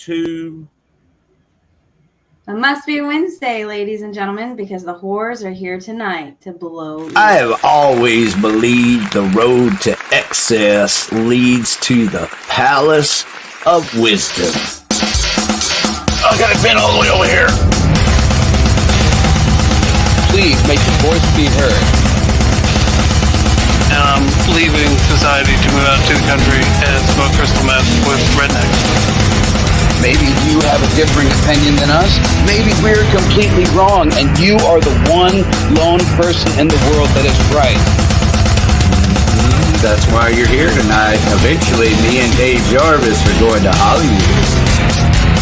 2. It must be Wednesday, ladies and gentlemen, because the whores are here tonight to blow. I have always believed the road to excess leads to the palace of wisdom. I got it bent all the way over here. Please make your voice be heard. And I'm leaving society to move out to the country and smoke crystal meth with rednecks. Maybe you have a differing opinion than us. Maybe we're completely wrong, and you are the one lone person in the world that is right. That's why you're here tonight. Eventually, me and Dave Jarvis are going to Hollywood.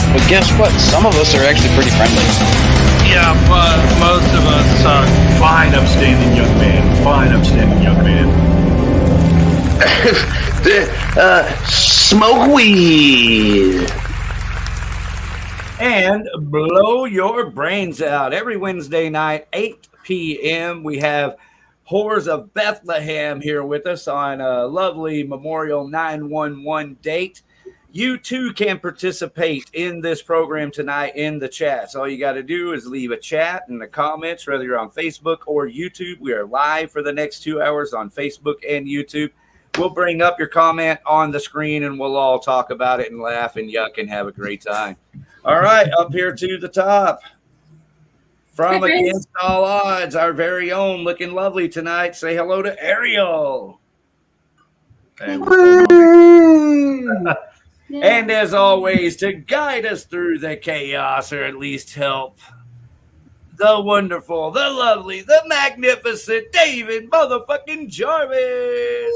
But guess what? Some of us are actually pretty friendly. Yeah, but most of us suck. Fine, upstanding young man. Fine, upstanding young man. Smoke weed. And blow your brains out. Every Wednesday night, 8 p.m., we have Whores of Bethlehem here with us on a lovely Memorial 9/11 date. You too can participate in this program tonight in the chat. So all you got to do is leave a chat in the comments, whether you're on Facebook or YouTube. We are live for the next 2 hours on Facebook and YouTube. We'll bring up your comment on the screen and we'll all talk about it and laugh and yuck and have a great time. All right, up here to the top. From Against All Odds, our very own, looking lovely tonight. Say hello to Ariel. Hey, and as always, to guide us through the chaos, or at least help, the wonderful, the lovely, the magnificent David motherfucking Jarvis.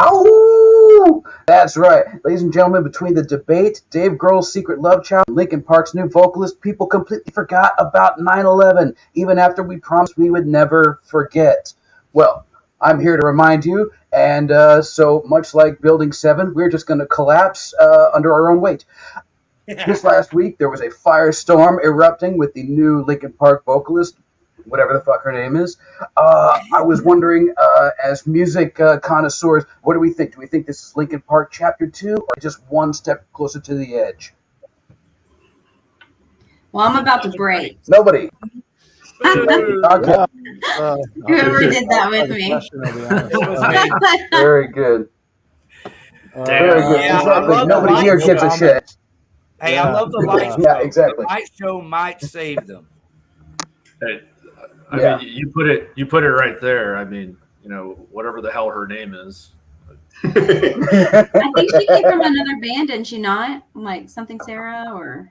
Ow! That's right. Ladies and gentlemen, between the debate, Dave Grohl's secret love child, and Linkin Park's new vocalist, people completely forgot about 9/11, even after we promised we would never forget. Well, I'm here to remind you, and so much like Building 7, we're just going to collapse under our own weight. This last week, there was a firestorm erupting with the new Linkin Park vocalist, whatever the fuck her name is. I was wondering, as music connoisseurs, what do we think? Do we think this is Linkin Park Chapter 2, or just one step closer to the edge? Well, I'm about to break. Nobody. Okay. Whoever did that with me. Very good. Very good. Yeah, exactly. Nobody here gives a shit. Hey, I love the light show. Yeah, exactly. The light show might save them. Hey, I mean, you put it right there. I mean, you know, whatever the hell her name is. I think she came from another band, didn't she not? Like something Sarah or...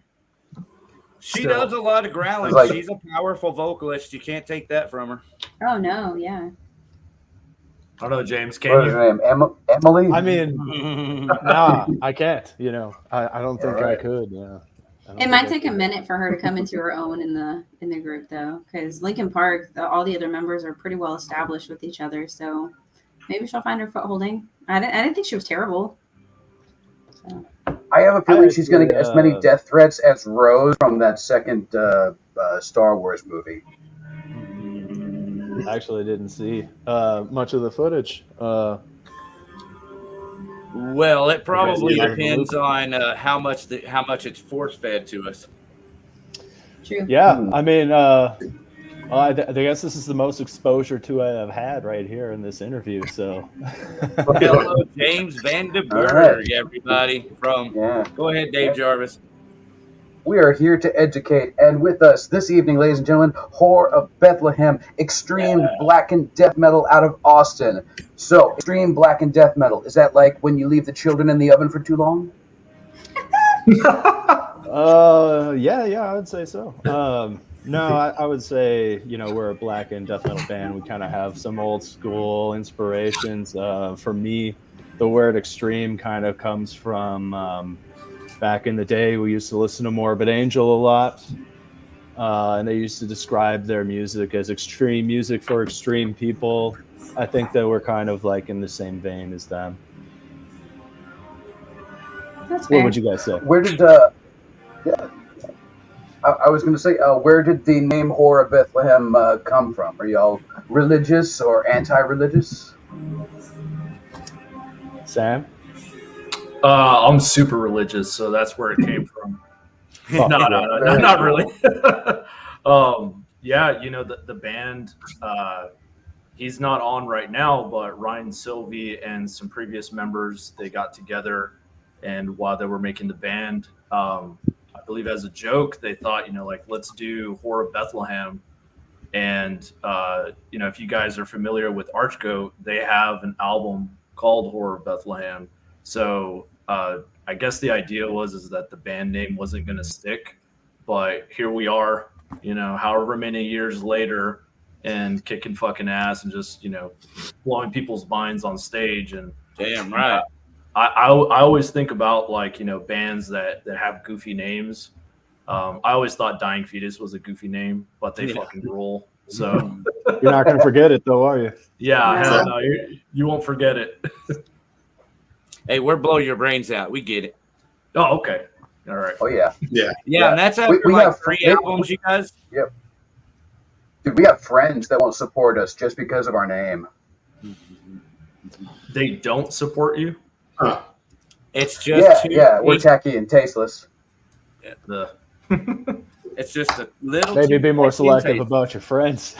She does a lot of growling. Like, she's a powerful vocalist. You can't take that from her. Oh, no, yeah. I don't know, James. What Can is you? her name? Emily? I mean, nah, I can't. You know, I don't think I could. Yeah. It might take a minute for her to come into her own in the group, though, because Linkin Park, all the other members are pretty well established with each other. So maybe she'll find her footholding. I didn't think she was terrible. So. I have a feeling she's going to get as many death threats as Rose from that second Star Wars movie. Actually, I didn't see much of the footage. Well, it probably depends on how much it's force fed to us. True. Yeah, I mean, I guess this is the most exposure to I have had right here in this interview. So, hello, James Vandenberg, everybody. Go ahead, Dave Jarvis. We are here to educate, and with us this evening, ladies and gentlemen, Whore of Bethlehem, extreme black and death metal out of Austin. So, extreme black and death metal, is that like when you leave the children in the oven for too long? Yeah, I would say so. No, I would say, you know, we're a black and death metal band. We kind of have some old school inspirations. For me, the word extreme kind of comes from back in the day. We used to listen to Morbid Angel a lot, and they used to describe their music as extreme music for extreme people. I think that we're kind of like in the same vein as them. That's fair. What would you guys say? Where did I was going to say, where did the name Whore of Bethlehem come from? Are y'all religious or anti-religious? Sam? I'm super religious, so that's where it came from. Oh, No, yeah. not really. Yeah, you know, the band, he's not on right now, but Ryan Sylvie and some previous members, they got together, and while they were making the band, I believe as a joke, they thought, you know, like, let's do Whore of Bethlehem. And, you know, if you guys are familiar with Archgoat, they have an album called Whore of Bethlehem. So I guess the idea is that the band name wasn't going to stick, but here we are, you know, however many years later, and kicking fucking ass and just, you know, blowing people's minds on stage. And Damn right. I always think about, like, you know, bands that have goofy names. I always thought Dying Fetus was a goofy name, but they fucking rule. So You're not going to forget it, though, are you? yeah, hell no, you won't forget it. Hey, we're blow your brains out. We get it. Oh, okay. All right. Oh yeah. Yeah, and that's after We like have 3 albums, you guys. Yep. Dude, we have friends that won't support us just because of our name. They don't support you? Huh. It's just We're tacky and tasteless. The It's just a little. Maybe too be more tacky and selective tasty. about your friends.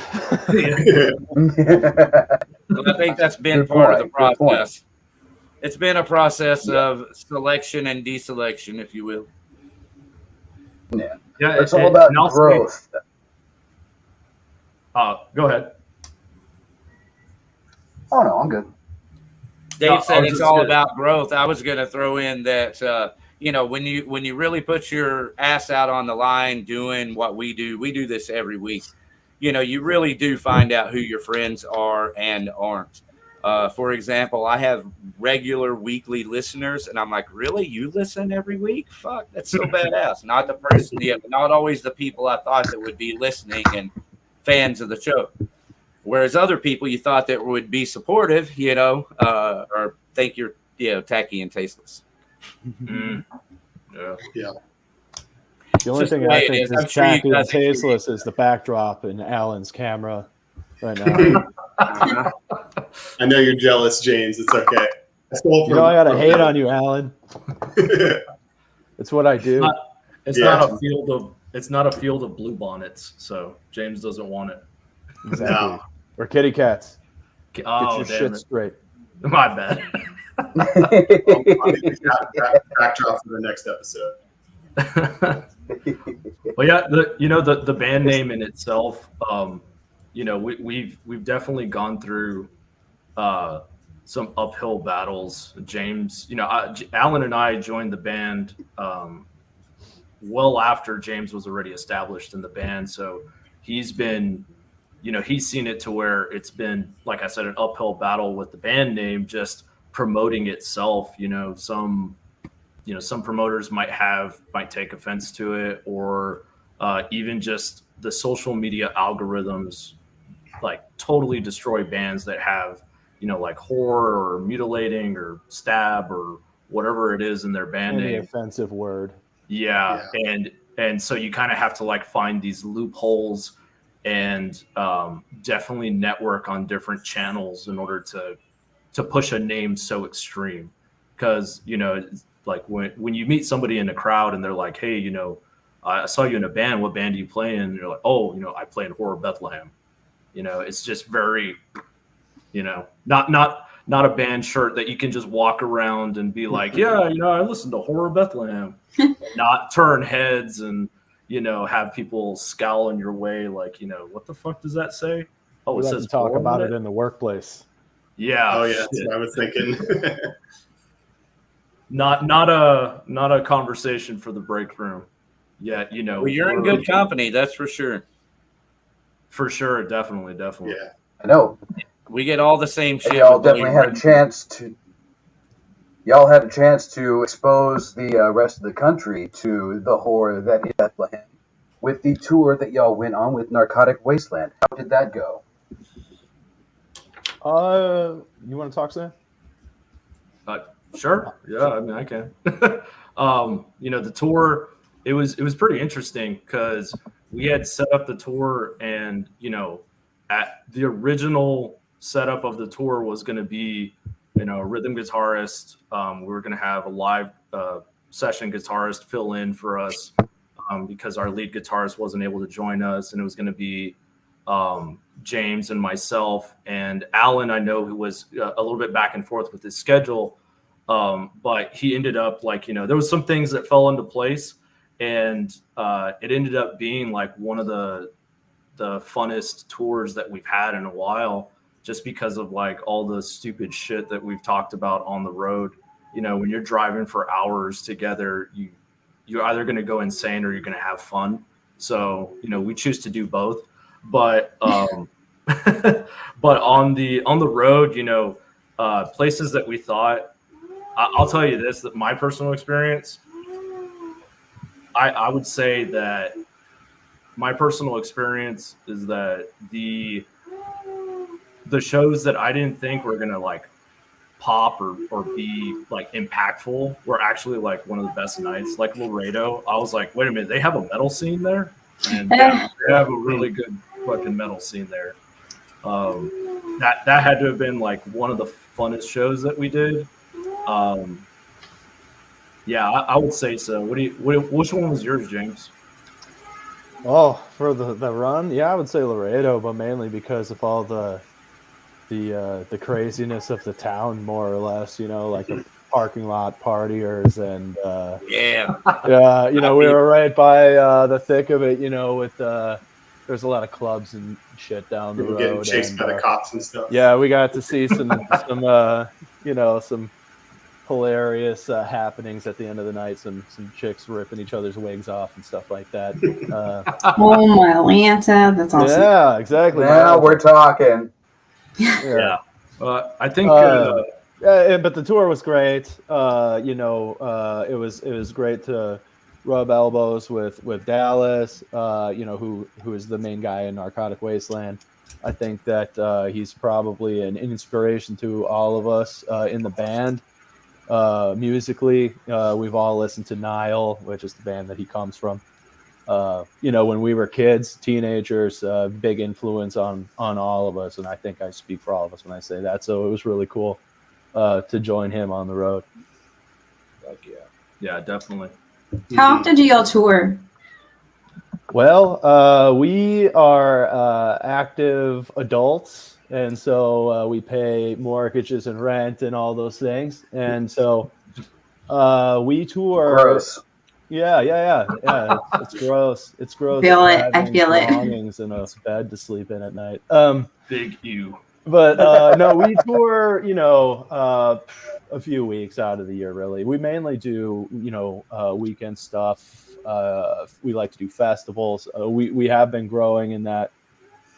Well, I think that's been Good part of the point, good point. process. It's been a process of selection and deselection, if you will. yeah, It's all about and I'll say- growth. Go ahead. Oh no, I'm good. Dave No, I said was it's just all gonna- about growth. I was going to throw in that you know, when you really put your ass out on the line doing what we do this every week. You know, you really do find out who your friends are and aren't. For example, I have regular weekly listeners, and I'm like, really? You listen every week? Fuck, that's so badass. Not the person, not always the people I thought that would be listening and fans of the show. Whereas other people you thought that would be supportive, you know, or think you're, tacky and tasteless. Mm. Yeah. The only Just the thing way I it think is. I'm is sure you tacky and guys experience tasteless is the backdrop in Alan's camera right now. I know you're jealous, James. It's okay. You know I gotta hate on you, Alan. It's what I do. It's Yeah. not a field of blue bonnets, so James doesn't want it. Exactly. No. Or kitty cats. Oh, Get your damn shit it. straight. My bad. Backdrop for the next episode. Well, yeah, the band name in itself, you know, we've definitely gone through some uphill battles. James, you know, Alan and I joined the band well after James was already established in the band, so he's been, you know, he's seen it to where it's been, like I said, an uphill battle with the band name, just promoting itself. You know, some promoters might take offense to it, or even just the social media algorithms like totally destroy bands that have, you know, like horror or mutilating or stab or whatever it is in their band Any name. offensive word. Yeah. And so you kind of have to like find these loopholes and definitely network on different channels in order to push a name so extreme. Because, you know, like when you meet somebody in a crowd and they're like, hey, you know, I saw you in a band. What band do you play in? And you're like, oh, you know, I play in Horror Bethlehem. You know, it's just very, you know, not a band shirt that you can just walk around and be like, yeah, you know, I listen to Horror Bethlehem. Not turn heads and, you know, have people scowl in your way like, you know, what the fuck does that say? Oh, We it like says to talk horror about in it in the workplace. Yeah. Oh yeah, that's what I was thinking. Not a conversation for the break room. Yeah, you know. Well, you're in good company, that's for sure. For sure, definitely. Yeah. I know. We get all the same shit. Y'all with definitely William had a chance to. Y'all had a chance to expose the rest of the country to the horror that is Bethlehem with the tour that y'all went on with Narcotic Wasteland. How did that go? You want to talk, Sam? Sure. Yeah, I mean, I can. You know, the tour, it was pretty interesting because we had set up the tour, and, you know, at the original setup of the tour was going to be a rhythm guitarist. We were going to have a live session guitarist fill in for us because our lead guitarist wasn't able to join us, and it was going to be James and myself. And Alan, I know, who was a little bit back and forth with his schedule, but he ended up there was some things that fell into place, and it ended up being like one of the funnest tours that we've had in a while, just because of like all the stupid shit that we've talked about on the road. When you're driving for hours together, you're either going to go insane or you're going to have fun. So, we choose to do both. But but on the road, places that we thought, I'll tell you this, that my personal experience, I would say that my personal experience is that the shows that I didn't think were going to like pop or be like impactful were actually like one of the best nights. Like Laredo, I was like, wait a minute, they have a metal scene there? And yeah, they have a really good fucking metal scene there. That had to have been like one of the funnest shows that we did. Yeah, I would say so. Which one was yours, James? Oh, for the run, yeah, I would say Laredo, but mainly because of all the craziness of the town, more or less. Like the parking lot partiers and we were right by the thick of it. With there's a lot of clubs and shit down the road. Getting chased by the cops and stuff. Yeah, we got to see some hilarious happenings at the end of the night. Some chicks ripping each other's wigs off and stuff like that. Oh my Atlanta, that's awesome. Yeah, exactly. Now we're talking. Yeah. I think. But the tour was great. It was great to rub elbows with Dallas. Who is the main guy in Narcotic Wasteland. I think that he's probably an inspiration to all of us in the band. Musically, we've all listened to Nile, which is the band that he comes from. When we were kids, teenagers, big influence on all of us. And I think I speak for all of us when I say that. So it was really cool to join him on the road. Like, yeah, definitely. How often do y'all tour? Well, we are active adults. And so we pay mortgages and rent and all those things. And so we tour. Gross. Yeah. It's gross. It's gross. I feel it. Belongings in a bed to sleep in at night. Big U. But no, we tour, a few weeks out of the year, really. We mainly do, weekend stuff. We like to do festivals. We have been growing in that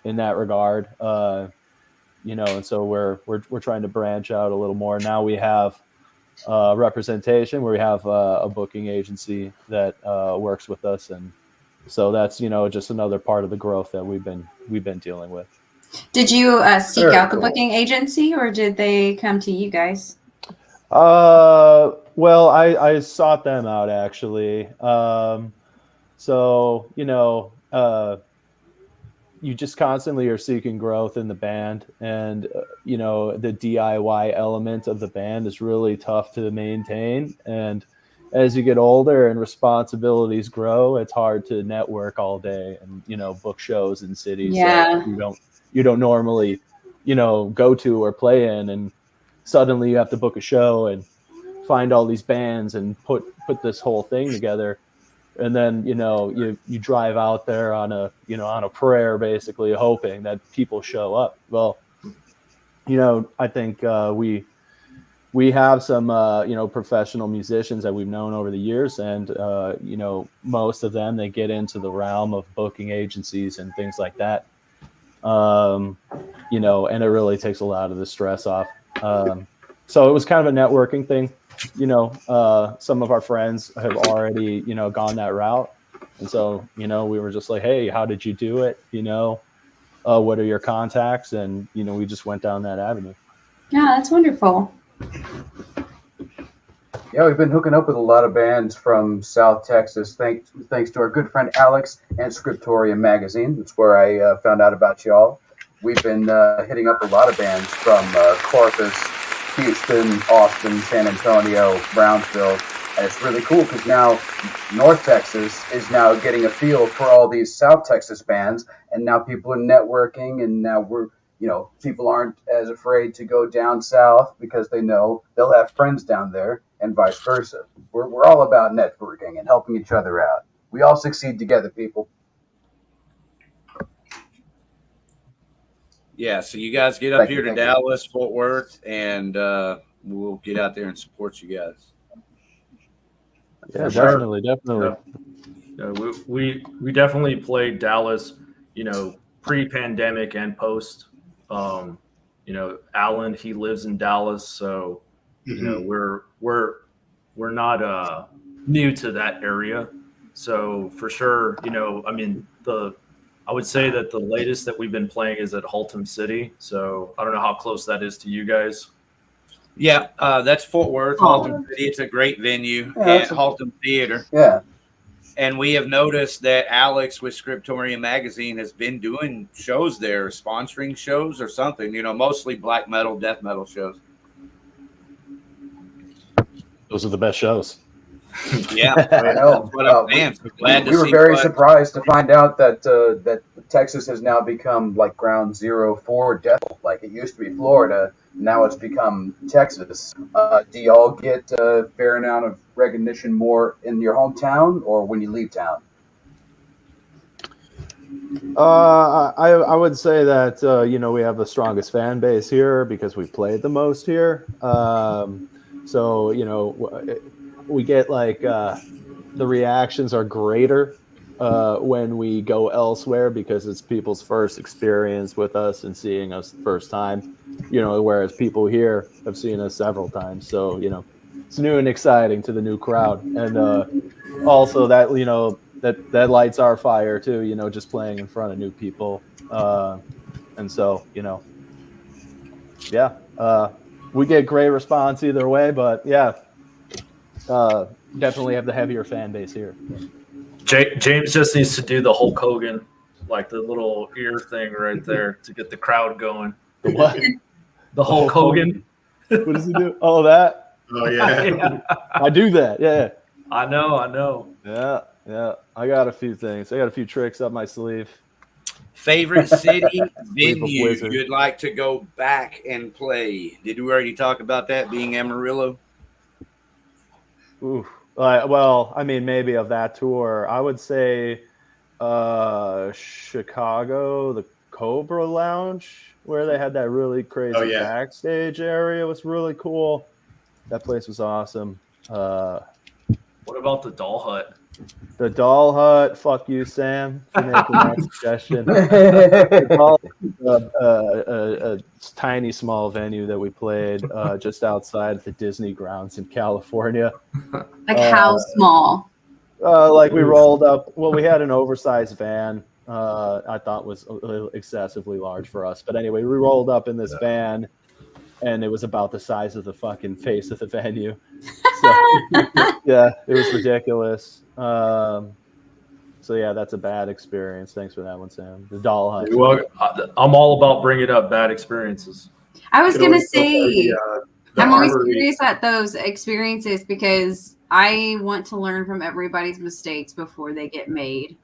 regard. And so we're trying to branch out a little more. Now we have representation where we have a booking agency that works with us, and so that's just another part of the growth that we've been dealing with. Did you seek out the booking agency, or did they come to you guys? Well, I sought them out actually. You just constantly are seeking growth in the band, and the DIY element of the band is really tough to maintain. And as you get older and responsibilities grow, it's hard to network all day and book shows in cities that you don't normally go to or play in, and suddenly you have to book a show and find all these bands and put this whole thing together. And then, you drive out there on a prayer, basically hoping that people show up. Well, I think we have some, professional musicians that we've known over the years. And, most of them, they get into the realm of booking agencies and things like that. And it really takes a lot of the stress off. So it was kind of a networking thing. Some of our friends have already, gone that route. And so, we were just like, hey, how did you do it? What are your contacts? And, we just went down that avenue. Yeah, that's wonderful. Yeah, we've been hooking up with a lot of bands from South Texas, thanks to our good friend Alex and Scriptorium Magazine. That's where I found out about y'all. We've been hitting up a lot of bands from Corpus, Houston, Austin, San Antonio, Brownsville. And it's really cool because now North Texas is now getting a feel for all these South Texas bands, and now people are networking, and now people aren't as afraid to go down south because they know they'll have friends down there, and vice versa. We're all about networking and helping each other out. We all succeed together, people. Yeah, so you guys get up here to Dallas, Fort Worth, and we'll get out there and support you guys. Yeah, definitely. Yeah, we definitely played Dallas, pre-pandemic and post. Alan, he lives in Dallas, so we're not new to that area. So for sure, I would say that the latest that we've been playing is at Haltom City. So I don't know how close that is to you guys. Yeah, that's Fort Worth, Haltom City. It's a great venue at Haltom Theater. Yeah. And we have noticed that Alex with Scriptorium Magazine has been doing shows there, sponsoring shows or something, mostly black metal, death metal shows. Those are the best shows. Yeah, I know. That's what I'm saying. So glad to we were see very surprised to find out that that Texas has now become like ground zero for death. Like it used to be Florida, now it's become Texas. Do y'all get a fair amount of recognition more in your hometown or when you leave town? I would say that we have the strongest fan base here because we played the most here. So we get like the reactions are greater when we go elsewhere because it's people's first experience with us and seeing us the first time, whereas people here have seen us several times. So, it's new and exciting to the new crowd. And also that, that lights our fire too, just playing in front of new people. And so, we get great response either way, but definitely have the heavier fan base here. James just needs to do the Hulk Hogan, like the little ear thing right there to get the crowd going. The what? The Hulk Hogan. What does he do? Oh, that? Oh, yeah. I do that. Yeah. I know. Yeah. I got a few things. I got a few tricks up my sleeve. Favorite city venue you'd like to go back and play? Did we already talk about that being Amarillo? Ooh. Well, maybe of that tour, I would say Chicago, the Cobra Lounge, where they had that really crazy backstage area was really cool. That place was awesome. What about the Doll Hut? The Doll Hut, fuck you, Sam, for making that suggestion. A tiny, small venue that we played just outside the Disney grounds in California. Like how small? Like we rolled up. Well, we had an oversized van. I thought was excessively large for us, but anyway, we rolled up in this van, and it was about the size of the fucking face of the venue. So yeah, it was ridiculous. So yeah, that's a bad experience. Thanks for that one, Sam. The Doll Hut. Well, I'm all about bringing up bad experiences. I was gonna say, I'm always curious at those experiences because I want to learn from everybody's mistakes before they get made.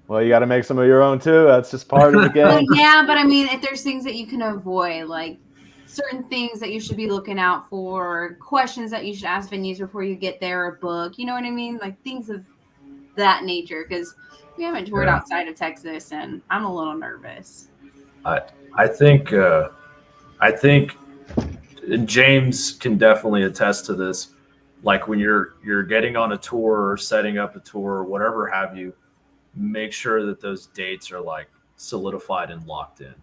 Well, you got to make some of your own too. That's just part of the game. Well, yeah, but if there's things that you can avoid, like certain things that you should be looking out for, questions that you should ask venues before you get there, a book, you know what I mean? Like things of that nature, because we haven't toured outside of Texas, and I'm a little nervous. I think James can definitely attest to this. Like when you're getting on a tour or setting up a tour or whatever have you, make sure that those dates are like solidified and locked in,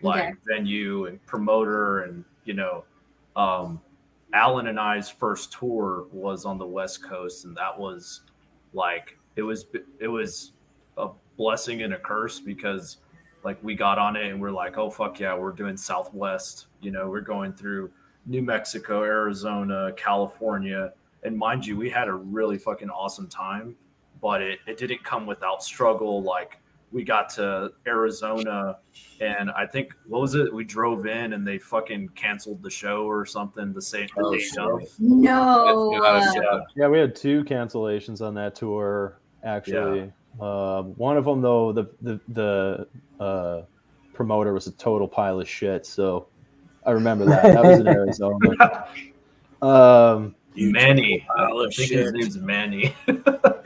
like venue and promoter. And Alan and I's first tour was on the West Coast, and that was like it was a blessing and a curse, because like we got on it and we're like, oh fuck yeah, we're doing Southwest, we're going through New Mexico, Arizona, California, and mind you, we had a really fucking awesome time. But it didn't come without struggle. Like we got to Arizona, and I think, what was it? We drove in and they fucking canceled the show or something the day of. No. Yeah, we had 2 cancellations on that tour, actually. One of them, though, the promoter was a total pile of shit, so I remember that. That was in Arizona. Manny. I think his name's Manny.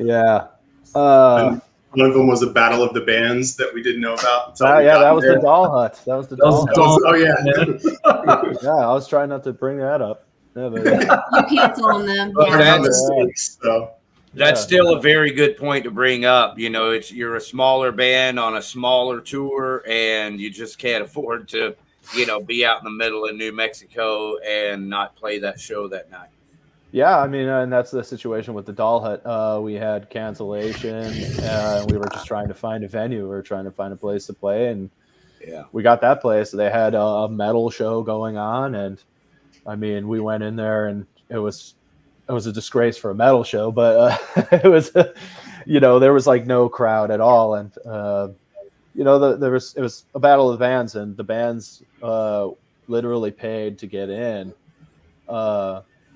Yeah. One of them was a battle of the bands that we didn't know about. That was the Doll Hut. That was the Doll Hut. Oh yeah. Yeah, I was trying not to bring that up. Yeah, but, You canceled them. That's still a very good point to bring up. You know, you're a smaller band on a smaller tour, and you just can't afford to, you know, be out in the middle of New Mexico and not play that show that night. Yeah, I mean, and that's the situation with the Doll Hut. We had cancellation. We were just trying to find a venue. We were trying to find a place to play, and we got that place. They had a metal show going on, and I mean, we went in there, and it was a disgrace for a metal show, but it was, you know, there was like no crowd at all, and you know, it was a battle of the bands, and the bands literally paid to get in.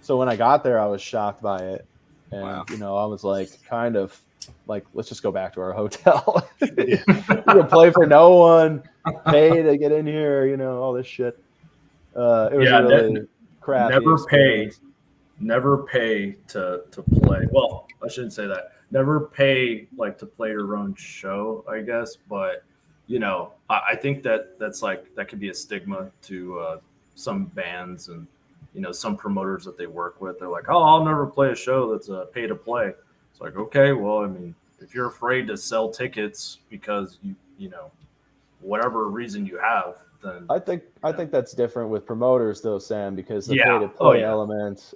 So when I got there, I was shocked by it. And, you know, I was like, kind of like, let's just go back to our hotel. You know, play for no one, pay to get in here, you know, all this shit. It was really crappy. Never pay to play. Well, I shouldn't say that. Never pay like to play your own show, I guess. But, you know, I think that's like, that could be a stigma to some bands and, you know, some promoters that they work with. They're like, oh, I'll never play a show that's a pay to play. It's like, okay, well, I mean, if you're afraid to sell tickets because you know, whatever reason you have, then I think that's different with promoters though, Sam, because the pay to play element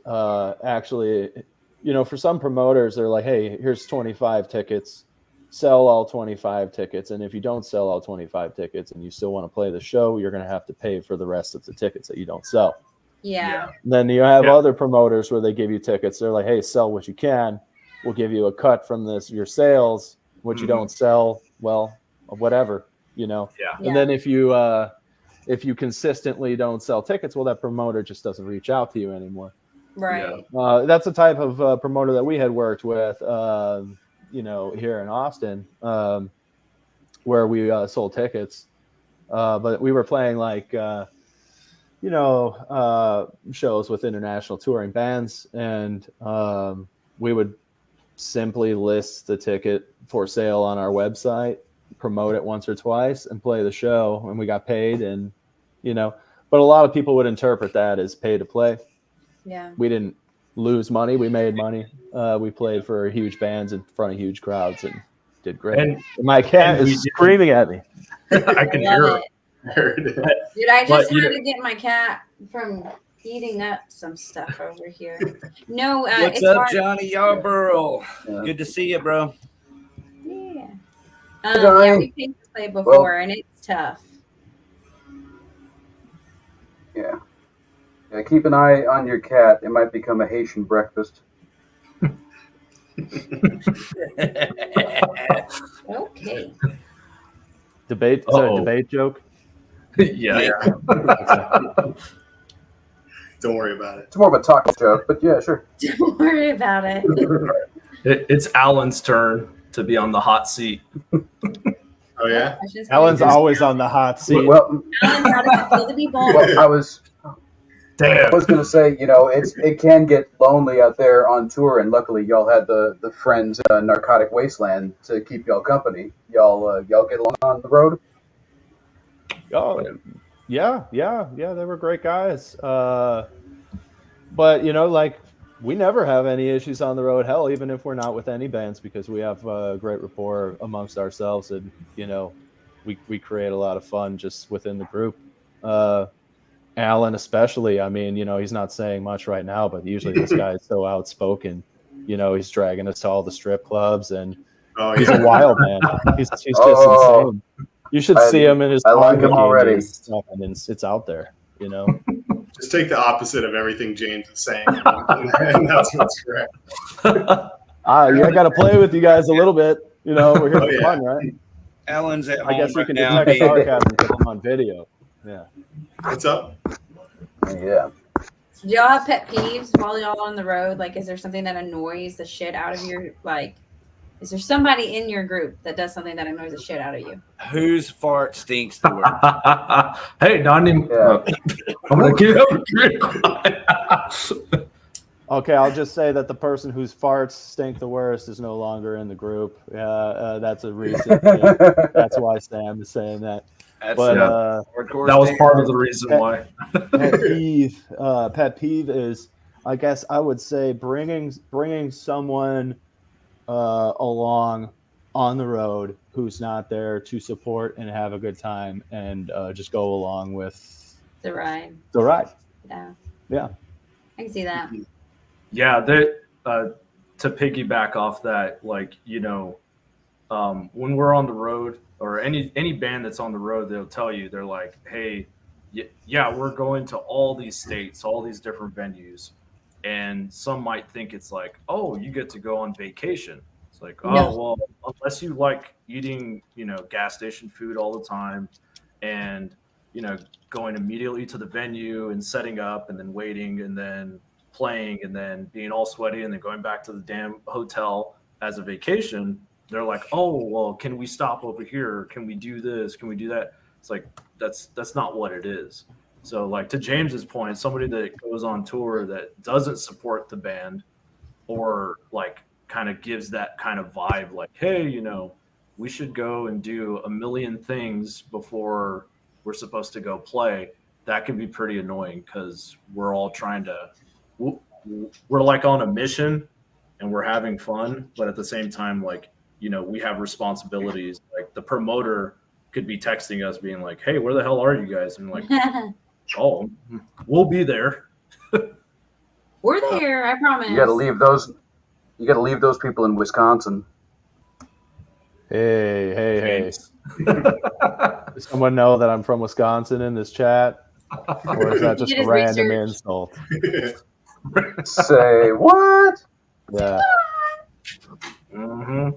actually, you know, for some promoters, they're like, hey, here's 25 tickets, sell all 25 tickets. And if you don't sell all 25 tickets and you still want to play the show, you're going to have to pay for the rest of the tickets that you don't sell. Yeah. Then you have other promoters where they give you tickets. They're like, hey, sell what you can. We'll give you a cut from your sales. What you don't sell, well, whatever, you know. And then if you consistently don't sell tickets, well, that promoter just doesn't reach out to you anymore. Right. That's the type of promoter that we had worked with, you know, here in Austin, where we sold tickets. But we were playing like, you know, shows with international touring bands, and we would simply list the ticket for sale on our website, promote it once or twice, and play the show, and we got paid. And, you know, but a lot of people would interpret that as pay to play. Yeah. We didn't lose money. We made money. We played for huge bands in front of huge crowds and did great. And my cat is screaming at me. I can hear it. Dude, I just had to get my cat from eating up some stuff over here. No, what's up, Johnny Yarborough? Good to see you, bro. Yeah. Yeah, we played this play before, and it's tough. Yeah. Yeah, keep an eye on your cat. It might become a Haitian breakfast. Okay. Debate? Is that a debate joke? Yeah. Don't worry about it. It's more of a taco joke, but yeah, sure. Don't worry about it. It's Alan's turn to be on the hot seat. Oh yeah. Alan's always on the hot seat. Well, Alan, how does it feel to be bold? well, I was Damn. going to say, you know, it can get lonely out there on tour, and luckily y'all had the Friends Narcotic Wasteland to keep y'all company. Y'all get along on the road. Oh, yeah, they were great guys. But, you know, like, we never have any issues on the road. Hell, even if we're not with any bands, because we have great rapport amongst ourselves, and, you know, we create a lot of fun just within the group. Alan especially, I mean, you know, he's not saying much right now, but usually this guy is so outspoken. You know, he's dragging us to all the strip clubs, and he's a wild man. He's just insane. You should see him in his. I like him already. Stuff, and it's out there, you know. Just take the opposite of everything James is saying, and that's what's correct. I got to play with you guys a little bit. You know, we're here for fun, right? Ellen's at I guess home you can right now. detect sarcasm because I'm on video. Yeah. What's up? Yeah. Do y'all have pet peeves while y'all on the road? Like, is there something that annoys the shit out of your, like, is there somebody in your group that does something that annoys the shit out of you? Whose fart stinks the worst? Hey, Donnie. Yeah. I'm gonna get up. Okay, I'll just say that the person whose farts stink the worst is no longer in the group. That's a recent thing. That's why Sam is saying that. That's But hardcore That was stand. part of the reason why. pet peeve is, I guess I would say, bringing someone along on the road who's not there to support and have a good time and just go along with The ride. the ride. Yeah. I can see that. Yeah, to piggyback off that, like, you know, when we're on the road, or any band that's on the road, they'll tell you, they're like, hey, yeah, we're going to all these states, all these different venues. And some might think it's like, oh, you get to go on vacation. It's like, oh, No. well, unless you like eating, you know, gas station food all the time and, you know, going immediately to the venue and setting up and then waiting and then playing and then being all sweaty and then going back to the damn hotel as a vacation, they're like, oh, well, can we stop over here? Can we do this? Can we do that? It's like, that's not what it is. So, like, to James's point, somebody that goes on tour that doesn't support the band or, like, kind of gives that kind of vibe, like, hey, you know, we should go and do a million things before we're supposed to go play, that can be pretty annoying because we're all trying to, we're like on a mission and we're having fun, but at the same time, like, you know, we have responsibilities. Like, the promoter could be texting us being like, hey, where the hell are you guys? And like, oh, we'll be there. We're there, I promise. You got to leave those. You got to leave those people in Wisconsin. Hey. Does someone know that I'm from Wisconsin in this chat? Or is that just a random insult? Say what? Yeah. Mm-hmm.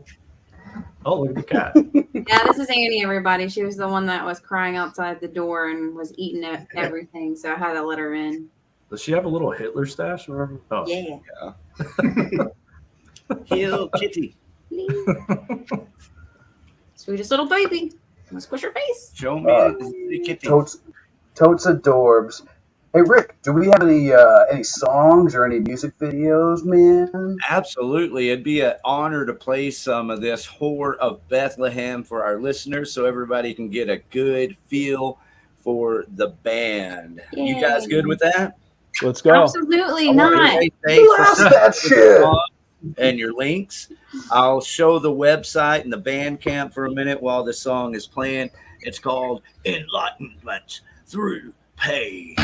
Oh, look at the cat. Yeah, this is Annie, everybody. She was the one that was crying outside the door and was eating everything, so I had to let her in. Does she have a little Hitler stash? Or? Oh. Yeah. Kill Kitty. Sweetest little baby. I'm gonna squish her face. Show me the kitty. Totes adorbs. Hey Rick, do we have any songs or any music videos, man? Absolutely. It'd be an honor to play some of this Whore of Bethlehem for our listeners so everybody can get a good feel for the band. Yay. You guys good with that? Let's go. Absolutely not. Blast that shit! And your links. I'll show the website and the Bandcamp for a minute while the song is playing. It's called Enlightenment Through Pain.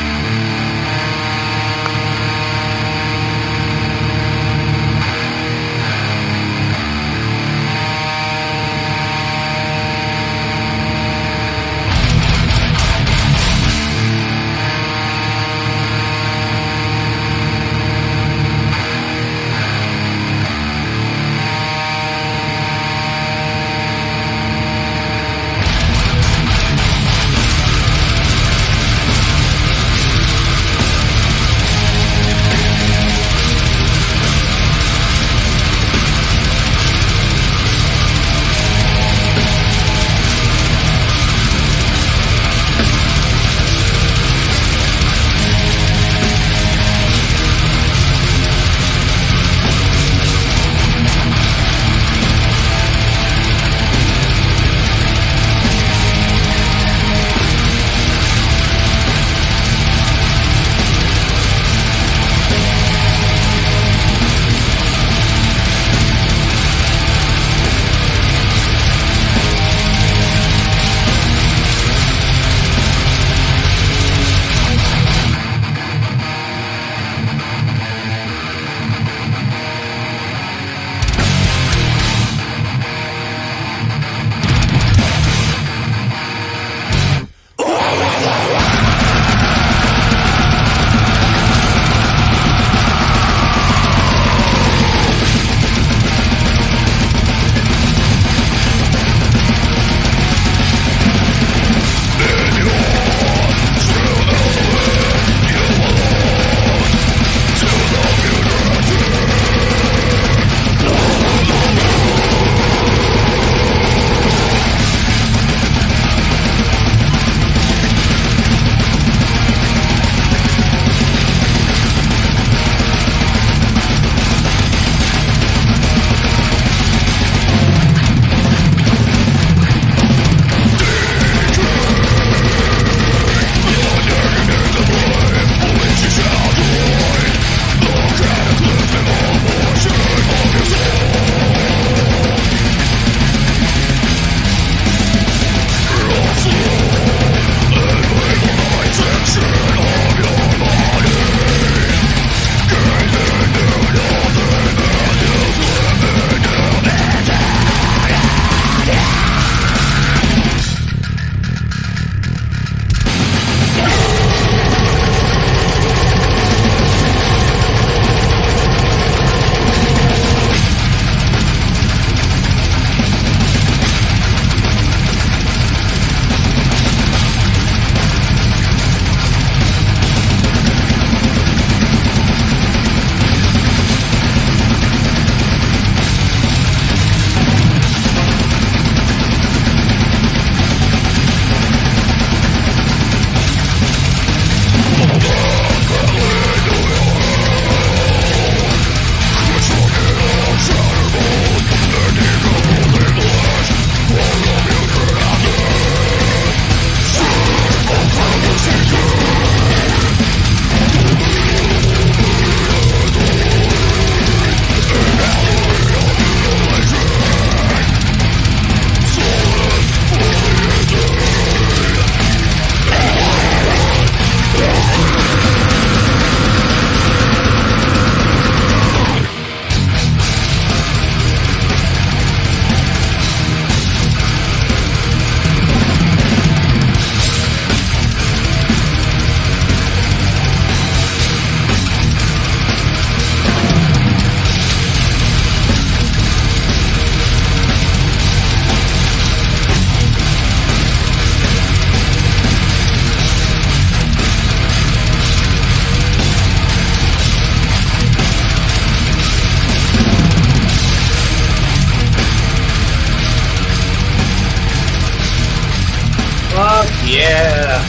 Yeah.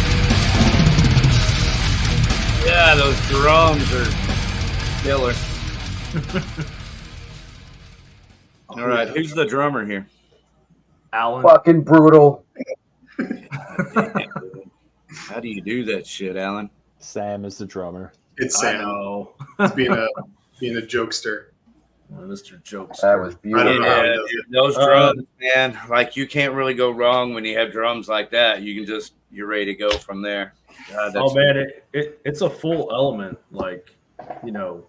Yeah, those drums are killer. All right, who's the drummer here? Alan. Fucking brutal. How do you do that shit, Alan? Sam is the drummer. It's I Sam. know. It's being a jokester. Mr. Jokester. That was I beautiful. don't know how he Yeah, does it. those drums, man. Like you can't really go wrong when you have drums like that. You can just you're ready to go from there. God, Oh man, it's a full element. Like, you know,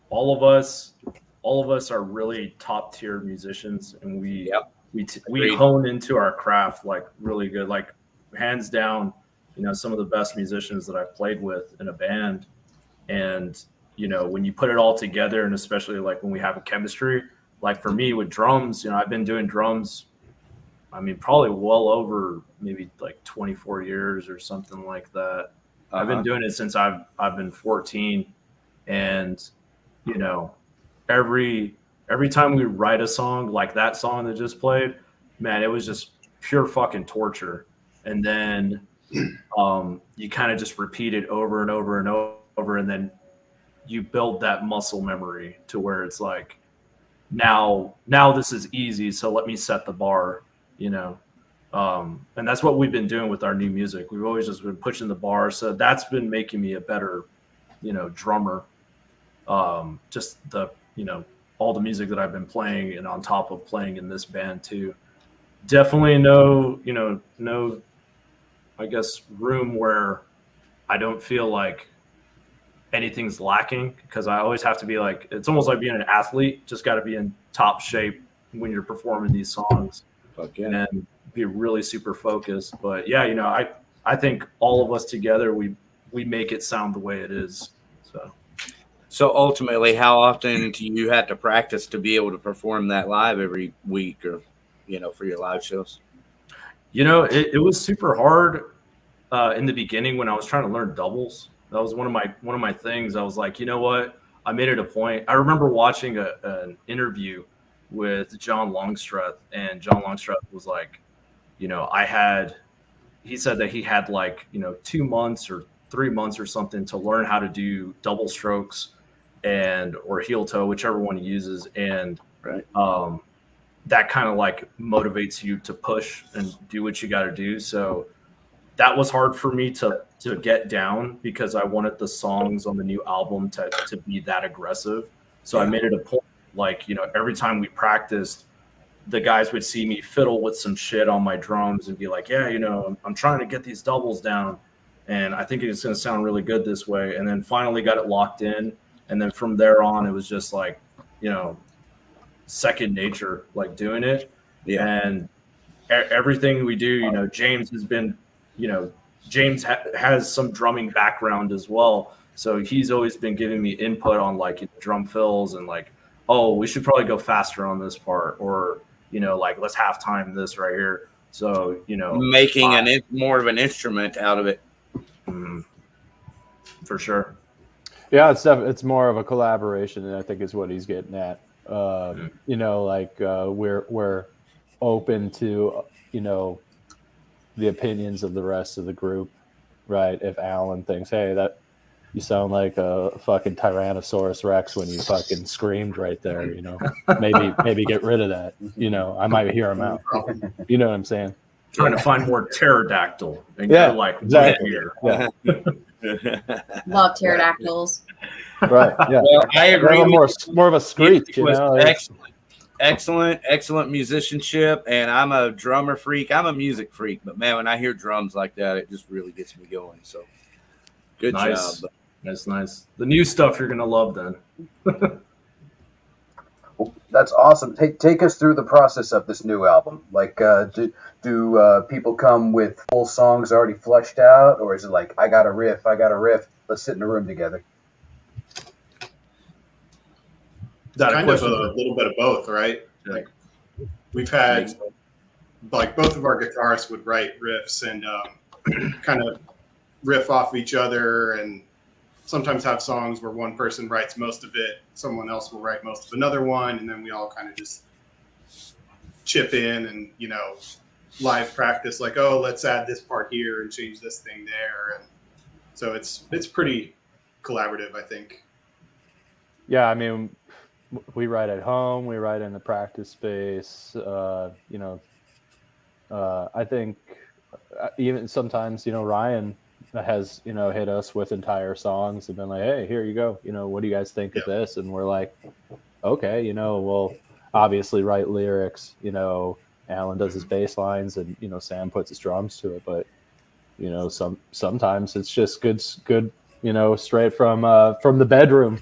all of us are really top tier musicians, and we Agreed. hone into our craft like really good. Like hands down, you know, some of the best musicians that I've played with in a band. And you know, when you put it all together, and especially like when we have a chemistry, like for me with drums, you know, I've been doing drums, I mean, probably well over maybe like 24 years or something like that. I've been doing it since I've been 14. And, you know, every time we write a song like that song that just played, man, it was just pure fucking torture. And then you kind of just repeat it over and over and over, and then you build that muscle memory to where it's like, now this is easy, so let me set the bar, you know. And that's what we've been doing with our new music. We've always just been pushing the bar, so that's been making me a better, you know, drummer. Just the, you know, all the music that I've been playing, and on top of playing in this band too. Definitely no, I guess, room where I don't feel like anything's lacking, because I always have to be like, it's almost like being an athlete, just got to be in top shape when you're performing these songs. Fuck yeah. And be really super focused. But yeah, you know, I think all of us together, we make it sound the way it is. So ultimately, how often do you have to practice to be able to perform that live every week, or, you know, for your live shows? You know, it was super hard in the beginning when I was trying to learn doubles. That was one of my things. I was like, you know what? I made it a point. I remember watching an interview with John Longstreth, and John Longstreth was like, you know, he said that he had like, you know, 2 months or 3 months or something to learn how to do double strokes or heel toe, whichever one he uses. And right. That kind of like motivates you to push and do what you got to do. So that was hard for me to get down, because I wanted the songs on the new album to be that aggressive. So I made it a point, like, you know, every time we practiced, the guys would see me fiddle with some shit on my drums and be like, yeah, you know, I'm trying to get these doubles down, and I think it's going to sound really good this way. And then finally got it locked in. And then from there on, it was just like, you know, second nature, like doing it. Yeah. And everything we do, you know, James has been, you know, James has some drumming background as well. So he's always been giving me input on like, you know, drum fills, and like, oh, we should probably go faster on this part, or, you know, like, let's half time this right here. So, you know, making more of an instrument out of it. For sure. Yeah, it's more of a collaboration, and I think is what he's getting at. You know, like we're open to, you know, the opinions of the rest of the group, right? If Alan thinks, hey, that you sound like a fucking Tyrannosaurus Rex when you fucking screamed right there, you know, maybe get rid of that. You know, I might hear him out. You know what I'm saying? Trying to find more pterodactyl, and yeah, you're like, exactly. Here. Yeah. Love pterodactyls. Right. Yeah. Well, I agree. More of a screech. You know? Excellent musicianship, and I'm a drummer freak. I'm a music freak, but man, when I hear drums like that, it just really gets me going. So good Nice. job. That's nice. The new stuff you're gonna love then. That's awesome. Take us through the process of this new album. Like, do people come with full songs already fleshed out, or is it like, I got a riff, let's sit in a room together? Kind of a little bit of both, right? Like, we've had, like, both of our guitarists would write riffs and kind of riff off each other, and sometimes have songs where one person writes most of it, someone else will write most of another one, and then we all kind of just chip in and, you know, live practice, like, oh, let's add this part here and change this thing there. And so it's pretty collaborative, I think. Yeah, I mean, we write at home, we write in the practice space. I think even sometimes, Ryan has, hit us with entire songs and been like, hey, here you go. What do you guys think of this? And we're like, okay, we'll obviously write lyrics. Alan does his bass lines and, Sam puts his drums to it. But, sometimes it's just good, straight from the bedroom.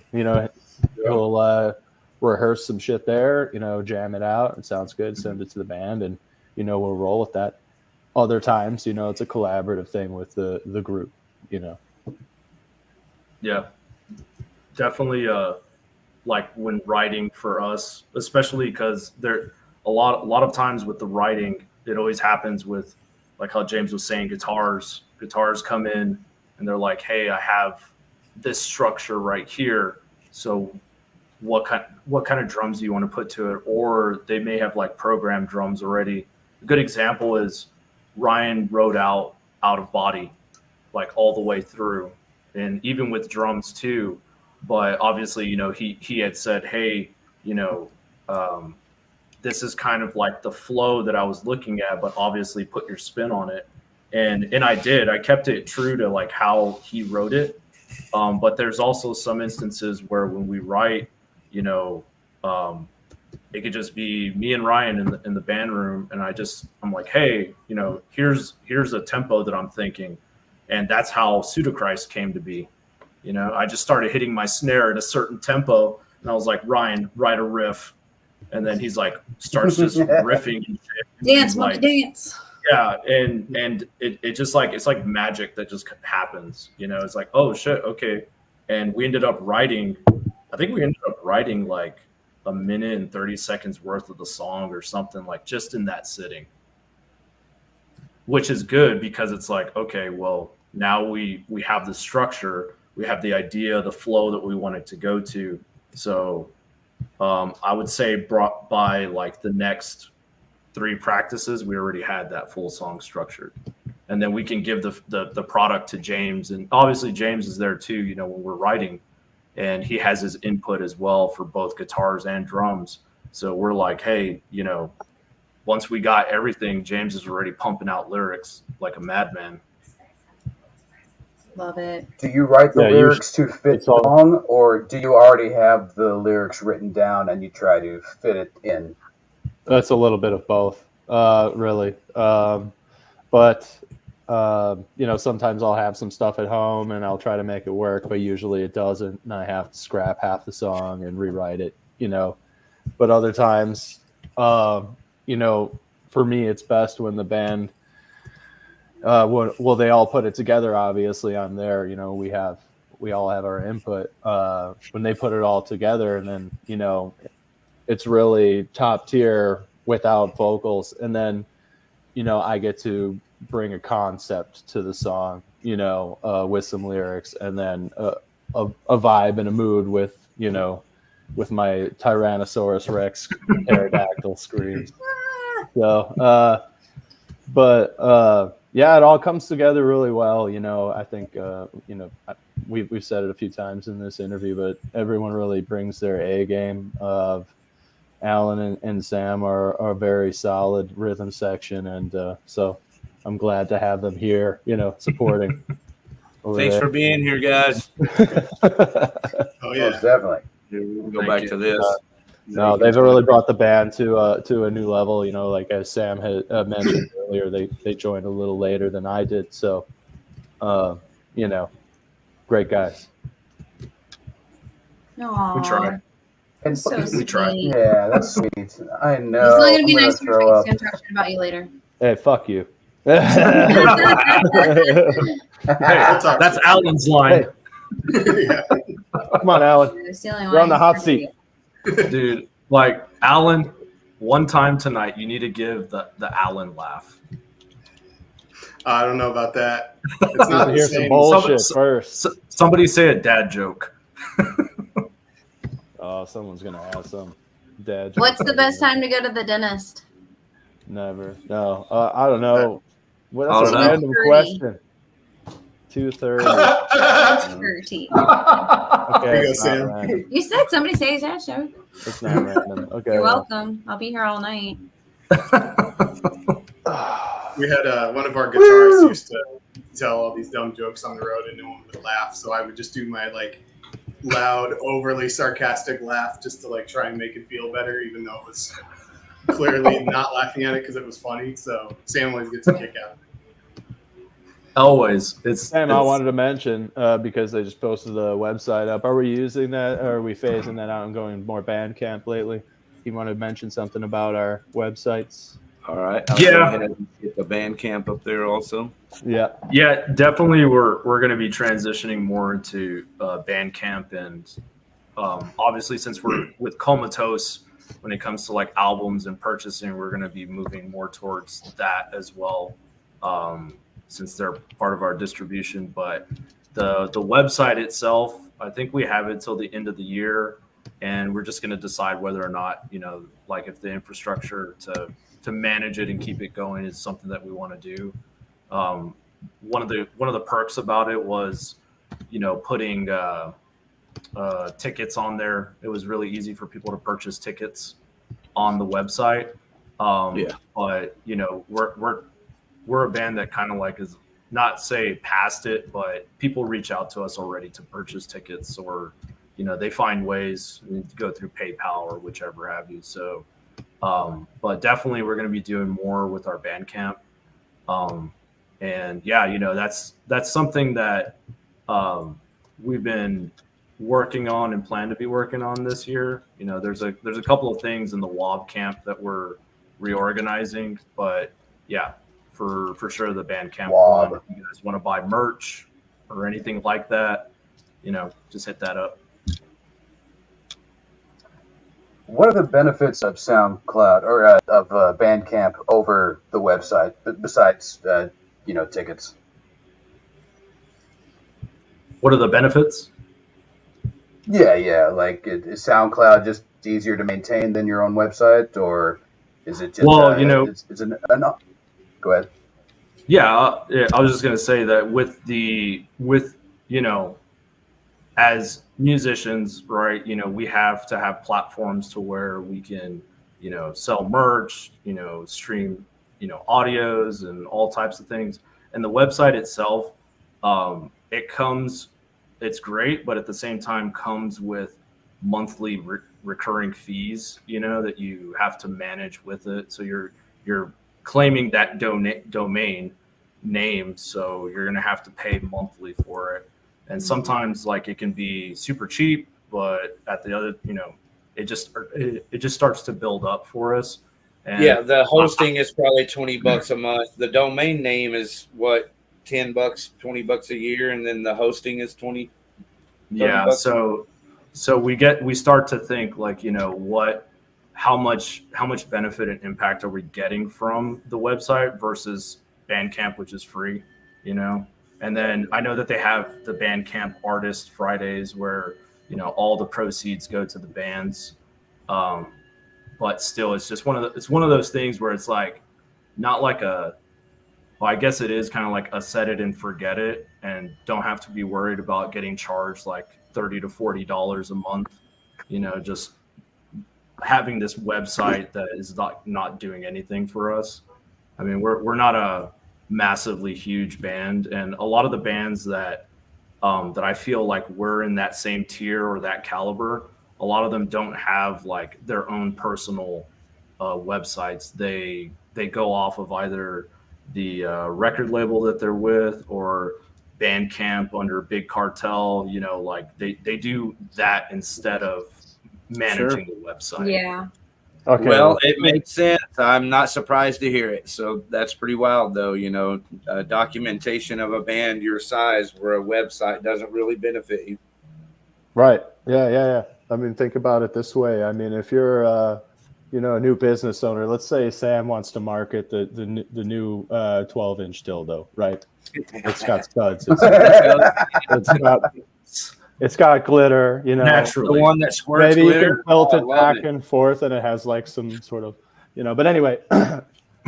We'll rehearse some shit there, jam it out. It sounds good. Send it to the band, and we'll roll with that. Other times, it's a collaborative thing with the group. Yeah, definitely. Like when writing for us, especially because there a lot of times with the writing, it always happens with, like how James was saying, guitars come in and they're like, hey, I have this structure right here. So what kind of drums do you want to put to it? Or they may have like programmed drums already. A good example is Ryan wrote out of body, like all the way through, and even with drums too. But obviously, he had said, hey, this is kind of like the flow that I was looking at, but obviously put your spin on it. And I did. I kept it true to like how he wrote it. But there's also some instances where when we write, it could just be me and Ryan in the band room, and I'm like, hey, here's a tempo that I'm thinking, and that's how Pseudochrist came to be. I just started hitting my snare at a certain tempo, and I was like, Ryan, write a riff, and then he's like, starts just riffing and shit. Dance, like, dance. Yeah, and it just like, it's like magic that just happens. It's like, oh shit, okay, and we ended up writing. I think we ended up writing like a minute and 30 seconds worth of the song or something, like just in that sitting, which is good because it's like, okay, well, now we have the structure, we have the idea, the flow that we want it to go to. So I would say brought by like the next 3 practices, we already had that full song structured. And then we can give the product to James. And obviously James is there too, when we're writing. And he has his input as well for both guitars and drums. So we're like, hey, once we got everything, James is already pumping out lyrics like a madman. Love it. Do you write the lyrics to fit the song, or do you already have the lyrics written down and you try to fit it in? That's a little bit of both, really. But sometimes I'll have some stuff at home and I'll try to make it work, but usually it doesn't, and I have to scrap half the song and rewrite it, But other times, for me, it's best when the band, they all put it together. Obviously, I'm there. We all have our input. When they put it all together, and then it's really top tier without vocals, and then I get to bring a concept to the song, with some lyrics, and then a vibe and a mood with my Tyrannosaurus Rex pterodactyl screams. So, yeah, it all comes together really well. I think, we've said it a few times in this interview, but everyone really brings their A game. Alan and Sam are a very solid rhythm section, and so I'm glad to have them here, supporting. Thanks for being here, guys. Oh yeah, definitely. We'll go back to this. No, they've really brought the band to a new level. Like as Sam had mentioned earlier, they joined a little later than I did. So, great guys. Aww. We tried. And So we tried. sweet. Yeah, that's sweet. I know. He's only gonna be I'm nice to your throw face. up. He's gonna talk shit about you later. Hey, fuck you. Hey, that's Alan's line. Come on, Alan. You're on the hot seat. Dude, like Alan, one time tonight, you need to give the Alan laugh. I don't know about that. It's not the Hear some same. bullshit first. Somebody say a dad joke. Oh, someone's gonna have some dad. What's the best time to go to the dentist? Never. No. I don't know. Well, I that's don't a know. random question. 2:30. 30. Okay, There you it's go, not Sam. random. You said somebody say his ass joke. It's not random. Okay. You're welcome. I'll be here all night. We had one of our guitarists used to tell all these dumb jokes on the road, and no one would laugh. So I would just do my like loud, overly sarcastic laugh just to like try and make it feel better, even though it was clearly not laughing at it because it was funny. So Sam always gets a kick out of it. Always. Sam, I wanted to mention because they just posted the website up. Are we using that? Or are we phasing that out and going more Bandcamp lately? You want to mention something about our websites? All right. I'll Yeah. go ahead and get the Bandcamp up there also. Yeah. Yeah, definitely. We're going to be transitioning more into Bandcamp, and obviously, since we're with Comatose, when it comes to like albums and purchasing, we're going to be moving more towards that as well, since they're part of our distribution. But the website itself, I think we have it till the end of the year, and we're just going to decide whether or not, like if the infrastructure to manage it and keep it going is something that we want to do. One of the perks about it was, putting tickets on there. It was really easy for people to purchase tickets on the website. But we're a band that kind of like is not say past it, but people reach out to us already to purchase tickets, or they find ways to go through PayPal or whichever have you. So. But definitely we're going to be doing more with our Bandcamp. And yeah, that's something that we've been working on and plan to be working on this year. There's a couple of things in the WOB camp that we're reorganizing, but yeah, for sure the Bandcamp one. If you guys want to buy merch or anything like that, just hit that up. What are the benefits of SoundCloud or of Bandcamp over the website besides tickets? What are the benefits? Yeah. Like, is SoundCloud just easier to maintain than your own website, or is it just? Well, go ahead. Yeah, I was just gonna say that with as musicians, right, we have to have platforms to where we can, sell merch, stream, audios and all types of things. And the website itself, it's great, but at the same time comes with monthly recurring fees, that you have to manage with it. So you're claiming that domain name, so you're going to have to pay monthly for it. And sometimes like it can be super cheap, but at the other, it just starts to build up for us. And yeah, the hosting is probably $20 a month. The domain name is what, $10, $20 a year, and then the hosting is $20. Yeah, so we start to think like, how much benefit and impact are we getting from the website versus Bandcamp, which is free, And then I know that they have the Bandcamp Artist Fridays where, all the proceeds go to the bands. But still, it's just one of those things where it's like, not like I guess it is kind of like a set it and forget it, and don't have to be worried about getting charged like $30 to $40 a month, just having this website that is not doing anything for us. I mean, we're not a massively huge band, and a lot of the bands that I feel like we're in that same tier or that caliber, a lot of them don't have like their own personal websites. They go off of either the record label that they're with or Bandcamp under Big Cartel. Like they do that instead of managing the website. Yeah. Okay. Well, it makes sense. I'm not surprised to hear it. So that's pretty wild, though. Documentation of a band your size where a website doesn't really benefit you. Right. Yeah. I mean, think about it this way. I mean, if you're, a new business owner, let's say Sam wants to market the new 12-inch dildo, right? It's got studs. It's got glitter, Naturally. The one that squirts maybe glitter. you can tilt it back and forth, and it has like some sort of, But anyway,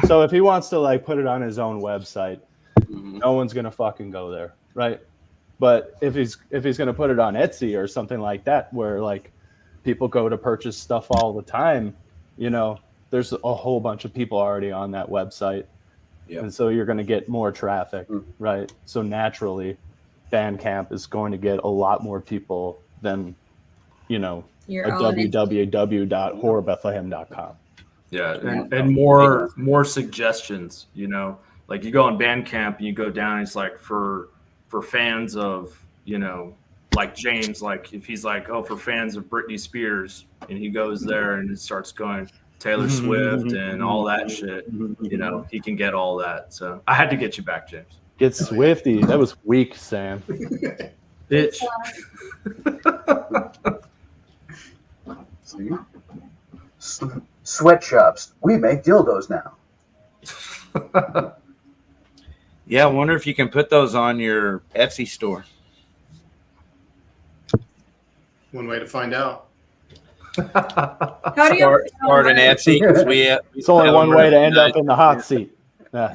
So if he wants to like put it on his own website, Mhm. no one's gonna fucking go there, right? But if he's gonna put it on Etsy or something like that, where like people go to purchase stuff all the time, you know, there's a whole bunch of people already on that website, Yep. and so you're gonna get more traffic, right? So naturally, Bandcamp is going to get a lot more people than, you know, Your a own www.whorebethlehem.com. Yeah, and more suggestions. You know, like you go on Bandcamp, you go down. It's like for fans of, you know, like James, like if he's like, oh, for fans of Britney Spears, and he goes there and it starts going Taylor Swift and all that shit. You know, he can get all that. So I had to get you back, James. Get Swifty. That was weak, Sam. Bitch. See? Sweatshops. We make dildos now. Yeah, I wonder if you can put those on your Etsy store. One way to find out. How do you Start an Etsy. 'Cause It's only one way to end up in the hot seat. Yeah.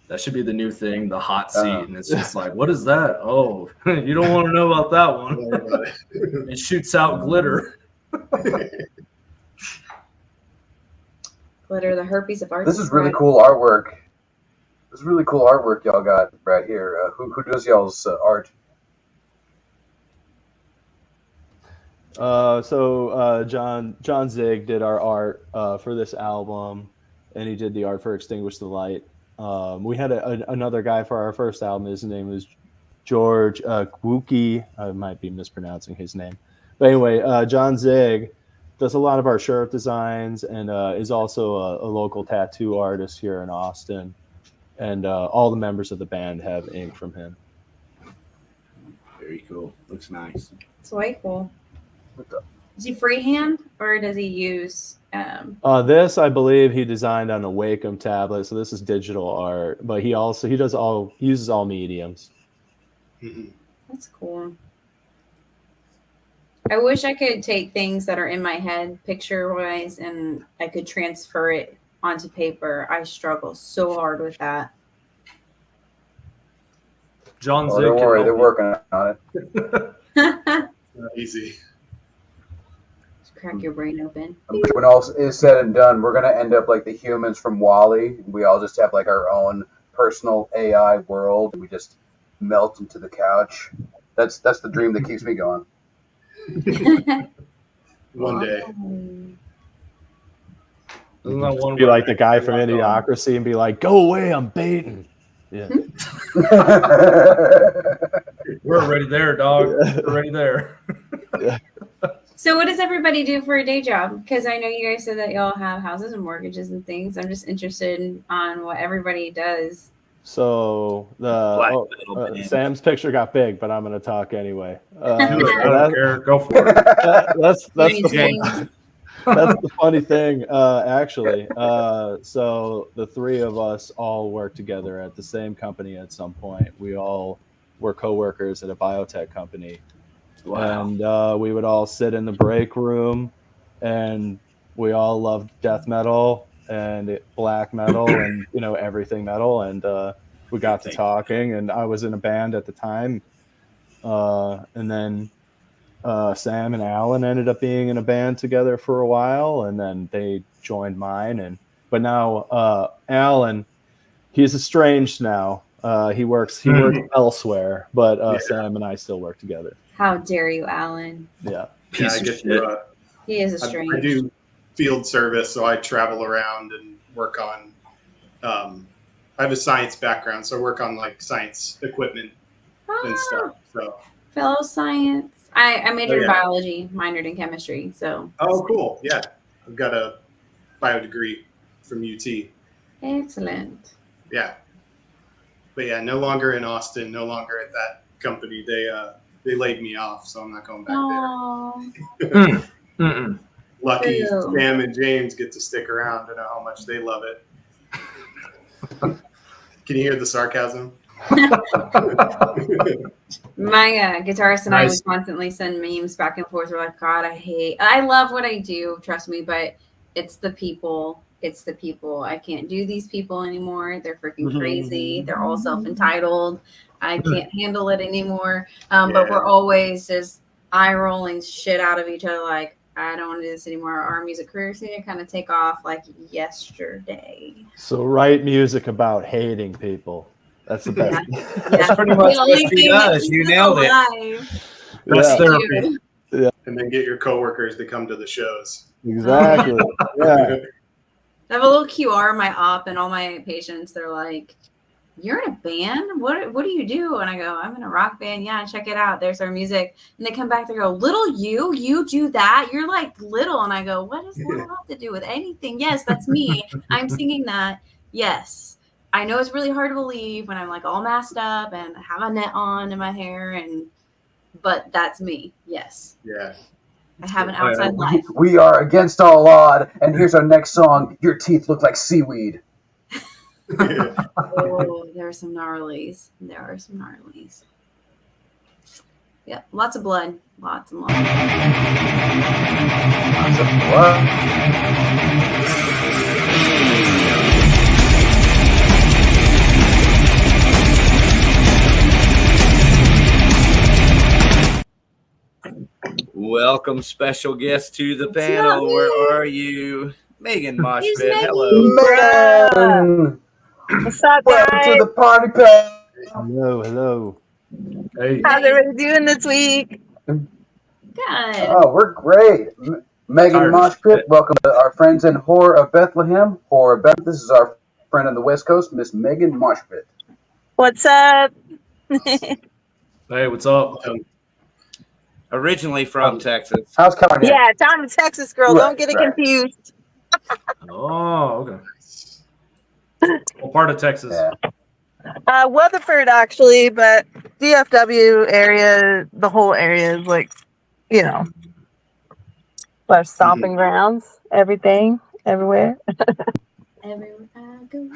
That should be the new thing, the hot seat. And it's just like, what is that? Oh, you don't want to know about that one. It shoots out glitter. Glitter, the herpes of art. This is really cool artwork. This is really cool artwork y'all got right here. Who does y'all's art? John Zig did our art for this album, and he did the art for Extinguish the Light. We had another guy for our first album. His name was George Gwuki. I might be mispronouncing his name. But anyway, John Zig does a lot of our shirt designs and is also a local tattoo artist here in Austin. And all the members of the band have ink from him. Very cool. Looks nice. It's way cool. Is he freehand or does he use? This, I believe, he designed on a Wacom tablet, so this is digital art. But he uses all mediums. That's cool. I wish I could take things that are in my head, picture-wise, and I could transfer it onto paper. I struggle so hard with that. John Zig. Don't worry, they're working on it. Not easy. Just crack your brain open. When all is said and done, we're gonna end up like the humans from WALL-E. We all just have like our own personal AI world. We just melt into the couch. That's the dream that keeps me going. One day. Isn't that one Be like the guy from Idiocracy and be like, "Go away, I'm baiting." Yeah. We're already there, dog. We're already there. So what does everybody do for a day job? Because I know you guys said that y'all have houses and mortgages and things. I'm just interested on what everybody does. So Sam's picture got big, but I'm going to talk anyway. I don't care. Go for it. That's the funny thing, actually. So the three of us all work together at the same company at some point. We all were coworkers at a biotech company. Wow. And we would all sit in the break room, and we all loved death metal and black metal and everything metal. And we got to talking, and I was in a band at the time. And then Sam and Alan ended up being in a band together for a while, and then they joined mine. But now Alan, he's estranged now. He works elsewhere, but Sam and I still work together. How dare you, Alan? Yeah. Piece of shit. He is a strange. I do field service, so I travel around and work on. I have a science background, so I work on like science equipment and stuff. So Fellow science. I majored in biology, minored in chemistry. So. Oh, cool! Yeah, I've got a bio degree from UT. Excellent. Yeah, but yeah, no longer in Austin. No longer at that company. They laid me off, so I'm not going back there. Lucky Ew. Sam and James get to stick around. I know how much they love it. Can you hear the sarcasm? My guitarist and I would constantly send memes back and forth. We're like, God, I love what I do, trust me, but it's the people. It's the people. I can't do these people anymore. They're freaking crazy. They're all self-entitled. I can't handle it anymore. But we're always just eye rolling shit out of each other. Like, I don't want to do this anymore. Our music careers need to kind of take off like yesterday. So write music about hating people. That's the best. That's pretty much what she does. You nailed it. That's therapy. Yeah. And then get your coworkers to come to the shows. Exactly. Yeah. I have a little QR in my op, and all my patients, they're like, "You're in a band? What do you do?" And I go, "I'm in a rock band." Yeah, check it out. There's our music. And they come back, they go, "Little you do that? You're like little." And I go, "What does little have to do with anything?" Yes, that's me. I'm singing that. Yes. I know it's really hard to believe when I'm like all masked up and have a net on in my hair, but that's me. Yes. Yeah. I have an outside life. We are against all odd, and here's our next song. Your teeth look like seaweed. Oh, there are some gnarlies. Yeah, lots of blood. Lots and lots. Lots of blood. Welcome, special guest to the panel. Where are you? Megan Moshpit. Hello. Man. What's up, Welcome guys? to the party pack. Hello. Hey. How's everybody doing this week? Good. Oh, we're great. Megan Tired as Moshpit, shit. welcome to our friends in Whore of Bethlehem. Whore of Bethlehem. This is our friend on the West Coast, Miss Megan Moshpit. What's up? Hey, what's up? Originally from Texas. How's California? Yeah, I'm a Texas girl. Right, Don't get it right. confused. Oh, okay. What part of Texas? Yeah. Weatherford, actually, but DFW area, the whole area is like, our stomping grounds, everything, everywhere. Everywhere I go.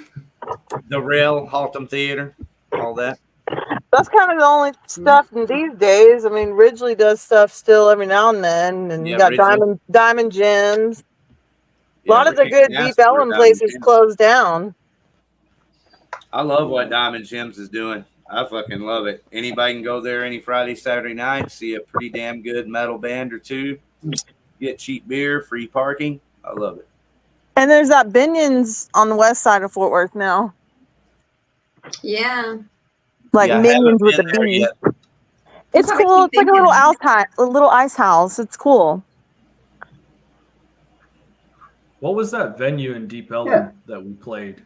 The Rail, Haltom Theater, all that. That's kind of the only stuff in these days. I mean, Ridgely does stuff still every now and then, and you Yeah, got Ridgely. Diamond Gems. A Yeah, lot of we're the good kicking ass Deep for Ellum Diamond places Gems. closed down. I love what Diamond Gems is doing. I fucking love it. Anybody can go there any Friday, Saturday night, see a pretty damn good metal band or two, get cheap beer, free parking. I love it. And there's that Binion's on the west side of Fort Worth now. Yeah. Like Yeah, I Minions haven't with been a there B. yet. It's That's what I cool. keep It's like a little ice house. It's cool. What was that venue in Deep Ellum Yeah. that we played,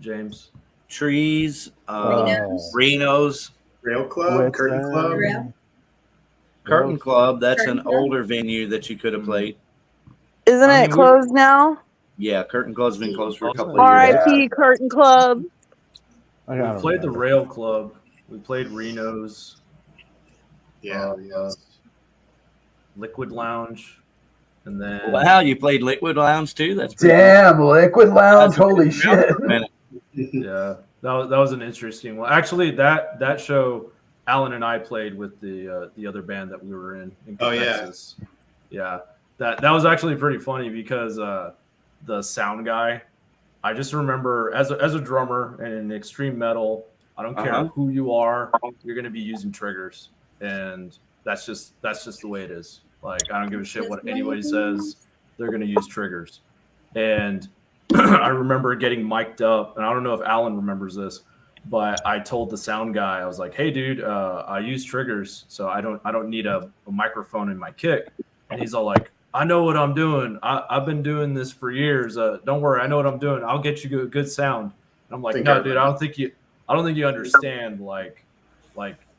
James? Trees, Reno's. Reno's, Rail Club, Curtain Club. Rail. Curtain Club. That's Curtain an Club. older venue that you could have played. Isn't I it mean, we- closed now? Yeah, Curtain Club's been closed for a couple of years. R.I.P. Curtain Club. I We gotta played the remember. Rail Club. We played Reno's, Yeah. Liquid Lounge, and then Wow, you played Liquid Lounge too? That's pretty Damn, Liquid Lounge. That's been Holy around shit. for a minute. yeah, that was an interesting one. Actually, that show, Alan and I played with the other band that we were in Oh, yeah. Texas. Yeah, that was actually pretty funny because the sound guy, I just remember as a drummer and in extreme metal, I don't care who you are, you're gonna be using triggers, and that's just the way it is. Like, I don't give a shit what anybody says, they're gonna use triggers. And I remember getting mic'd up, and I don't know if Alan remembers this, but I told the sound guy, I was like, "Hey, dude, I use triggers, so I don't need a microphone in my kick." And he's all like, "I know what I'm doing. I've been doing this for years. Don't worry, I know what I'm doing. I'll get you a good sound." And I'm like, Think "No, everybody- dude, I don't think you understand. Like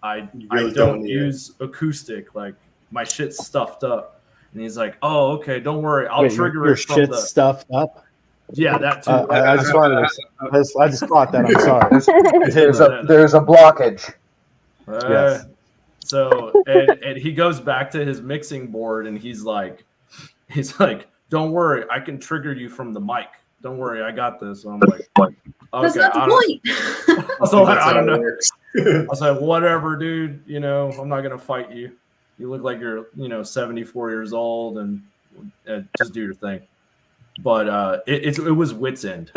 I really don't don't need it." use acoustic. Like, my shit's stuffed up." And he's like, "Oh, okay, don't worry. I'll Wait, trigger your it from shit's the stuffed up. yeah that too." I just wanted to. I just caught that. I'm sorry. There's a blockage. Yes. So and he goes back to his mixing board and he's like, "Don't worry, I can trigger you from the mic. Don't worry, I got this." And I'm like, That's "Okay, not the I don't, point. so That's I how don't it know." works. I was like, "Whatever, dude. I'm not gonna fight you. You look like you're 74 years old, and just do your thing." But it was Wits End.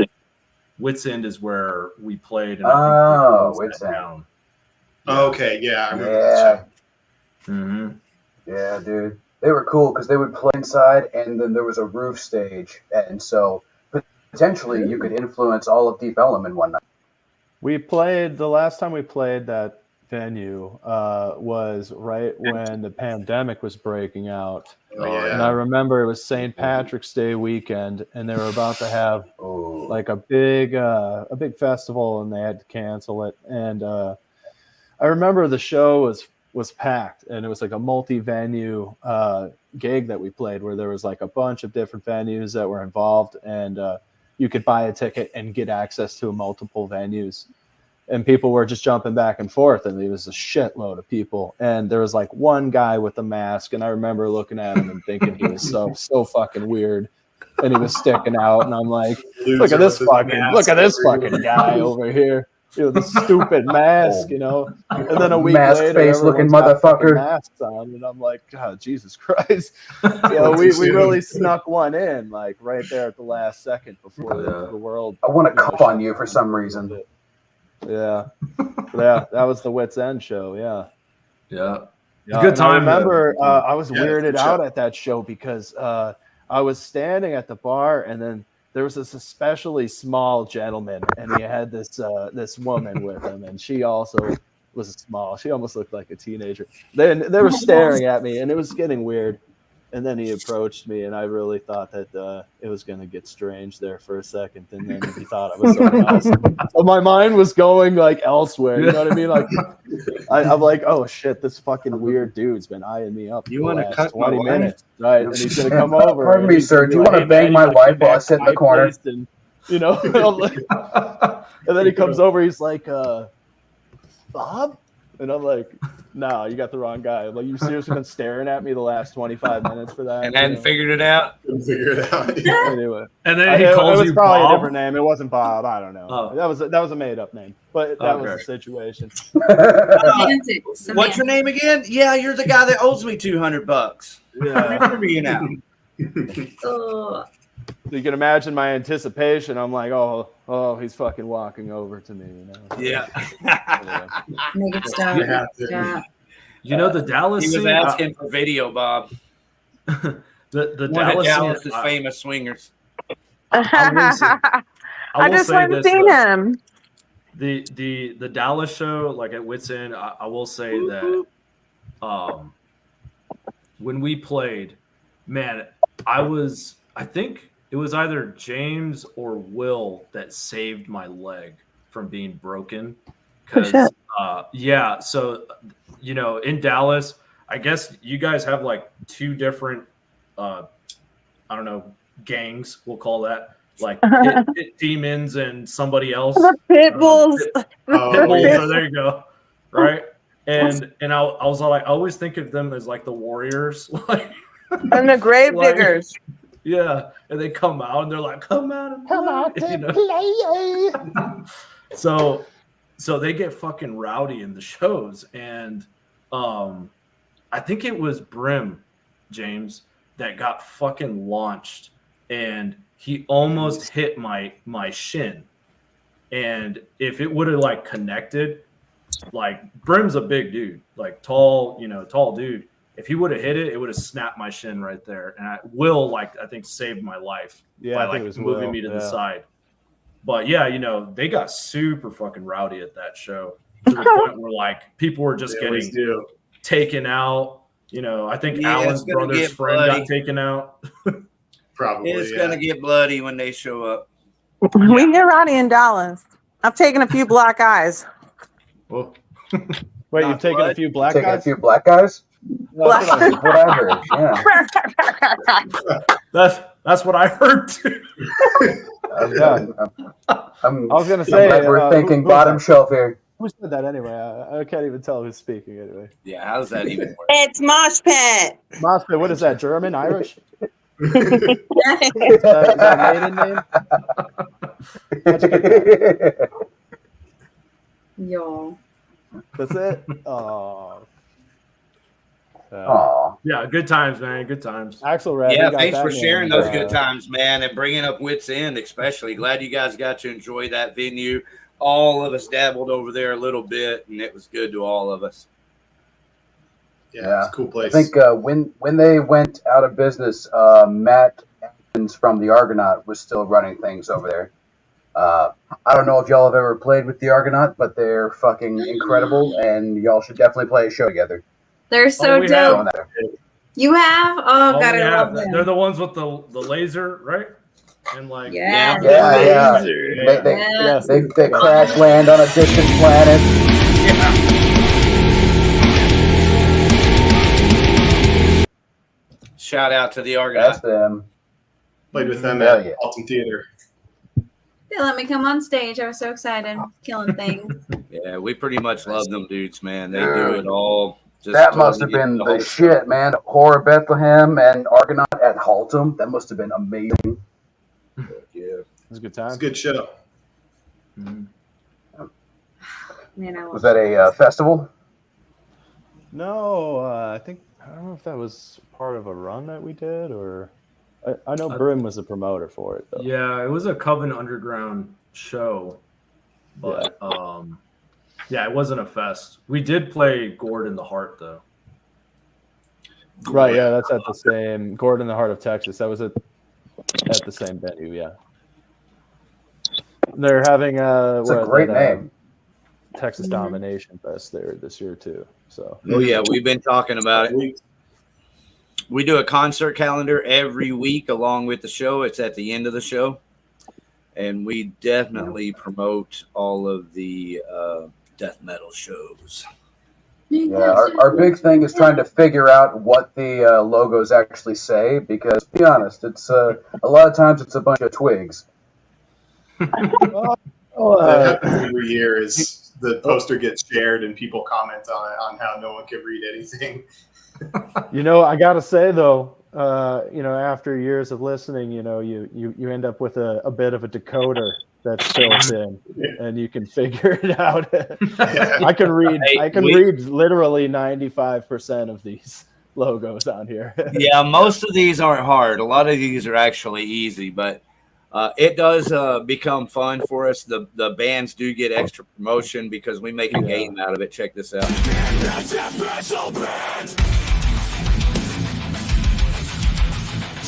Wits End is where we played. And I think Wits End. Down. Okay, yeah, I remember that show. Mm-hmm. Yeah, dude. They were cool because they would play inside, and then there was a roof stage, and so potentially you could influence all of Deep Ellum in one night. We played the last time we played that venue was right when the pandemic was breaking out. Oh, yeah. And I remember it was St. Patrick's Day weekend, and they were about to have like a big festival, and they had to cancel it. And I remember the show was packed, and it was like a multi-venue gig that we played where there was like a bunch of different venues that were involved, and you could buy a ticket and get access to multiple venues. And people were just jumping back and forth, and it was a shitload of people. And there was like one guy with a mask, and I remember looking at him and thinking he was so fucking weird, and he was sticking out. And I'm like, look at this fucking guy over here, the stupid mask, And then a week mask later, face looking motherfucker, masks on, and I'm like, God, Jesus Christ, we really snuck one in, like right there at the last second before the world. I want to cop on you for some reason. Yeah, that was the Wits End show. Yeah. Good time. I remember I was weirded out at that show because I was standing at the bar, and then there was this especially small gentleman, and he had this woman with him, and she also was small. She almost looked like a teenager. Then they were staring at me, and it was getting weird. And then he approached me, and I really thought that it was going to get strange there for a second. And then he thought I was someone else. So my mind was going like elsewhere. You know what I mean? Like I'm like, oh shit, this fucking weird dude's been eyeing me up. You want to cut 20 minutes, right? And he's going to come over. Pardon me, sir. Do you want to bang my wife while I sit in the corner? And, and then he comes over. He's like, Bob? And I'm like, no, you got the wrong guy. I'm like, you seriously been staring at me the last 25 minutes for that? And hadn't figured it out? Couldn't figure it out. Anyway. And then he calls you Bob? It was probably a different name. It wasn't Bob. I don't know. Oh. That was a made-up name. But that was the situation. What's your name again? Yeah, you're the guy that owes me $200. Yeah. I remember you now. So you can imagine my anticipation. I'm like, oh, he's fucking walking over to me. Yeah. Make it stop. Yeah. The Dallas he was scene, asking for video, Bob. the One of Dallas Dallas's scene, famous swingers. I just went and seen him. The Dallas show, like at Wits End, I will say that when we played, man, I think it was either James or Will that saved my leg from being broken. Because so in Dallas, I guess you guys have like two different gangs, we'll call that, like pit demons and somebody else. The pit bulls. So there you go. Right. And I was like, I always think of them as like the warriors, like and the grave diggers. Yeah, and they come out and they're like, come out and play. So they get fucking rowdy in the shows, and I think it was Brim, James, that got fucking launched, and he almost hit my shin, and if it would have like connected, like Brim's a big dude, like tall dude. If he would have hit it, it would have snapped my shin right there. And Will, I think, saved my life by moving me to the side. But they got super fucking rowdy at that show to the point where like people were just getting taken out. I think Alan's brother's friend got taken out. Probably. It's gonna get bloody when they show up. We get rowdy in Dallas. I've taken a few black eyes. Well, wait, you've taken a few black guys? Taking a few black guys? That's what I heard. Yeah. That's what I heard too. I was gonna say we're thinking bottom shelf here. Who said that anyway? I can't even tell who's speaking anyway. Yeah, how's that even work? It's Mosh Pit. Mosh Pit. What is that? German? Irish? Is that maiden name? Y'all. That's it. Oh. Aw. Yeah, good times, man. Good times. Axel Red. Yeah, we got thanks that for name, sharing those good times, man, and bringing up Wits End, especially. Glad you guys got to enjoy that venue. All of us dabbled over there a little bit, and it was good to all of us. Yeah, it's a cool place. I think when they went out of business, Matt Atkins from the Argonaut was still running things over there. I don't know if y'all have ever played with the Argonaut, but they're fucking incredible, and y'all should definitely play a show together. They're so dope. You have? Oh, God, I love them. They're the ones with the laser, right? And like, yeah. They crash land on a distant planet. Shout out to the Argonaut. That's them. Played with them at Alton Theater. They let me come on stage. I was so excited, killing things. Yeah, we pretty much love them dudes, man. They do it all. That must have been the shit, man. Horror Bethlehem and Argonaut at Haltom. That must have been amazing. Yeah, it was a good time. It's a good show. Man, Was that a festival? No, I don't know if that was part of a run that we did, or I know Brim was the promoter for it, though. Yeah, it was a Coven Underground show, but yeah, it wasn't a fest. We did play Gourd in the Heart, though. Right, yeah, that's at the same Gourd in the Heart of Texas. That was at the same venue, yeah. They're having it's a great name. Texas Domination Fest there this year too. So yeah, we've been talking about it. We do a concert calendar every week along with the show. It's at the end of the show, and we definitely promote all of the death metal shows. Yeah, our big thing is trying to figure out what the logos actually say, because to be honest, it's a lot of times it's a bunch of twigs. That happens every year. Is the poster gets shared and people comment on how no one can read anything. I gotta say though, after years of listening, you end up with a bit of a decoder that's built in, and you can figure it out. I can read literally 95% of these logos on here. Yeah, most of these aren't hard. A lot of these are actually easy, but it does become fun for us. The bands do get extra promotion because we make a game out of it. Check this out.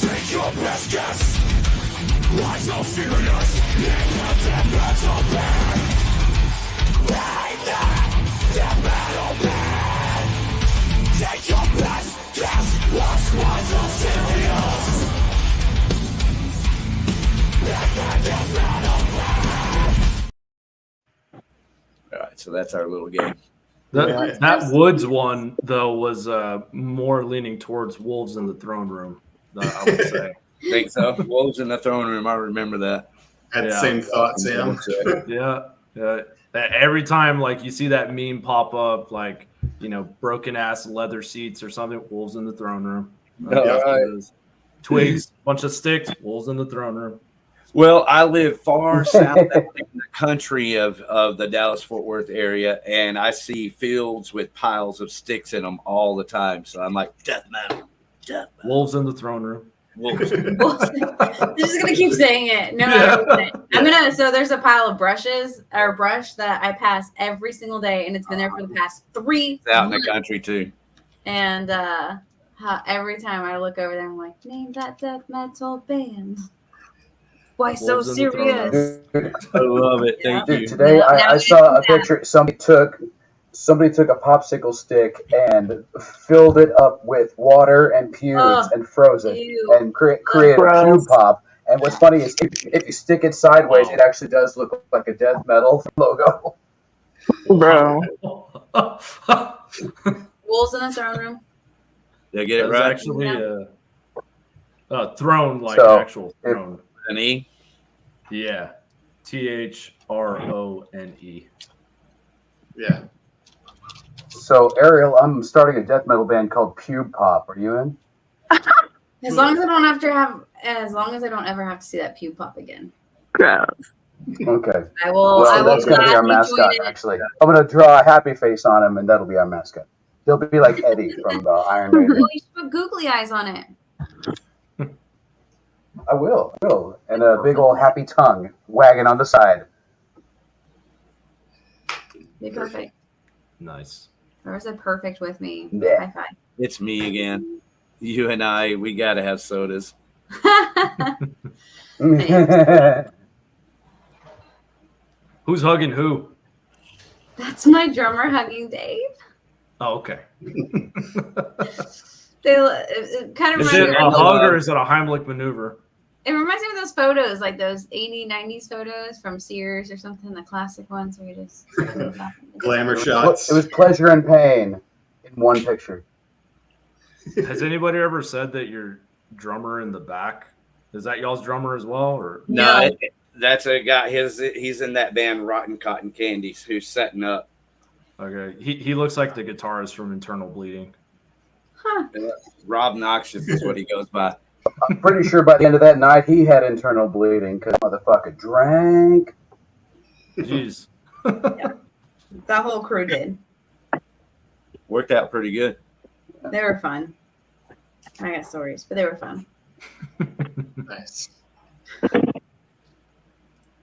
Take your best guess. Why so serious? In the death metal band. Death metal band. Take your best guess. Why so serious? All right, so that's our little game. That Woods one though was more leaning towards Wolves in the Throne Room. I would say. Think so? Wolves in the Throne Room. I remember that. Had the same thought, Sam. Yeah. Every time like you see that meme pop up, like broken ass leather seats or something, Wolves in the Throne Room. Twigs, bunch of sticks, Wolves in the Throne Room. Well, I live far south in the country of the Dallas-Fort Worth area, and I see fields with piles of sticks in them all the time. So I'm like, death metal. Wolves in the Throne Room. Wolves. You're just gonna keep saying it. No, I'm gonna. So there's a pile of brush that I pass every single day, and it's been there for the past 3 months. It's out in the country too. And every time I look over there, I'm like, name that death metal band. Why so serious? I love it. Thank you. Today I saw a picture. Somebody took a popsicle stick and filled it up with water and pubes and froze it and created a pube pop. And what's funny is if you stick it sideways, it actually does look like a death metal logo. Bro. Wolves in the Throne Room. Did I get it right? Actually, a throne, like actual throne. An E? Yeah. THRONE. Yeah. So, Ariel, I'm starting a death metal band called Pube Pop. Are you in? As long as I don't ever have to see that pube pop again. Gross. Okay. I will. Well, that's going to be our mascot, actually. I'm going to draw a happy face on him, and that'll be our mascot. He'll be like Eddie from Iron Maiden. Oh, you should put googly eyes on it. I will. And a big old happy tongue wagging on the side. Be perfect. Nice. Or is it perfect with me? Yeah. High five. It's me again. You and I, we got to have sodas. Who's hugging who? That's my drummer hugging Dave. Oh, okay. It kind of Is reminds it me a of hug or is it a Heimlich maneuver? It reminds me of those photos, like those 80s, 90s photos from Sears or something, the classic ones where you just Glamour shots. It was pleasure and pain in one picture. Has anybody ever said that your drummer in the back, is that y'all's drummer as well? Or No, that's a guy. He's in that band Rotten Cotton Candies who's setting up. Okay. He looks like the guitarist from Internal Bleeding. Huh. Rob Noxious is what he goes by. I'm pretty sure by the end of that night he had internal bleeding because motherfucker drank. Jeez. That whole crew did. Worked out pretty good. They were fun. I got stories, but they were fun. Nice.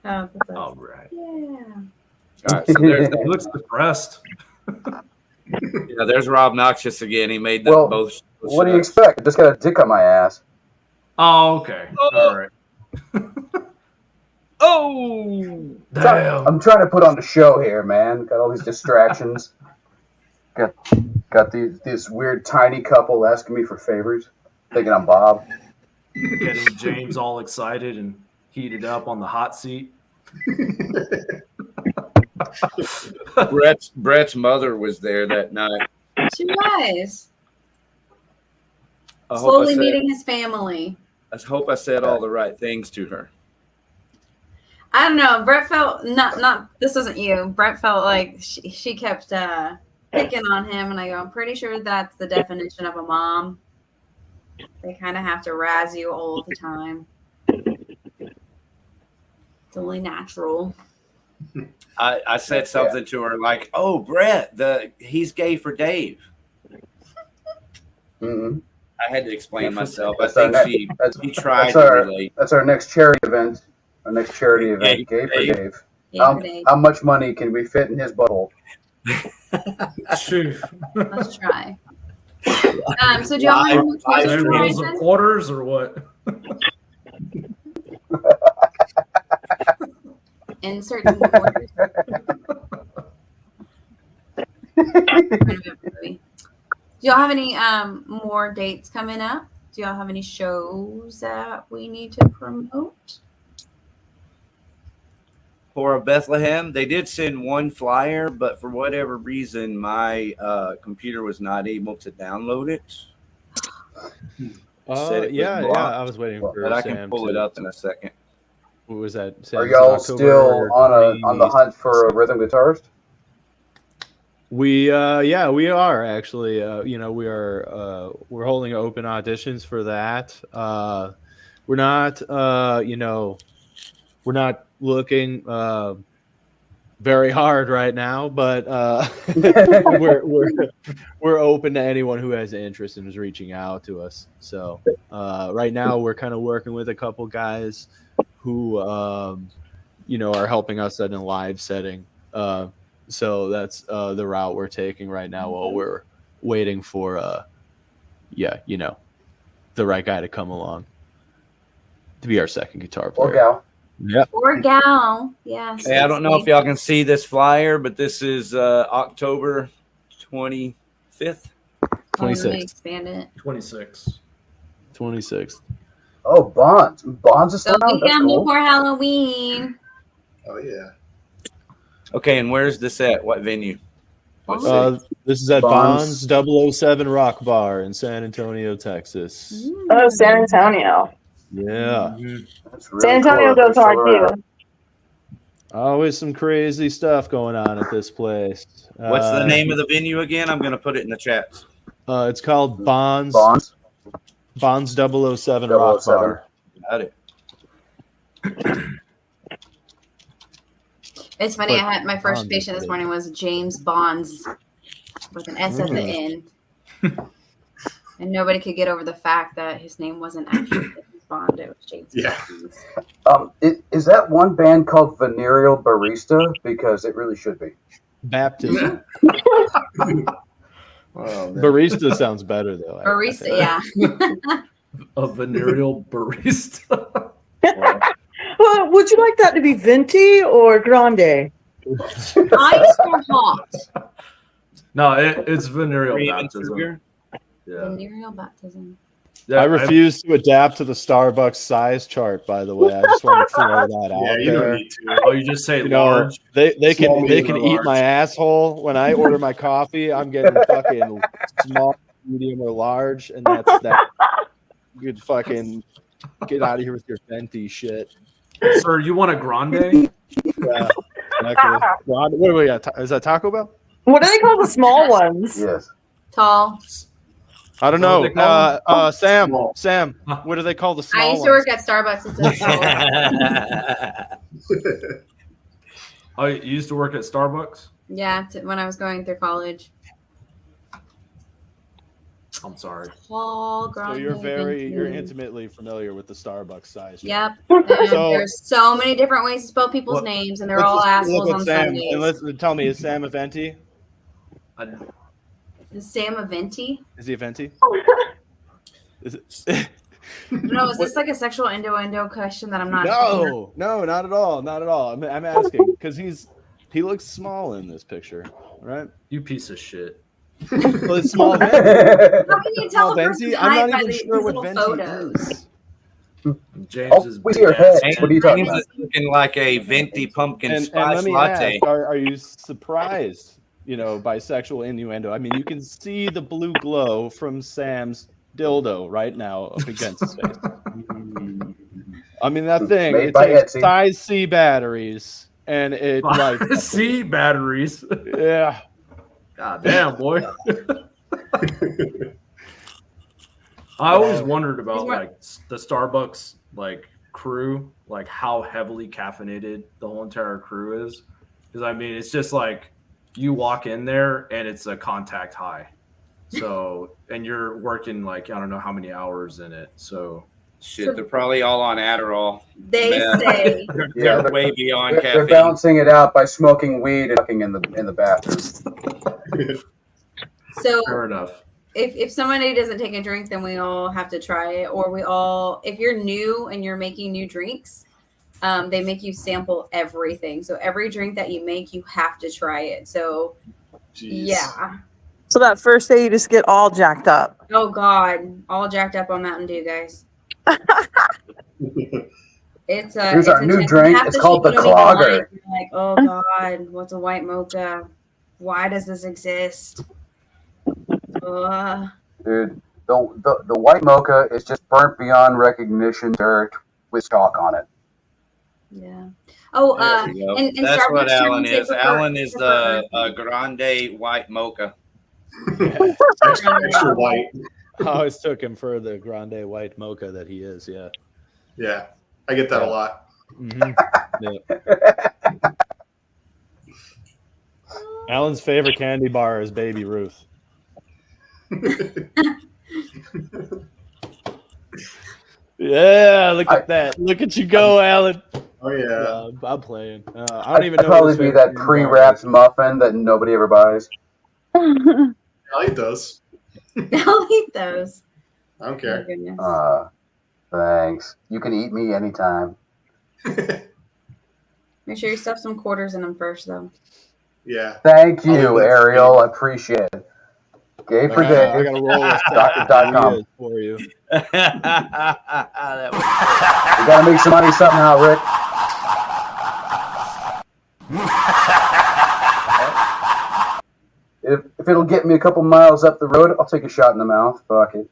Oh, All right. yeah. All right, so there's, He looks depressed. yeah, there's Rob Noxious again. He made Well, both. What do you expect? I just got a dick on my ass. Oh, okay. All right. Oh, Damn. I'm trying to put on the show here, man. Got all these distractions. Got this weird tiny couple asking me for favors, thinking I'm Bob. Getting James all excited and heated up on the hot seat. Brett's mother was there that night. She was. I hope Slowly I said- meeting his family. I hope I said all the right things to her. I don't know. Brett felt not. This wasn't you. Brett felt like she kept picking on him, and I go, I'm pretty sure that's the definition of a mom. They kind of have to razz you all the time. It's only natural. I said something to her like, "Oh, Brett, he's gay for Dave." Mm-hmm. I had to explain myself. I That's our think next- she tried That's to our, relate. that's our next charity event. Our next charity event. Gay for Dave. How much money can we fit in his butthole? Let's try. So do y'all know which Is there one rolls of quarters or what? Insert some quarters. Do y'all have any more dates coming up? Do y'all have any shows that we need to promote? For Bethlehem, they did send one flyer, but for whatever reason, my computer was not able to download it. Said it was Yeah, blocked. I was waiting for But I Sam can pull to- it up in a second. What was that? Sam? Are Was it y'all October still on the hunt for a 26th? rhythm guitarist? We we are actually. We're holding open auditions for that. We're not we're not looking very hard right now, but we're open to anyone who has interest and is reaching out to us. So right now we're kind of working with a couple guys who are helping us in a live setting. So that's the route we're taking right now while we're waiting for the right guy to come along to be our second guitar player. Or gal. Yeah. Or gal. Yes. Hey, I don't know if y'all can see this flyer, but this is October 25th. 26th. Expand it. 26. 26th. Oh, Bonds. Bonds is So still out. we That's got cool. before Halloween. Oh yeah. Okay, and where's this at? What venue? What city? This is at Bonds. Bonds 007 Rock Bar in San Antonio, Texas. Oh, San Antonio. Yeah. That's really San Antonio cool. goes hard too. Always some crazy stuff going on at this place. What's the name of the venue again? I'm going to put it in the chat. It's called Bonds. Bonds. 007 Rock 007. Bar. Got it. It's funny. But I had my first Bonds patient is this big. morning was James Bonds. with an S at the end. And nobody could get over the fact that his name wasn't actually James Bond. It was James Bond. Is that one band called Venereal Barista? Because it really should be. Baptism. Oh, man. Barista sounds better though. Barista, yeah. A venereal barista. Well, would you like that to be venti or grande? Ice or hot? No, it's venereal baptism. Yeah. Venereal baptism. Yeah, I refuse to adapt to the Starbucks size chart. By the way, I just want to throw that out Yeah, you there. don't need to. Oh, you just say You know, large. they can Small, medium, or eat large. my asshole when I order my coffee. I'm getting fucking small, medium, or large, and that's that. You could fucking get out of here with your venti shit. Sir, you want a grande? Yeah, exactly. What do we got? Is that Taco Bell? What do they call the small ones? Yes. Tall. I don't What do know. they call Sam, Small. Sam, what do they call the small I used to ones? work at Starbucks. It's a tall. Oh, you used to work at Starbucks? Yeah, when I was going through college. I'm sorry. Tall, So grande, you're venti. intimately familiar with the Starbucks size. Yep. And So- there's so many different ways to spell people's What- names, and they're all assholes on Sam, Sundays. and let's tell me, is Sam a venti? Is Sam a venti? Is he a venti? Is it? No, is this like a sexual innuendo question that I'm not? No, not at all, not at all. I'm asking because he looks small in this picture, right? You piece of shit. Well, it's small venti. How can you tell Small a person's venti. I'm height not by even these sure what little venti photos? is. James Oh, is we see your big ass. head. What are you talking James about? is looking like a venti pumpkin And spice let me latte. ask: Are you surprised? By sexual innuendo? I mean, you can see the blue glow from Sam's dildo right now up against his face. I mean, that thing, Made it by takes Etsy. size C batteries, and it like, C batteries. yeah. God damn, boy. I always wondered about like the Starbucks like crew, like how heavily caffeinated the whole entire crew is. Because I mean, it's just like you walk in there and it's a contact high. So, and you're working like I don't know how many hours in it. So, Shit, they're probably all on Adderall. They Man. say They're way beyond They're caffeine. balancing it out by smoking weed and fucking in the bathroom. so. fair enough. If somebody doesn't take a drink, then we all have to try it. Or we all, if you're new and you're making new drinks, they make you sample everything. So every drink that you make, you have to try it. So Jeez. yeah. So that first day you just get all jacked up. Oh God, all jacked up on Mountain Dew, guys. It's a. Here's it's our a new half drink. It's shit called you the don't even Clogger. like. You're like, oh God, what's a white mocha? Why does this exist? Dude, the white mocha is just burnt beyond recognition dirt with chalk on it. Yeah. Oh, There we go. and That's Starbucks what Alan drinks, they is. prefer- Alan is they the prefer- grande white mocha. Extra white. I always took him for the grande white mocha that he is. Yeah. Yeah, I get that a lot. Mm-hmm. Yeah. Alan's favorite candy bar is Baby Ruth. Yeah, look at that. Look at you go, Alan. Oh yeah. I'm playing. I don't even I'd know. probably what his be favorite that candy bar pre-wrapped is. muffin that nobody ever buys. I like those. I'll eat those. I don't Oh, care. goodness. Thanks. You can eat me anytime. Make sure you stuff some quarters in them first, though. Yeah. Thank I'll you, eat that Ariel. too. I appreciate it. Gay for I day. gotta roll this Doctor.com. for you. That was We gotta make some money somehow, Rick. If it'll get me a couple miles up the road, I'll take a shot in the mouth. Fuck it.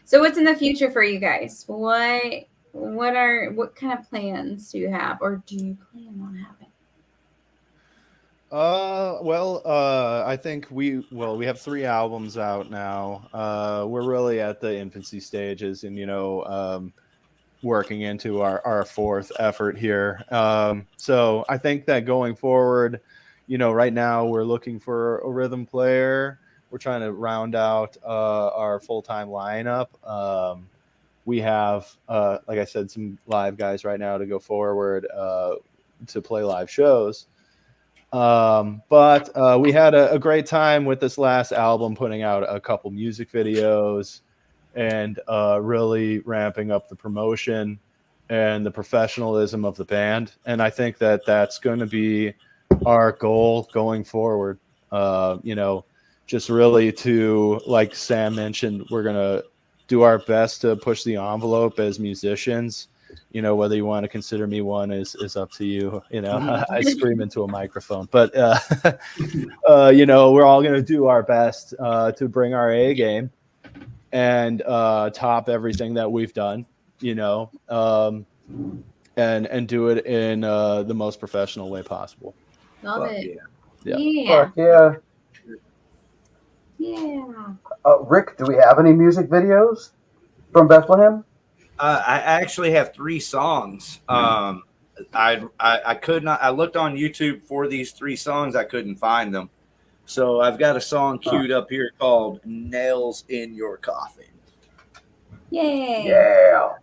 So, what's in the future for you guys? What kind of plans do you have, or do you plan on having? I think we have 3 albums out now. We're really at the infancy stages and, working into our 4th effort here. So I think that going forward, right now we're looking for a rhythm player. We're trying to round out our full-time lineup. We have, like I said, some live guys right now to go forward to play live shows. But we had a great time with this last album, putting out a couple music videos and really ramping up the promotion and the professionalism of the band. And I think that that's going to be our goal going forward. Just really to, like Sam mentioned, we're going to do our best to push the envelope as musicians. Whether you want to consider me one is up to you. I scream into a microphone, but we're all going to do our best to bring our A game and top everything that we've done, and do it in the most professional way possible. Love it. Yeah. Rick, do we have any music videos from Bethlehem? I actually have 3 songs. I could not. I looked on YouTube for these 3 songs. I couldn't find them. So I've got a song queued up here called "Nails in Your Coffin." Yay! Yeah.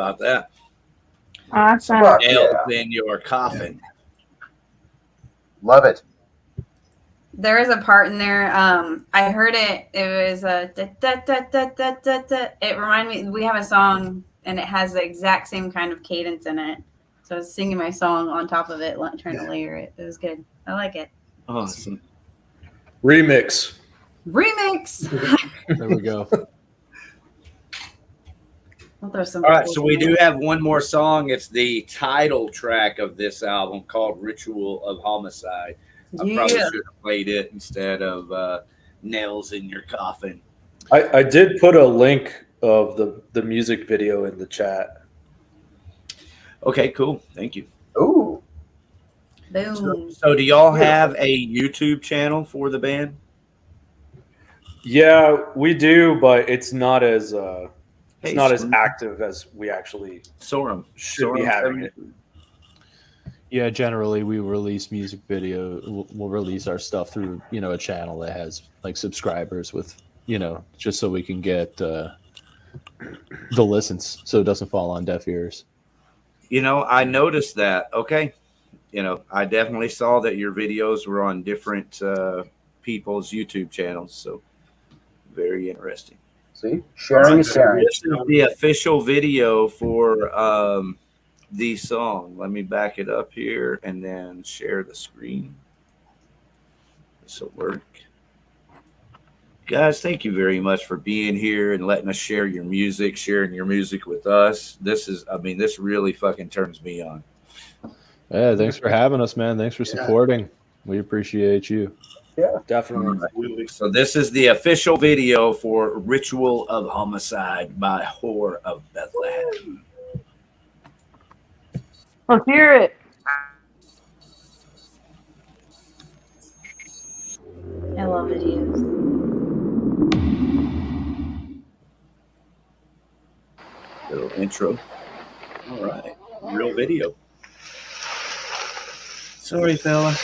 about that? Awesome. Fuck Nails yeah. in your coffin. Love it. There is a part in there. I heard it. It was a da, da, da, da, da, da, da. It reminded me. We have a song, and it has the exact same kind of cadence in it. So I was singing my song on top of it, trying to layer it. It was good. I like it. Awesome. Remix. Remix. There we go. I'll throw some. All right, so we do have one more song. It's the title track of this album called "Ritual of Homicide." I probably should have played it instead of "Nails in Your Coffin." I did put a link of the music video in the chat. Okay, cool. Thank you. Ooh. Boom. So do y'all have a YouTube channel for the band? Yeah, we do, but it's not as Hey, it's not as Saloon. active as we actually Sorum. should be having it. Yeah, generally we release music video. We'll release our stuff through, a channel that has like subscribers with, just so we can get the listens, so it doesn't fall on deaf ears. I noticed that. Okay. I definitely saw that your videos were on different people's YouTube channels. So very interesting. See, sharing is caring. This is the official video for the song. Let me back it up here and then share the screen. This will work. Guys, thank you very much for being here and letting us share your music, sharing your music with us. This really fucking turns me on. Yeah, thanks for having us, man. Thanks for supporting. We appreciate you. Yeah, Definitely. So this is the official video for "Ritual of Homicide" by Whore of Bethlehem. Let's hear it. I love videos. Little intro. All right. Real video. Sorry, fella.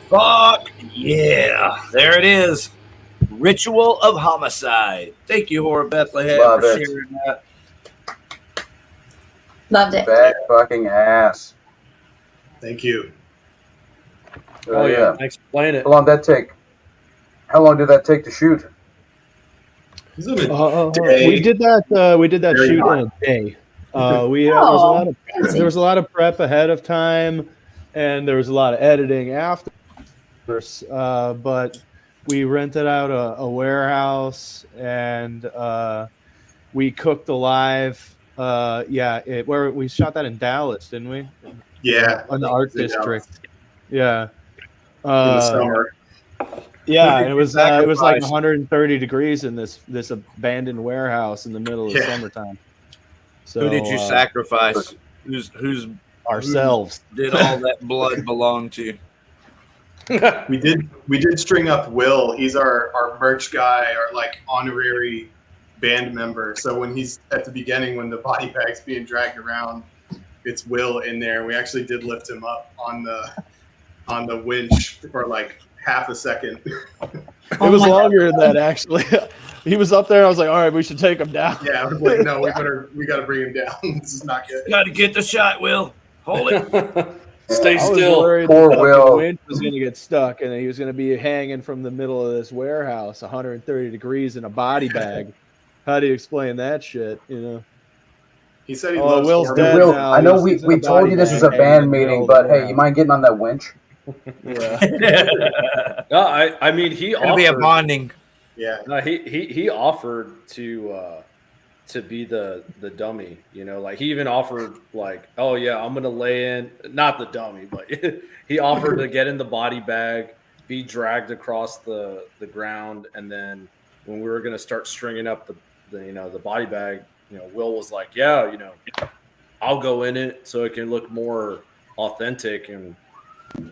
Fuck yeah. There it is. Ritual of Homicide. Thank you, Horror Bethlehem, Love for it. sharing that. Loved it. Bad fucking ass. Thank you. Oh yeah. Thanks for playing it. How long did that take? How long did that take to shoot? We did that. We did that Very shoot hot. in a day. There was a lot of prep ahead of time, and there was a lot of editing after. But we rented out a warehouse, and we cooked alive. Where we shot that in Dallas, didn't we? Yeah. In the art In district. Yeah. In the summer. Yeah, and it was like Sacrifice. 130 degrees in this abandoned warehouse in the middle of the summertime. So Who did you sacrifice? Who's ourselves? Who did all that blood belong to? We did string up Will. He's our merch guy, our like honorary band member. So when he's at the beginning, when the body bag's being dragged around, it's Will in there. We actually did lift him up on the winch for like half a second. It was longer than that, actually. He was up there. I was like, all right, we should take him down. Yeah, I was like, no, we got to bring him down. This is not good. Got to get the shot, Will. Hold it. Stay I was still. worried Poor that Will. the wind was going to get stuck, and he was going to be hanging from the middle of this warehouse, 130 degrees in a body bag. How do you explain that shit? You know. He said he loves Will's horror. dead Will, now. I know He's in we a told body you this was bag a hanging in band the meeting, middle but of the hey, you mind getting on that winch? Yeah. No, I mean he It'll be a offered. bonding. Yeah. No, he offered to be the dummy. You know, like he even offered like, oh yeah, I'm gonna lay in, not the dummy, but he offered to get in the body bag, be dragged across the ground, and then when we were gonna start stringing up the body bag, you know, Will was like, yeah, you know, I'll go in it so it can look more authentic, and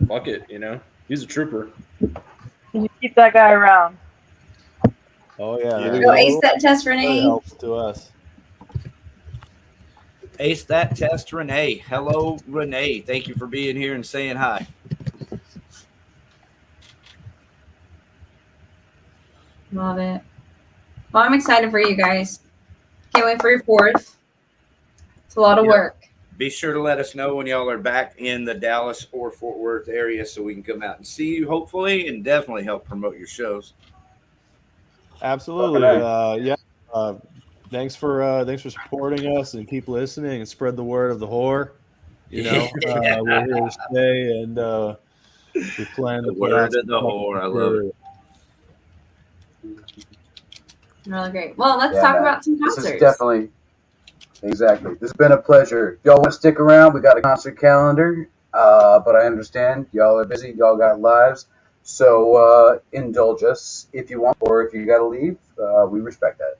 fuck it, you know, he's a trooper. You keep that guy around. Oh yeah. Yeah. Go ace that test, Really Renee. helps to us. Ace that test, Renee. Hello, Renee. Thank you for being here and saying hi. Love it. Well, I'm excited for you guys. Can't wait for your 4th. It's a lot of work. Be sure to let us know when y'all are back in the Dallas or Fort Worth area so we can come out and see you, hopefully, and definitely help promote your shows. Absolutely. Okay. Thanks for supporting us, and keep listening and spread the word of the whore. You know, we're here to stay, and we plan to The put word out of some the whore. I love it. Really great. Well, let's Yeah, talk man. about some This concerts. is definitely exactly. This has been a pleasure. If y'all want to stick around, we got a concert calendar, but I understand y'all are busy. Y'all got lives, so indulge us if you want, or if you got to leave, we respect that.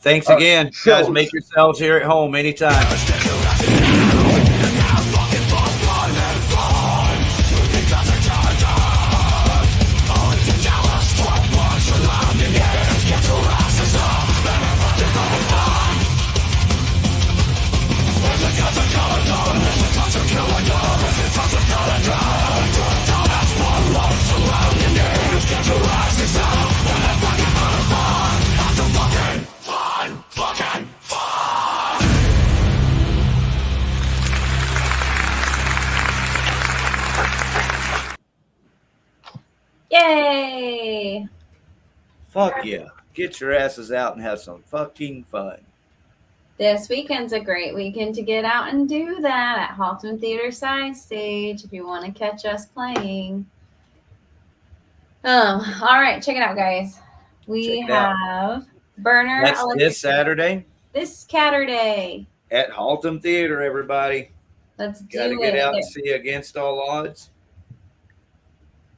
Thanks again. Guys, shows. make yourselves here at home anytime. Yay! Fuck yeah. Get your asses out and have some fucking fun. This weekend's a great weekend to get out and do that at Halton Theater Side Stage if you want to catch us playing. All right, check it out, guys. We have Burner. That's this Saturday. This Saturday. At Halton Theater, everybody. Let's do Gotta it. get out and see Against All Odds.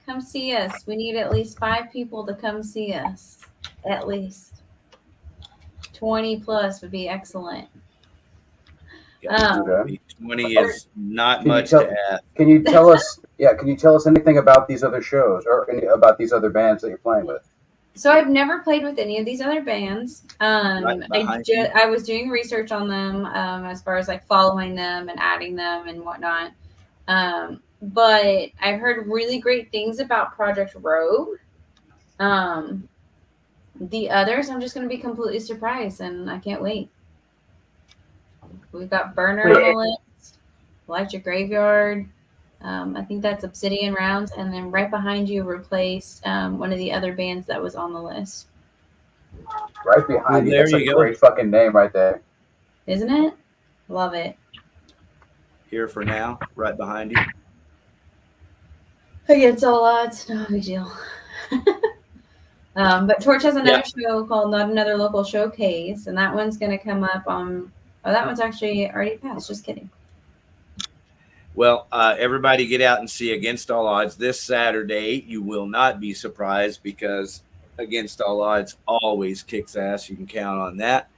Come see us. We need at least 5 people to come see us. At least. 20 plus would be excellent. 20 is not much to ask. Can you tell us? Yeah, can you tell us anything about these other shows or about these other bands that you're playing with? So I've never played with any of these other bands. I was doing research on them as far as like following them and adding them and whatnot. But I've heard really great things about Project Rogue. The others, I'm just going to be completely surprised, and I can't wait. We've got Burner on the list, Electric Graveyard. I think that's Obsidian Rounds, and then right behind you replaced one of the other bands that was on the list. Right behind you. That's a great fucking name right there. Isn't it? Love it. Here for now, right behind you. Against All Odds, no big deal. But Torch has another show called Not Another Local Showcase, and that one's going to come up on. Oh, that one's actually already passed. Just kidding. Well, everybody get out and see Against All Odds this Saturday. You will not be surprised because Against All Odds always kicks ass. You can count on that.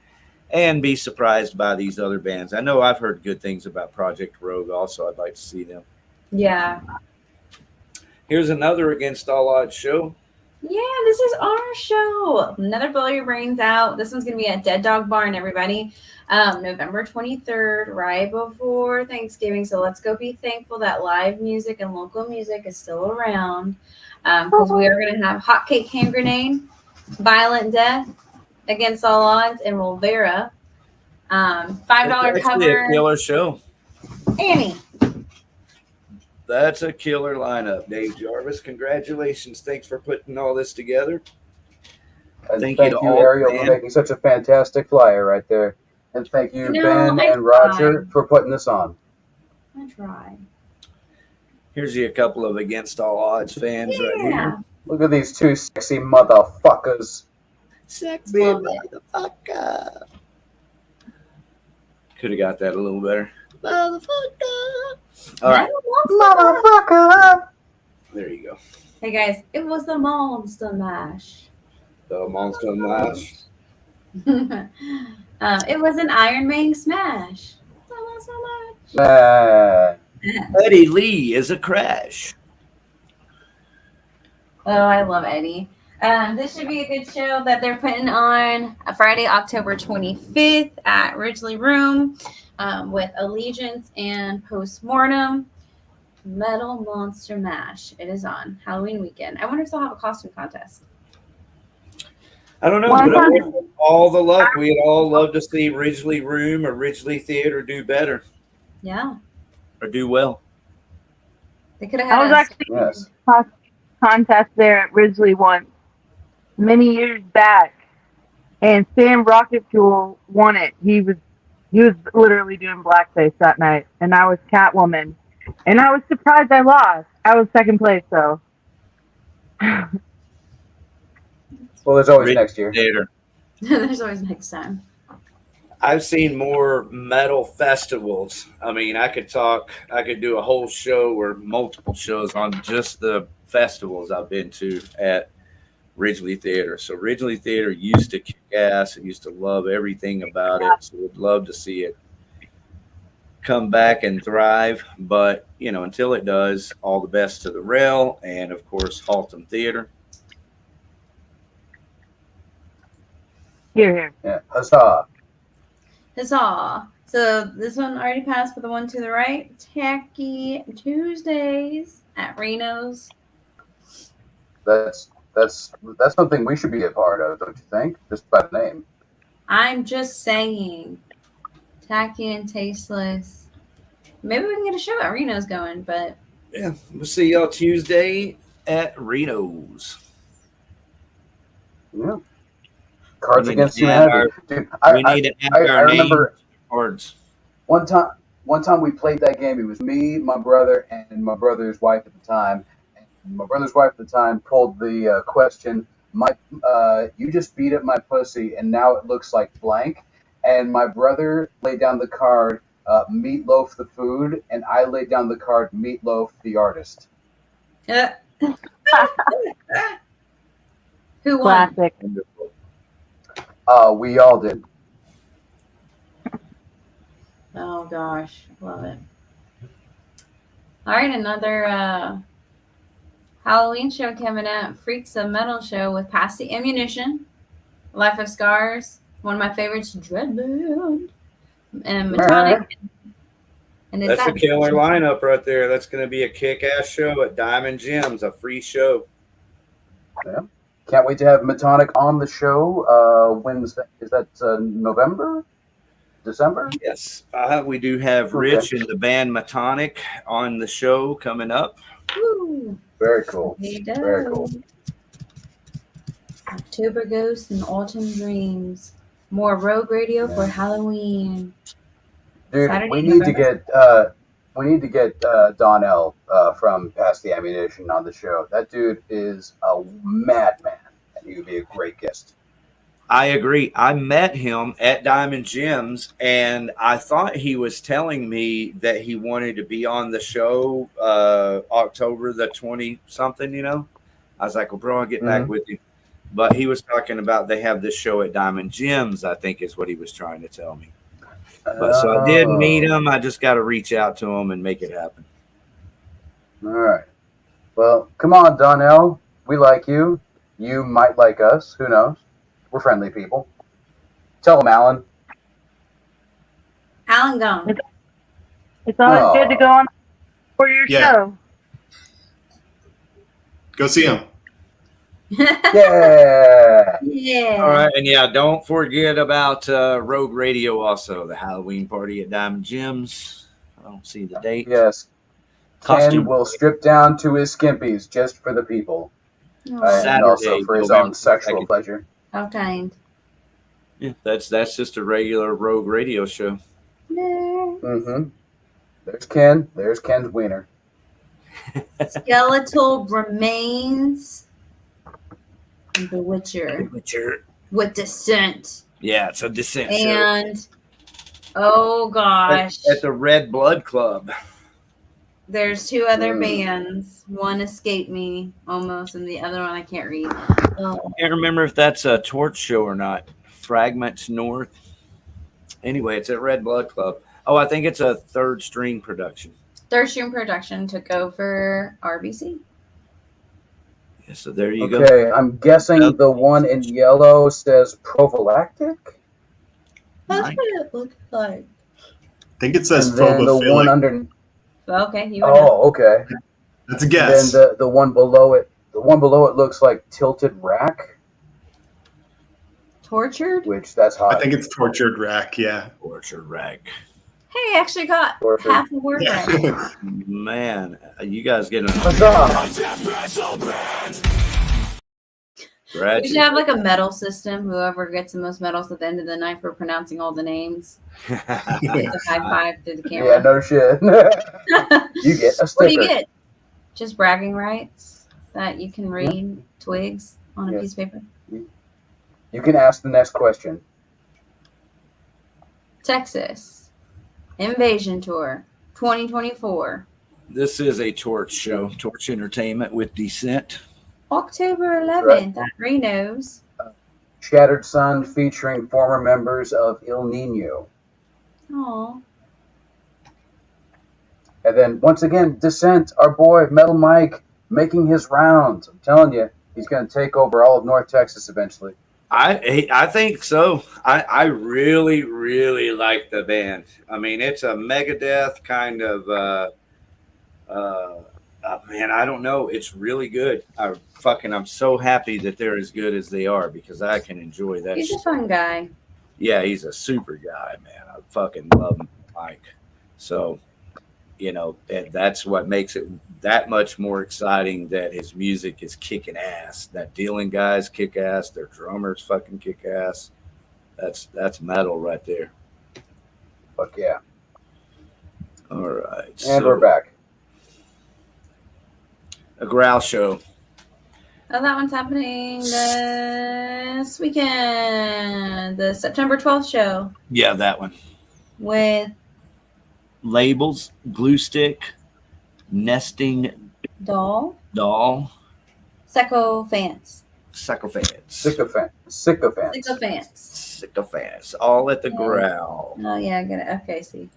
And be surprised by these other bands. I know I've heard good things about Project Rogue also. I'd like to see them. Yeah. Here's another Against All Odds show. Yeah, this is our show. Another Blow Your Brains Out. This one's going to be at Dead Dog Barn, everybody. November 23rd, right before Thanksgiving. So let's go be thankful that live music and local music is still around. Because we are going to have Hotcake Hand Grenade, Violent Death, Against All Odds, and Wolvera. $5 cover. A killer show. Annie. That's a killer lineup, Dave Jarvis. Congratulations. Thanks for putting all this together. And thank you, Ariel, for making such a fantastic flyer right there. And thank you, Ben and Roger, for putting this on. I tried. Here's a couple of Against All Odds fans right here. Look at these two sexy motherfuckers. Sexy motherfucker. Could have got that a little better. Motherfucker. All right. Motherfucker. There you go. Hey, guys. It was the Monster Mash. The Monster Mash. It was an Iron Man smash. So much. Eddie Lee is a crash. Oh, I love Eddie. This should be a good show that they're putting on Friday, October 25th at Ridgely Room with Allegiance and Postmortem. Metal Monster Mash. It is on Halloween weekend. I wonder if they'll have a costume contest. I don't know, but I wish them all the luck. We'd all love to see Ridgely Room or Ridgely Theater do better. Yeah. Or do well. They could have had I was actually in a contest there at Ridgely once, many years back, and Sam Rocket Fuel won it. He was literally doing blackface that night, and I was Catwoman, and I was surprised I lost. I was second place, though. Well, there's always next year. Theater. There's always next time. I've seen more metal festivals. I mean, I could do a whole show or multiple shows on just the festivals I've been to at Ridgely Theater. So Ridgely Theater used to kick ass and used to love everything about it. So we'd love to see it come back and thrive. But, you know, until it does, all the best to the Rail and, of course, Halton Theater. Here. Yeah. Huzzah. Huzzah. So this one already passed, but the one to the right, Tacky Tuesdays at Reno's. That's something we should be a part of, don't you think? Just by the name. I'm just saying. Tacky and tasteless. Maybe we can get a show at Reno's going, but yeah, we'll see y'all Tuesday at Reno's. Yeah. Cards We need Against to add Humanity. Dude, We need to add I our remember names cards. one time we played that game. It was me, my brother, and my brother's wife at the time. And my brother's wife at the time pulled the question, you just beat up my pussy and now it looks like blank. And my brother laid down the card, Meatloaf the food, and I laid down the card, Meatloaf the artist. Who won? Classic. We all did. Oh gosh, love it. All right, another Halloween show coming up. Freaks of Metal show with Pass the Ammunition, Life of Scars, one of my favorites, Dreadband, and Metonic. And That's a killer lineup right there. That's going to be a kick-ass show at Diamond Gems, a free show. Yeah. Can't wait to have Metonic on the show. When's that? Is that November? December? Yes. We do have Rich and the band Metonic on the show coming up. Woo. Very cool. Very cool. October Ghosts and Autumn Dreams. More Rogue Radio for Halloween. Dude, Saturday, we need November. to get Donnell from Pass the Ammunition on the show. That dude is a madman, and he would be a great guest. I agree. I met him at Diamond Gems, and I thought he was telling me that he wanted to be on the show October the 20-something, you know. I was like, well, bro, I'll get back with you. But he was talking about they have this show at Diamond Gems, I think is what he was trying to tell me. But so I did meet him. I just got to reach out to him and make it happen. All right. Well, come on, Donnell. We like you. You might like us. Who knows? We're friendly people. Tell him, Alan. Alan gone. It's always good to go on for your show. Go see him. Yeah. Yeah. All right. And yeah, don't forget about Rogue Radio also, the Halloween party at Diamond Gems. I don't see the date. Yes. Costume. Ken will strip down to his skimpies just for the people. And also for his own sexual pleasure. How kind. Yeah, that's just a regular Rogue Radio show. Mm-hmm. There's Ken. There's Ken's wiener. Skeletal Remains. The Witcher. With Descent. Yeah, it's a Descent show. And oh gosh. At the Red Blood Club. There's two other bands. One escaped me almost, and the other one I can't read. I can't remember if that's a Torch show or not. Fragments North. Anyway, it's at Red Blood Club. Oh, I think it's a Third String production. Third String Production took over RBC. Yeah, so there you go. Okay, I'm guessing the one in yellow says prophylactic. That's what it looks like. I think it says And then the phobophilic. one under. Okay, you would know. Oh, okay. That's a guess. Then the one below it, looks like Tilted Rack, Tortured? which that's hot. I think it's Tortured Rack, yeah. Tortured Rack. Hey, I actually got Tortured. half a word right. Man, you guys getting We should have like a medal system. Whoever gets the most medals at the end of the night for pronouncing all the names. It's a high five through the camera. Yeah, no shit. You get a sticker. What do you get? Just bragging rights that you can read twigs on a piece of paper. You can ask the next question. Texas Invasion Tour 2024. This is a Torch show. Torch Entertainment with Descent. October 11th at Reno's. Shattered Sun featuring former members of Il Nino. Aw. And then once again, Descent, our boy Metal Mike, making his rounds. I'm telling you, he's going to take over all of North Texas eventually. I think so. I really, really like the band. I mean, it's a Megadeth kind of, man, I don't know. It's really good. I'm so happy that they're as good as they are because I can enjoy that. He's a fun guy. Yeah, he's a super guy, man. I fucking love him, Mike. So, you know, that's what makes it that much more exciting that his music is kicking ass. That Dealing guys kick ass. Their drummers fucking kick ass. That's metal right there. Fuck yeah. All right. And we're back. A growl show. Oh, that one's happening this weekend. The September 12th show. Yeah, that one. With Labels, Glue Stick, Nesting Doll, Sycophants. All at the growl. Oh yeah, I get it. Okay, I see.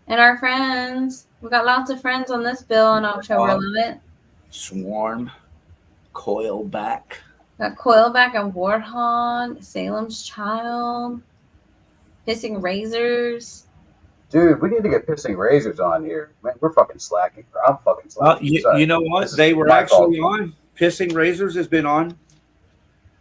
And our friends. We got lots of friends on this bill on October 11th. Swarm, Coilback. Got Coilback and Warthog, Salem's Child, Pissing Razors. Dude, we need to get Pissing Razors on here. Man, we're fucking slacking. I'm fucking slacking. You know what? They were actually on. Pissing Razors has been on.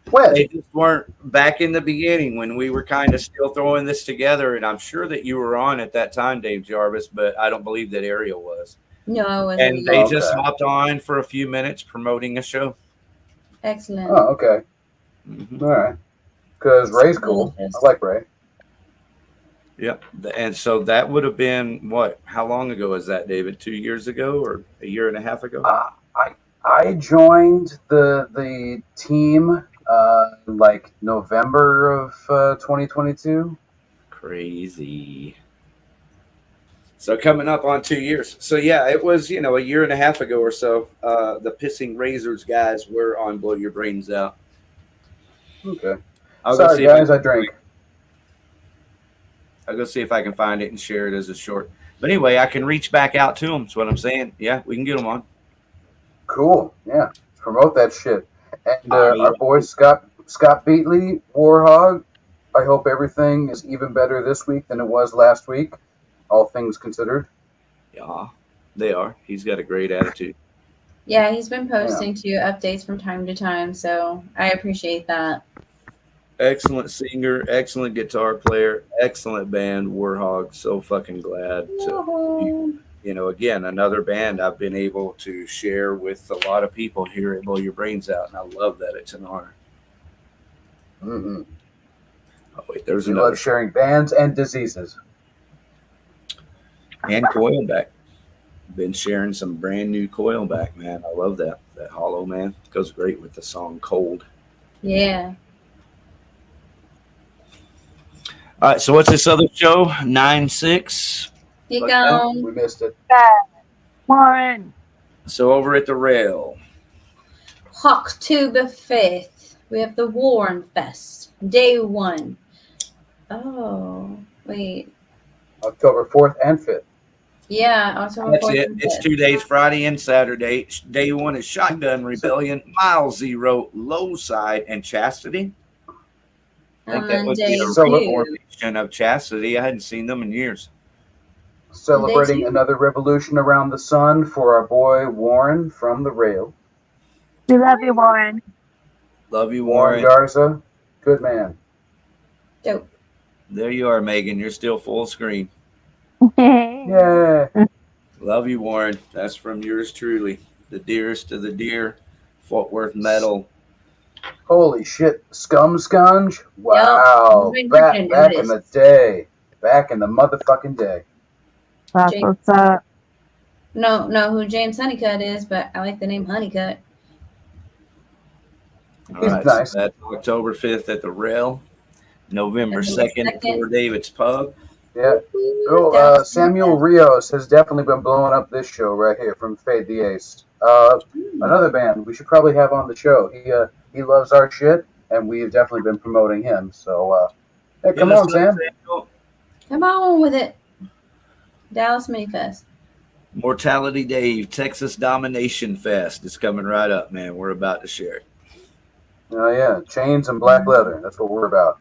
When? They just weren't back in the beginning when we were kind of still throwing this together. And I'm sure that you were on at that time, Dave Jarvis, but I don't believe that Ariel was. No, I wasn't. And they just hopped on for a few minutes promoting a show. Excellent. Oh, okay. All right. Because Ray's cool. I like Ray. Yep. And so that would have been what? How long ago was that, David? 2 years ago or a year and a half ago? I joined the team like November of 2022. Crazy. So coming up on 2 years. So yeah, it was, a year and a half ago or so. The Pissing Razors guys were on Blow Your Brains Out. Okay. Sorry, guys, I drank. I'll go see if I can find it and share it as a short. But anyway, I can reach back out to them. That's what I'm saying. Yeah, we can get them on. Cool. Yeah. Promote that shit. And our boy Scott Beatley, Warthog, I hope everything is even better this week than it was last week, all things considered. Yeah, they are. He's got a great attitude. Yeah, he's been posting to updates from time to time, so I appreciate that. Excellent singer, excellent guitar player, excellent band, Warthog. So fucking glad to again, another band I've been able to share with a lot of people here at Blow Your Brains Out, and I love that. It's an honor. Mm-hmm. Oh, wait, there's you another. love sharing bands and diseases. And Coilback. Been sharing some brand new Coilback, man. I love that. That Hollow, man. Goes great with the song Cold. Yeah. All right, so what's this other show? 9-6. You go. We missed it. Warren. So over at the rail. October 5th, we have the Warren Fest, day 1. Oh, wait. October 4th and 5th. Yeah, October That's 4th. it. It's 2 days, Friday and Saturday. Day 1 is Shotgun Rebellion, Mile Zero, Low Side, and Chastity. I think that would be a reformation of Chastity. I hadn't seen them in years. Celebrating another revolution around the sun for our boy Warren from the rail. We love you, Warren. Love you, Warren. Garza, good man. Dope. There you are, Megan. You're still full screen. Yeah. Love you, Warren. That's from yours truly, the dearest of the dear, Fort Worth Metal. Holy shit, Scum Scunge? Wow. Yep. Back in the day. Back in the motherfucking day. That's what's up. No, who James Honeycutt is, but I like the name Honeycutt. All right, nice. So that's October 5th at the Rail. November 2nd for David's Pub. Yeah. Oh, Samuel Rios has definitely been blowing up this show right here from Fade the Ace. Another band we should probably have on the show. He loves our shit, and we've definitely been promoting him. So, hey, come on, Sam. Come on with it. Dallas Mini Fest. Mortality Dave, Texas Domination Fest. It's coming right up, man. We're about to share it. Oh, yeah. Chains and black leather. That's what we're about.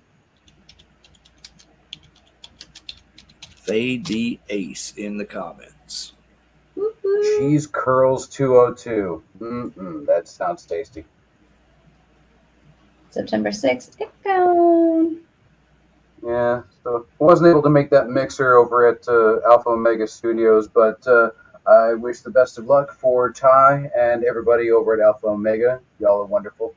Fade the Ace in the comments. Cheese Curls 202. That sounds tasty. September 6th. Get going. Yeah, so I wasn't able to make that mixer over at Alpha Omega Studios, but I wish the best of luck for Ty and everybody over at Alpha Omega. Y'all are wonderful.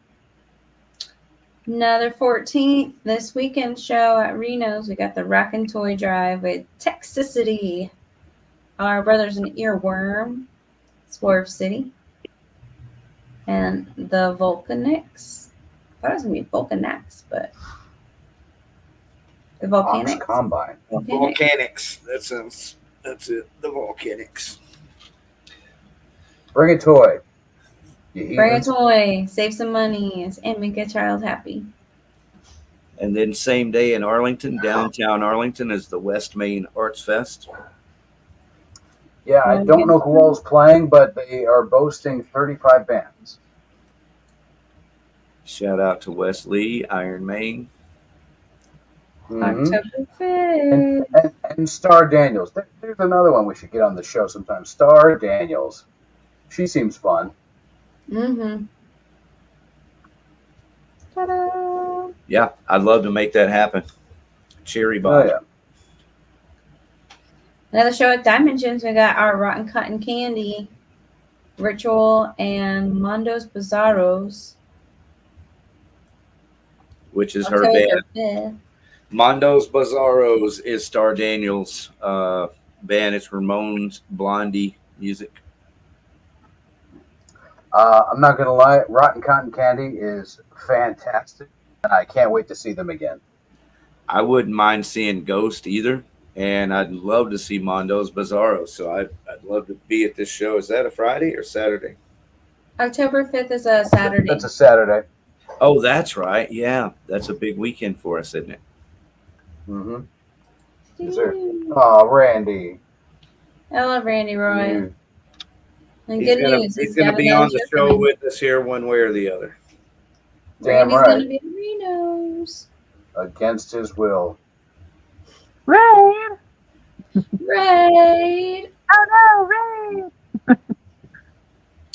Another 14th, this weekend show at Reno's. We got the Rock and Toy Drive with Texicity. Our Brothers in Earworm, Swerve City. And the Volcanics. I thought it was going to be Volcanax, but the Volcanics. Combine. Volcanics. That's it. The Volcanics. Bring a toy. Bring a toy, save some money, and make a child happy. And then same day in Arlington, downtown Arlington, is the West Main Arts Fest. Yeah, I don't know who all's playing, but they are boasting 35 bands. Shout out to Wesley, Iron Main. October 5th. And Star Daniels. There's another one we should get on the show sometime. Star Daniels. She seems fun. Mm-hmm. Ta-da! Yeah, I'd love to make that happen. Cherry Bomb. Oh, yeah. Another show at Diamond Gems. We got our Rotten Cotton Candy, Ritual, and Mondo's Bizarros. Which is her band. Mondo's Bizarros is Star Daniels' band. It's Ramones Blondie music. I'm not going to lie. Rotten Cotton Candy is fantastic, and I can't wait to see them again. I wouldn't mind seeing Ghost either, and I'd love to see Mondo's Bizarros. So I'd love to be at this show. Is that a Friday or Saturday? October 5th is a Saturday. That's a Saturday. Oh, that's right. Yeah, that's a big weekend for us, isn't it? Mm-hmm. Yes, sir. Oh, Randy. I love Randy Roy. Mm. And good news. He's going to be on the show with us here one way or the other. Damn Randy's right. going to be at Reno's. Against his will. Raid! Raid! Oh no, raid!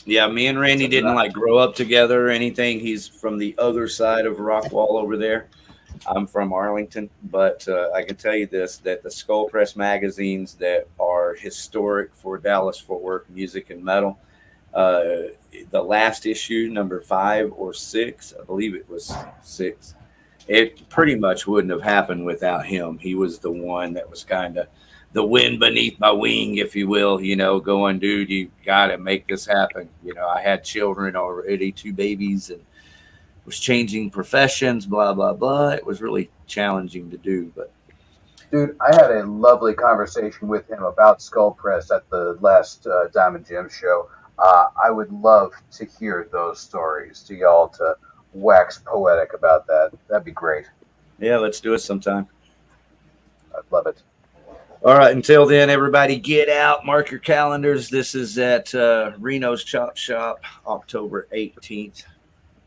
Yeah, me and Randy didn't like grow up together or anything. He's from the other side of Rockwall over there. I'm from Arlington, but I can tell you this, that the Skull Press magazines that are historic for Dallas-Fort Worth music and metal, the last issue, number 5 or 6, I believe it was 6, it pretty much wouldn't have happened without him. He was the one that was kind of the wind beneath my wing, if you will, you know, going, dude, you got to make this happen. You know, I had children already, 2 babies, and was changing professions, blah, blah, blah. It was really challenging to do, but. Dude, I had a lovely conversation with him about Skull Press at the last Diamond Gem show. I would love to hear those stories, to y'all to wax poetic about that. That'd be great. Yeah, let's do it sometime. I'd love it. All right, until then, everybody get out, mark your calendars. This is at Reno's Chop Shop, October 18th.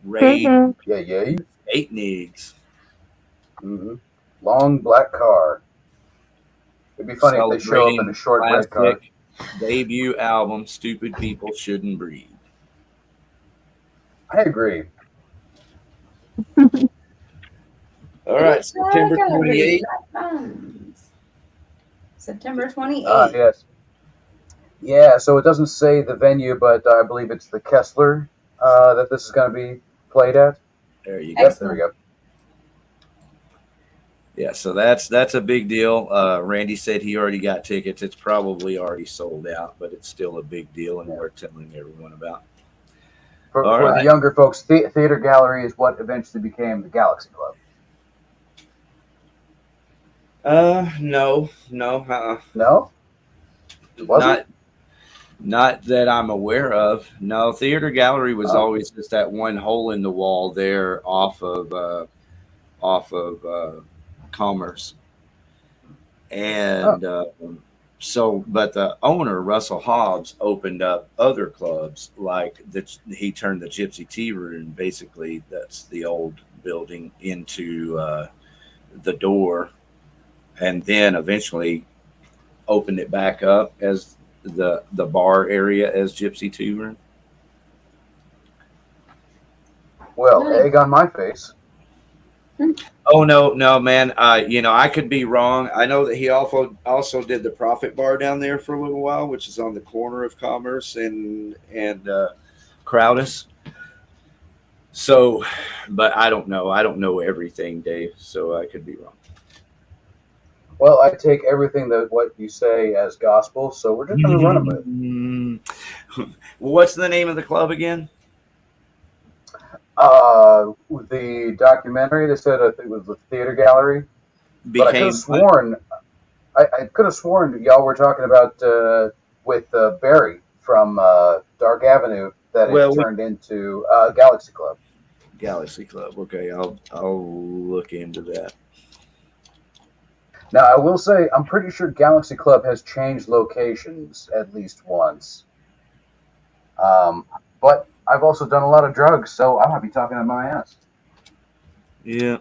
Raid. Yeah. 8 needs. Mm-hmm. Long black car. It'd be funny if they show up in a short red car. Debut album, Stupid People Shouldn't Breathe. I agree. All right, September 28th. September 28th. Yes. Yeah, so it doesn't say the venue, but I believe it's the Kessler that this is going to be played at. There you go. Yep, there we go. Yeah, so that's a big deal. Randy said he already got tickets. It's probably already sold out, but it's still a big deal, and we're telling everyone about. For the younger folks, Theater Gallery is what eventually became the Galaxy Club. No. No? It wasn't? Not that I'm aware of. No, Theater Gallery was always just that one hole in the wall there off of Commerce. And but the owner, Russell Hobbs, opened up other clubs, like he turned the Gypsy Tea Room, basically that's the old building, into the door, and then eventually opened it back up as the bar area as Gypsy Tea Room. Well, egg on my face. Oh no, man. I could be wrong. I know that he also did the Profit Bar down there for a little while, which is on the corner of Commerce and Crowdis. So, but I don't know. I don't know everything, Dave. So I could be wrong. Well, I take everything that what you say as gospel, so we're just going to run it with. What's the name of the club again? The documentary, they said it was the Theater Gallery. But I could have sworn y'all were talking about with Barry from Dark Avenue that it turned into Galaxy Club. Galaxy Club. Okay, I'll look into that. Now, I will say, I'm pretty sure Galaxy Club has changed locations at least once. But I've also done a lot of drugs, so I might be talking on my ass. Yeah.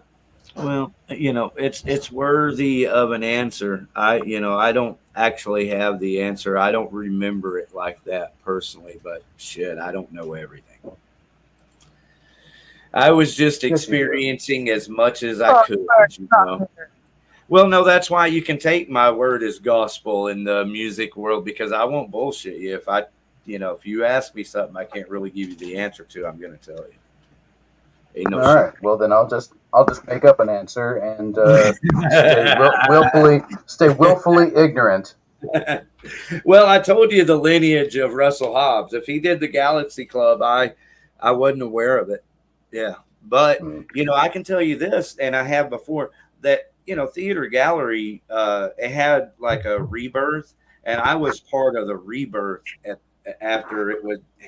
Well, it's worthy of an answer. I don't actually have the answer. I don't remember it like that personally, but shit, I don't know everything. I was just experiencing as much as I could, Well, no, that's why you can take my word as gospel in the music world, because I won't bullshit you. If you ask me something I can't really give you the answer to, I'm going to tell you. Ain't no All right. Well, then I'll just make up an answer and stay willfully ignorant. Well, I told you the lineage of Russell Hobbs. If he did the Galaxy Club, I wasn't aware of it. Yeah, but I can tell you this, and I have before, that Theater Gallery it had like a rebirth, and I was part of the rebirth after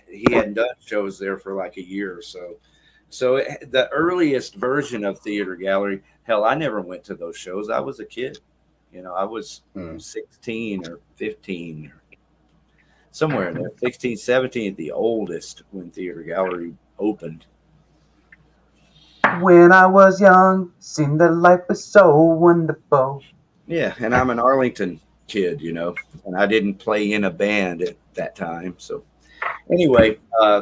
he hadn't done shows there for like a year or so. So the earliest version of Theater Gallery, hell, I never went to those shows. I was a kid. I was 16 or 15 or somewhere in there, 16, 17 at the oldest when Theater Gallery opened. When I was young, seemed that life was so wonderful. Yeah, and I'm an Arlington kid, and I didn't play in a band at that time. So anyway,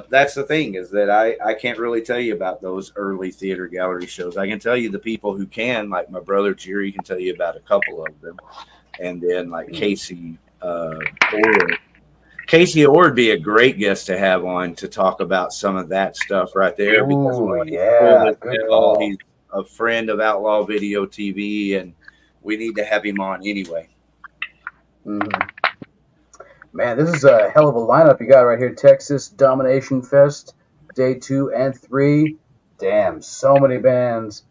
that's the thing, is that I can't really tell you about those early Theater Gallery shows. I can tell you the people who can, like my brother Jerry can tell you about a couple of them. And then like Casey Orr. Casey Orr would be a great guest to have on to talk about some of that stuff right there. Because he's a friend of Outlaw Video TV, and we need to have him on anyway. Mm-hmm. Man, this is a hell of a lineup you got right here. Texas Domination Fest, Day 2 and 3. Damn, so many bands.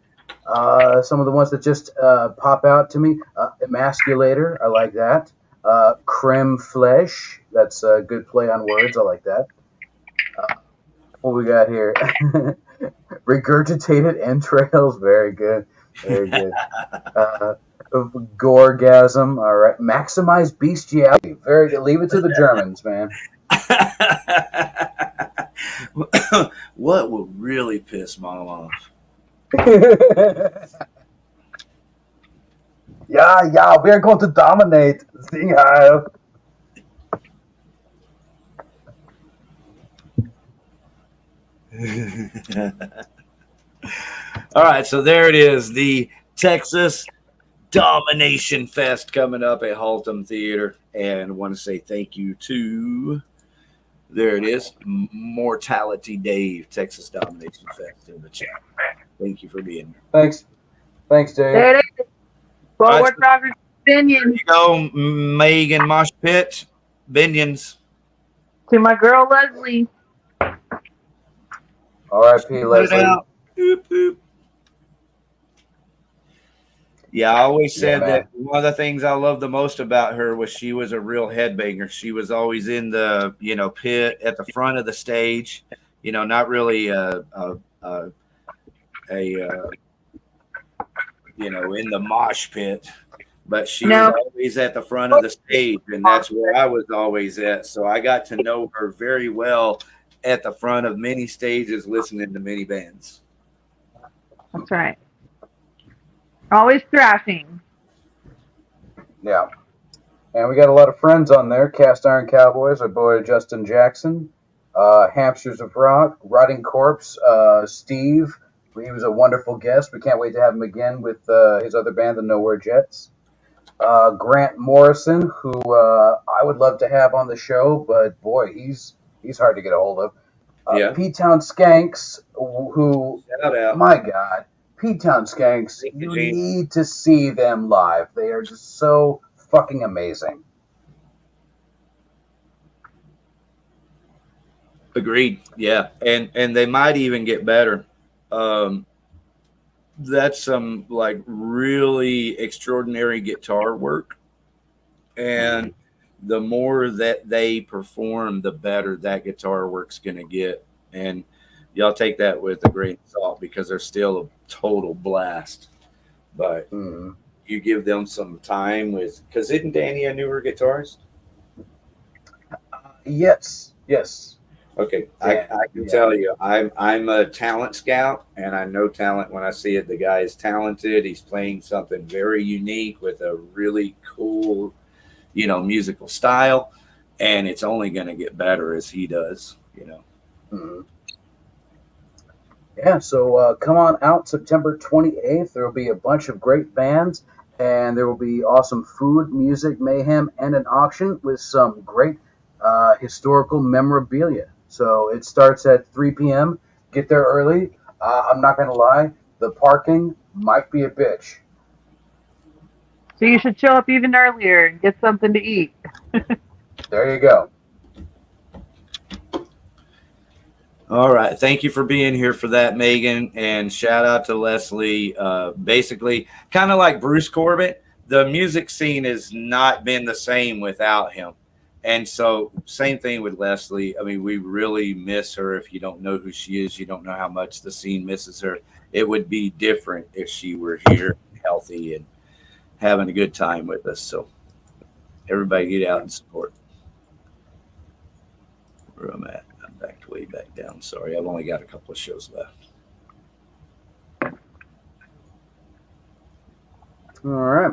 Some of the ones that just pop out to me. Emasculator, I like that. Creme Flesh, that's a good play on words. I like that. What we got here? Regurgitated Entrails, very good. Very good. Gorgasm, all right. Maximize Bestiality, very good. Leave it to the Germans, man. What will really piss Mom off? Yeah, we are going to dominate. See how. All right, so there it is, the Texas Domination Fest coming up at Haltom Theater, and I want to say thank you to, there it is, Mortality Dave, Texas Domination Fest in the chat. Thank you for being here. Thanks, Dave. There it is. Well, All we're talking Binions. There you go, Megan Mosh Pit, Binions. To my girl Leslie. R.I.P. Leslie. Boop, boop. Yeah, I always said that one of the things I loved the most about her was she was a real headbanger. She was always in the pit at the front of the stage, not really in the mosh pit, but she was always at the front of the stage, and that's where I was always at. So I got to know her very well at the front of many stages, listening to many bands. That's right. Always thrashing. Yeah. And we got a lot of friends on there. Cast Iron Cowboys, our boy Justin Jackson. Hamsters of Rock, Rotting Corpse, Steve, He was a wonderful guest. We can't wait to have him again with his other band, the Nowhere Jets. Grant Morrison, who I would love to have on the show, but boy, he's hard to get a hold of. P-Town Skanks, who, Shout out. my God, P-Town Skanks, you need to see them live. They are just so fucking amazing. Agreed. Yeah, and they might even get better. That's some like really extraordinary guitar work, and the more that they perform, the better that guitar work's going to get. And y'all take that with a grain of salt because they're still a total blast. But you give them some time with, because isn't Danny a newer guitarist? Yes. Okay, I can tell you, I'm a talent scout, and I know talent when I see it. The guy is talented. He's playing something very unique with a really cool, musical style, and it's only going to get better as he does. Yeah, so come on out September 28th. There will be a bunch of great bands, and there will be awesome food, music, mayhem, and an auction with some great historical memorabilia. So it starts at 3 p.m. Get there early. I'm not going to lie, the parking might be a bitch. So you should show up even earlier and get something to eat. There you go. All right. Thank you for being here for that, Megan. And shout out to Leslie. Basically, kind of like Bruce Corbett, the music scene has not been the same without him. And so same thing with Leslie. I mean, we really miss her. If you don't know who she is, you don't know how much the scene misses her. It would be different if she were here, healthy and having a good time with us. So everybody get out and support. Where I'm at. I'm way back down. Sorry, I've only got a couple of shows left. All right.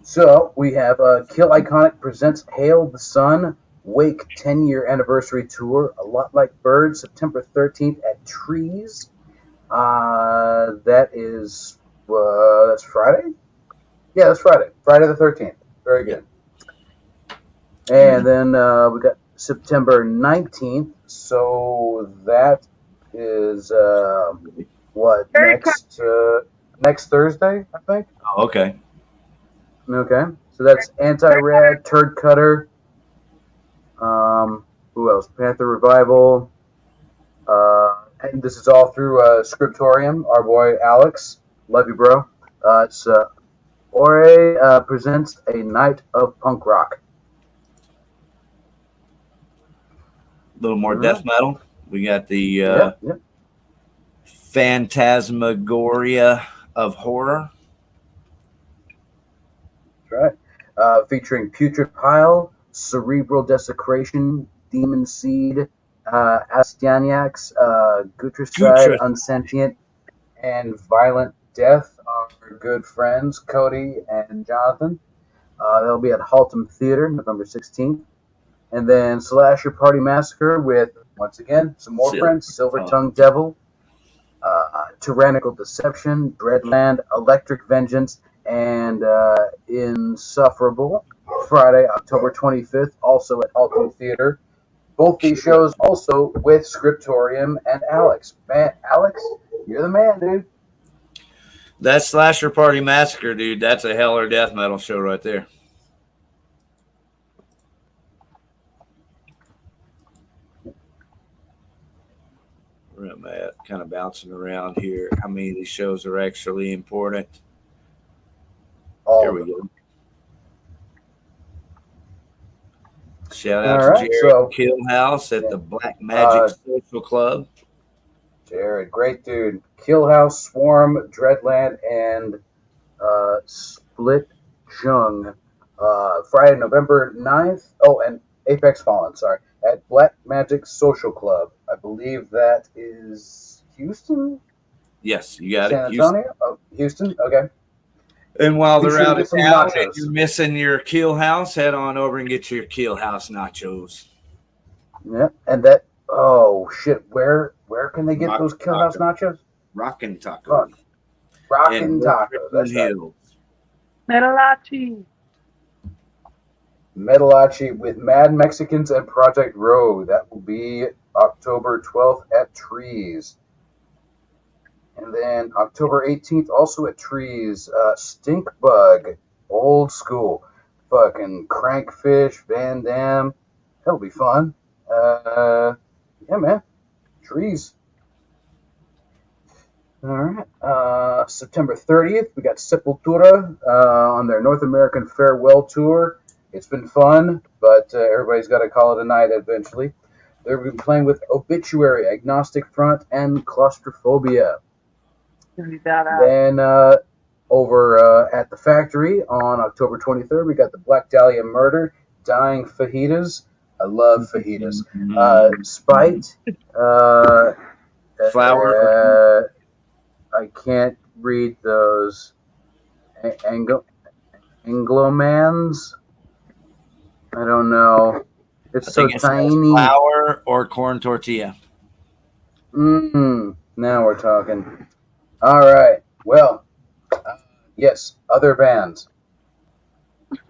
So we have Kill Iconic presents Hail the Sun Wake 10-year anniversary tour. A lot like Birds, September 13th at Trees. That is that's Friday. Yeah, that's Friday. Friday the 13th. Very good. And then we got September 19th. So that is next Thursday, I think. Oh, okay. Okay, so that's Anti-Rad, Turd Cutter, who else? Panther Revival, and this is all through Scriptorium, our boy Alex. Love you, bro. It's Ore presents a night of punk rock. A little more death metal. We got the Phantasmagoria of Horror. Right. Featuring Putrid Pile, Cerebral Desecration, Demon Seed, Astyaniacs, Gutricide, Unsentient, and Violent Death, our good friends Cody and Jonathan. They'll be at Haltom Theater November 16th. And then Slasher Party Massacre with, once again, some more friends, Silver Tongue Devil, Tyrannical Deception, Dreadland, Electric Vengeance, and Insufferable, Friday, October 25th, also at Halton Theater. Both these shows also with Scriptorium and Alex. Man, Alex, you're the man, dude. That Slasher Party Massacre, dude, that's a hell or death metal show right there. Where am I at? Kind of bouncing around here. How many of these shows are actually important? There we go. Shout out to Jared Killhouse at the Black Magic Social Club. Jared, great dude. Killhouse, Swarm, Dreadland, and Split Jung. Friday, November 9th. Oh, and Apex Fallen, sorry. At Black Magic Social Club. I believe that is Houston? Yes, you got San Antonio? Houston. Oh, Houston? Okay. And while they're out of town and you're missing your Killhouse, head on over and get your Killhouse nachos. Yeah, and that, oh shit, where can they get those Killhouse nachos? Rockin' Taco. Rockin' Taco. That's right. Hills. Metalachi. Metalachi with Mad Mexicans and Project Road. That will be October 12th at Trees. And then October 18th, also at Trees, Stink Bug, old school. Fucking Crankfish, Van Dam. That'll be fun. Yeah, man. Trees. All right. September 30th, we got Sepultura on their North American Farewell Tour. It's been fun, but everybody's got to call it a night eventually. They're going to be playing with Obituary, Agnostic Front, and Claustrophobia. Then over at the Factory on October 23rd, we got the Black Dahlia Murder, Dying Fajitas. I love fajitas. Spite. Flower. I can't read those. Anglomans? I don't know. It's so tiny. Flour or corn tortilla. Now we're talking. All right. Well, yes, other bands.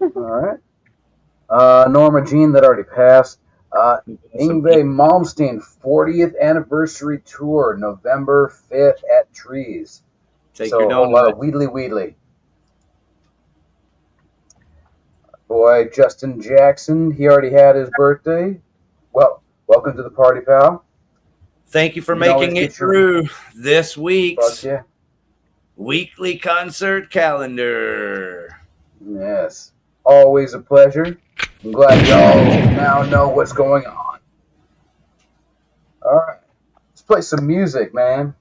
All right. Norma Jean, that already passed. Yngwie Malmsteen, 40th anniversary tour, November 5th at Trees. Take so your a whole lot of Wheedly. Boy, Justin Jackson, he already had his birthday. Well, welcome to the party, pal. Thank you for making it through this week's yeah. weekly concert calendar. Yes, always a pleasure. I'm glad y'all now know what's going on. All right, let's play some music, man.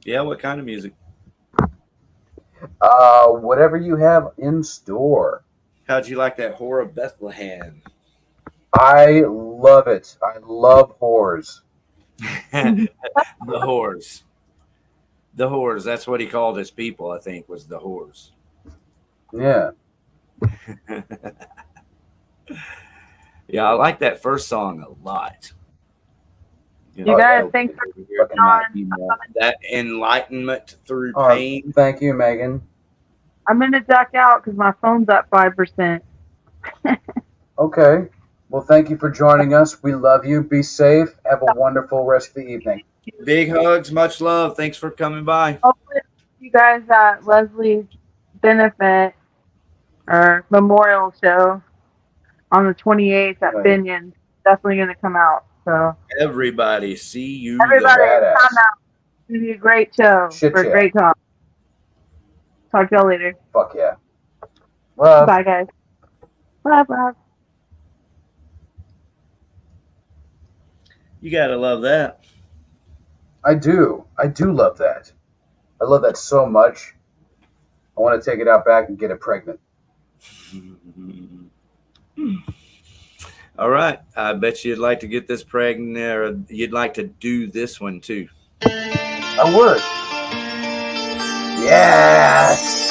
Yeah, what kind of music? Whatever you have in store. How'd you like that Whore of Bethlehem? I love it. I love whores. The whores. The whores. That's what he called his people, I think, was the whores. Yeah. Yeah, I like that first song a lot. You guys, thanks for that enlightenment through pain. Thank you, Megan. I'm going to duck out because my phone's at 5%. Okay. Well, thank you for joining us. We love you. Be safe. Have a wonderful rest of the evening. Big hugs. Much love. Thanks for coming by. Hopefully, you guys at Leslie's benefit or memorial show on the 28th at Binion. Definitely going to come out. So everybody, see you. Everybody, come out. It's going to be a great show for a great talk. Talk to y'all later. Fuck yeah. Love. Bye, guys. Bye. You gotta love that. I do. I do love that. I love that so much. I want to take it out back and get it pregnant. All right. I bet you'd like to get this pregnant, or you'd like to do this one too. I would. Yes.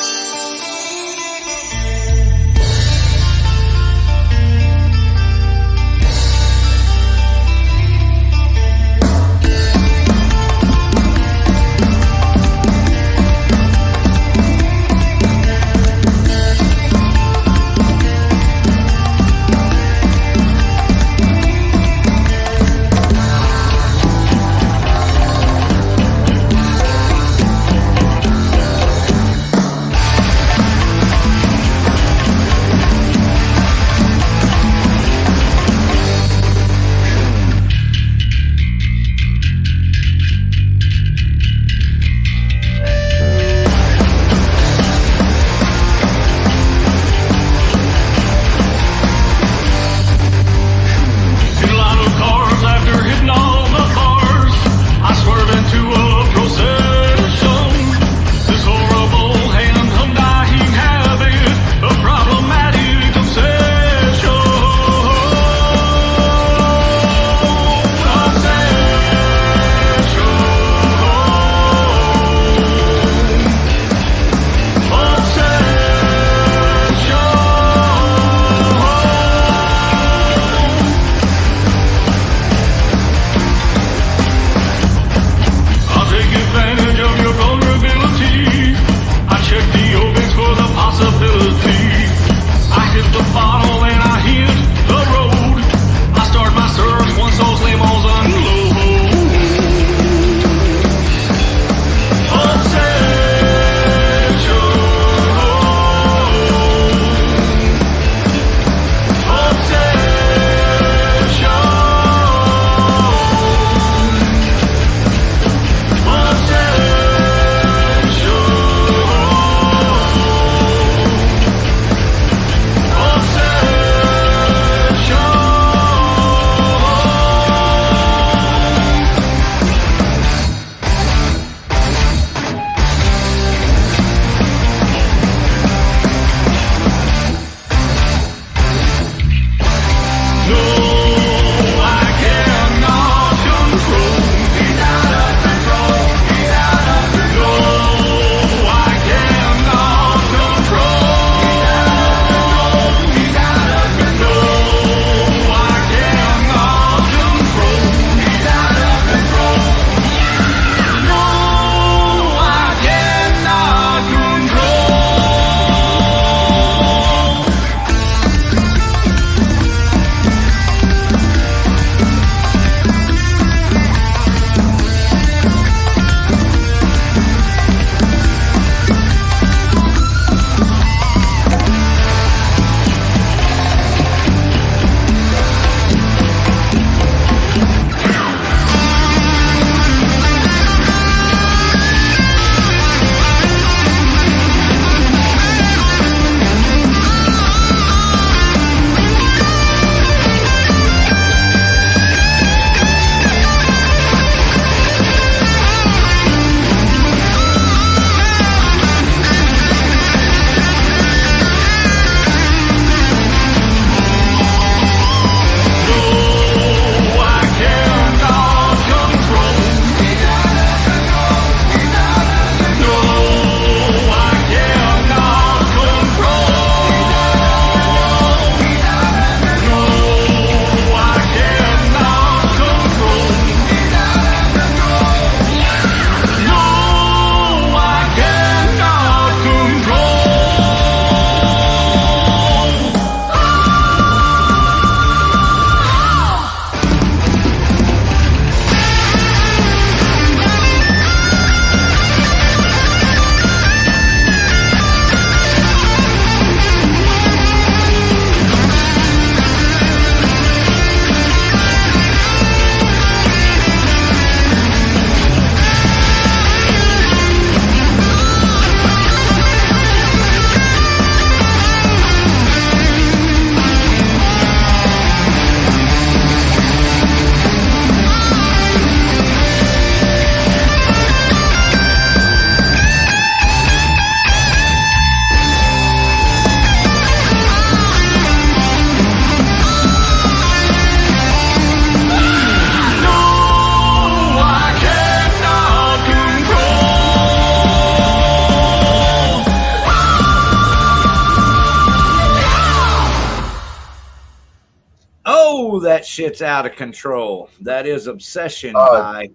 shit's out of control. That is Obsession by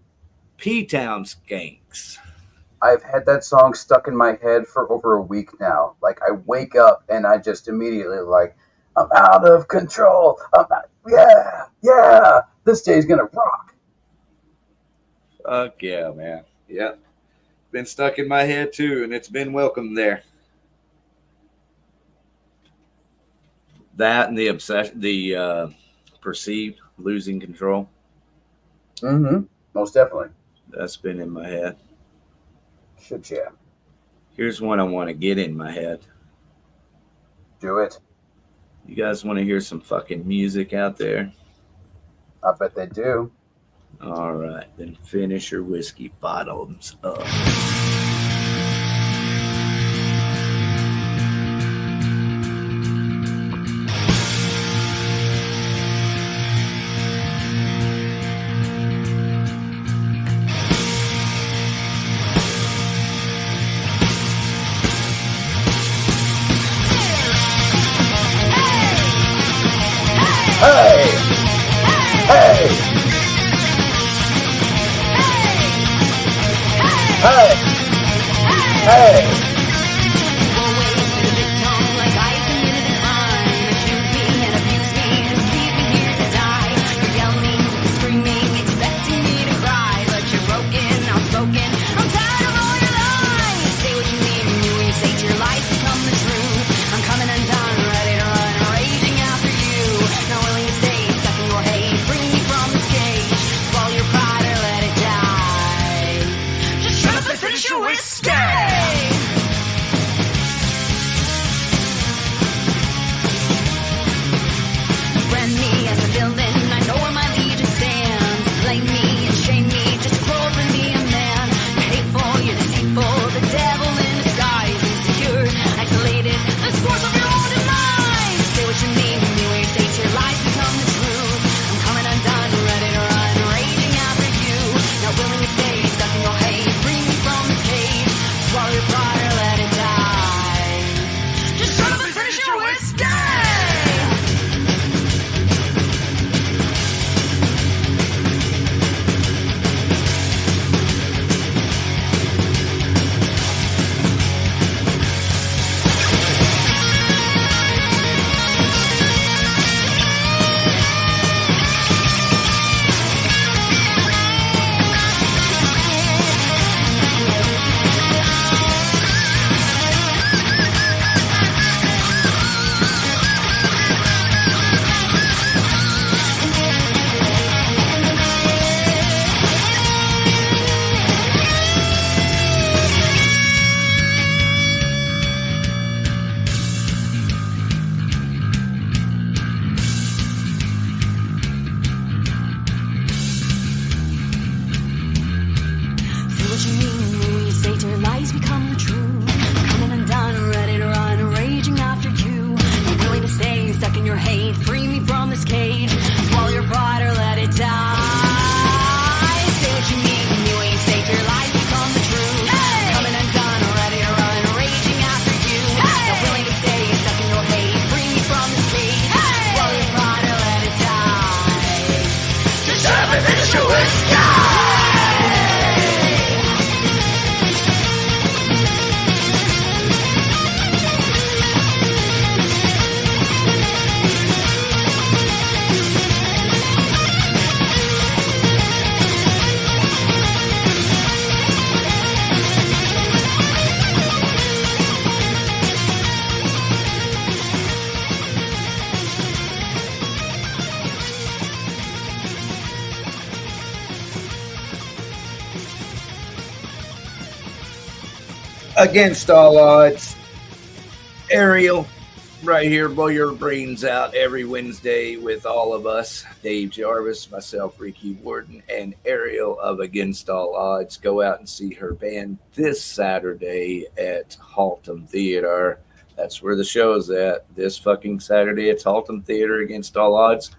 P-Town Skanks. I've had that song stuck in my head for over a week now. Like, I wake up and I just immediately like, I'm out of control. Yeah, this day's gonna rock. Fuck yeah, man. Yep. Been stuck in my head too, and it's been welcome there. That and the obsession, the perceived losing control. Mm-hmm. Most definitely. That's been in my head. Shit, yeah. Here's one I want to get in my head. Do it. You guys want to hear some fucking music out there? I bet they do. All right, then finish your whiskey bottoms up. Against all odds, Ariel, right here, blow your brains out every Wednesday with all of us, Dave Jarvis, myself, Ricky Warden, and Ariel of Against All Odds. Go out and see her band this Saturday at Haltom Theater. That's where the show's at. This fucking Saturday, it's Haltom Theater, Against All Odds.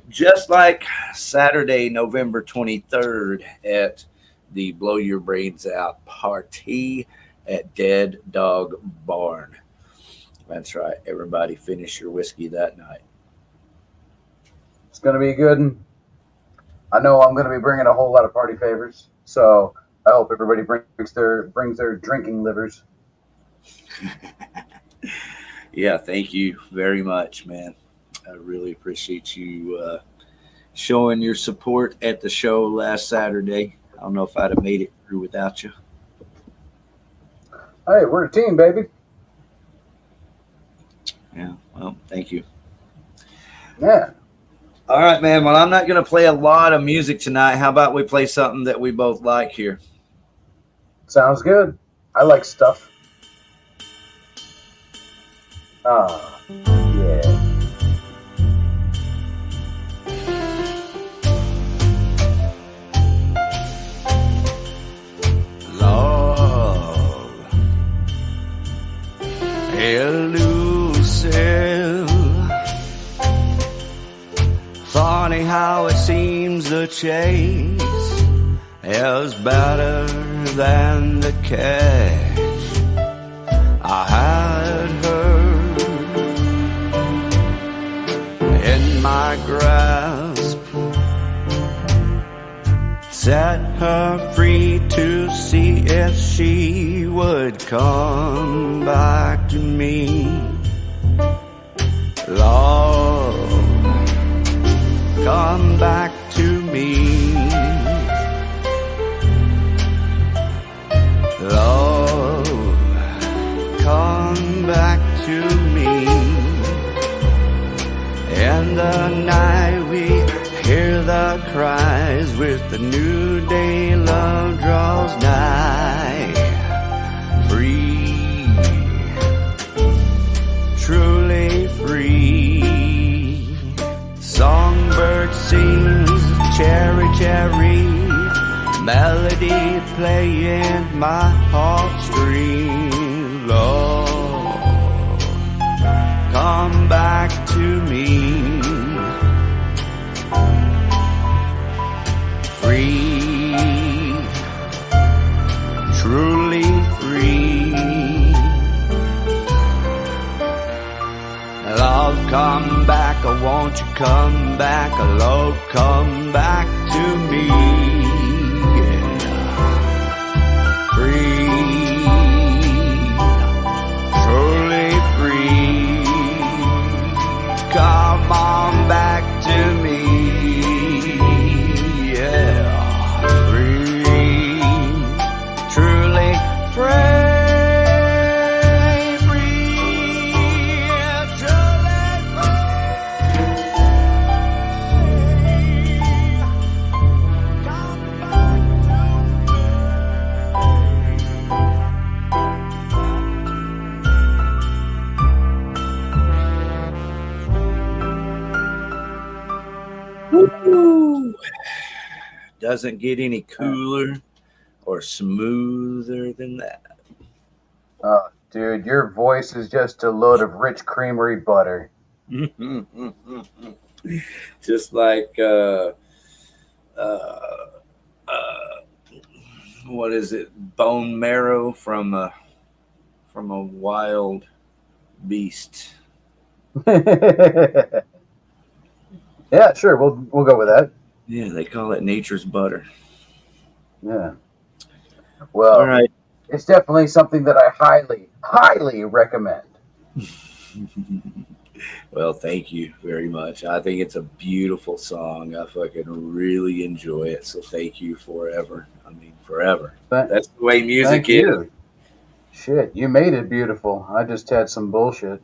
Just like Saturday, November 23rd at the Blow Your Brains Out party at Dead Dog Barn. That's right. Everybody finish your whiskey that night. It's going to be good. And I know I'm going to be bringing a whole lot of party favors, so I hope everybody brings their drinking livers. Yeah, thank you very much, man. I really appreciate you showing your support at the show last Saturday. I don't know if I'd have made it through without you. Hey, we're a team, baby. Yeah, well, thank you. Yeah. All right, man. Well, I'm not going to play a lot of music tonight. How about we play something that we both like here? Sounds good. I like stuff. Ah, yeah. Love, elusive. Funny how it seems the chase is better than the catch. I had her in my grasp, set her free to see if she would come back to me. Love, come back to me. Love, come back to me. In the night we hear the cries, with the new day love draws nigh. Free, truly free. Songbird sings, cherry, cherry, melody playing my heartstrings. Lord, come back to me. Free, truly free. Love, come back, oh, won't you come back? Love, come back to me. Free, truly free. Come on back to me. Yeah, free, truly free. Doesn't get any cooler or smoother than that. Oh, dude, your voice is just a load of rich creamery butter. Just like what is it? Bone marrow from a wild beast. Yeah, sure. We'll go with that. Yeah, they call it nature's butter. Yeah. Well, all right. It's definitely something that I highly, highly recommend. Well, thank you very much. I think it's a beautiful song. I fucking really enjoy it. So thank you forever. I mean, forever. That's the way music is. You. Shit, you made it beautiful. I just had some bullshit.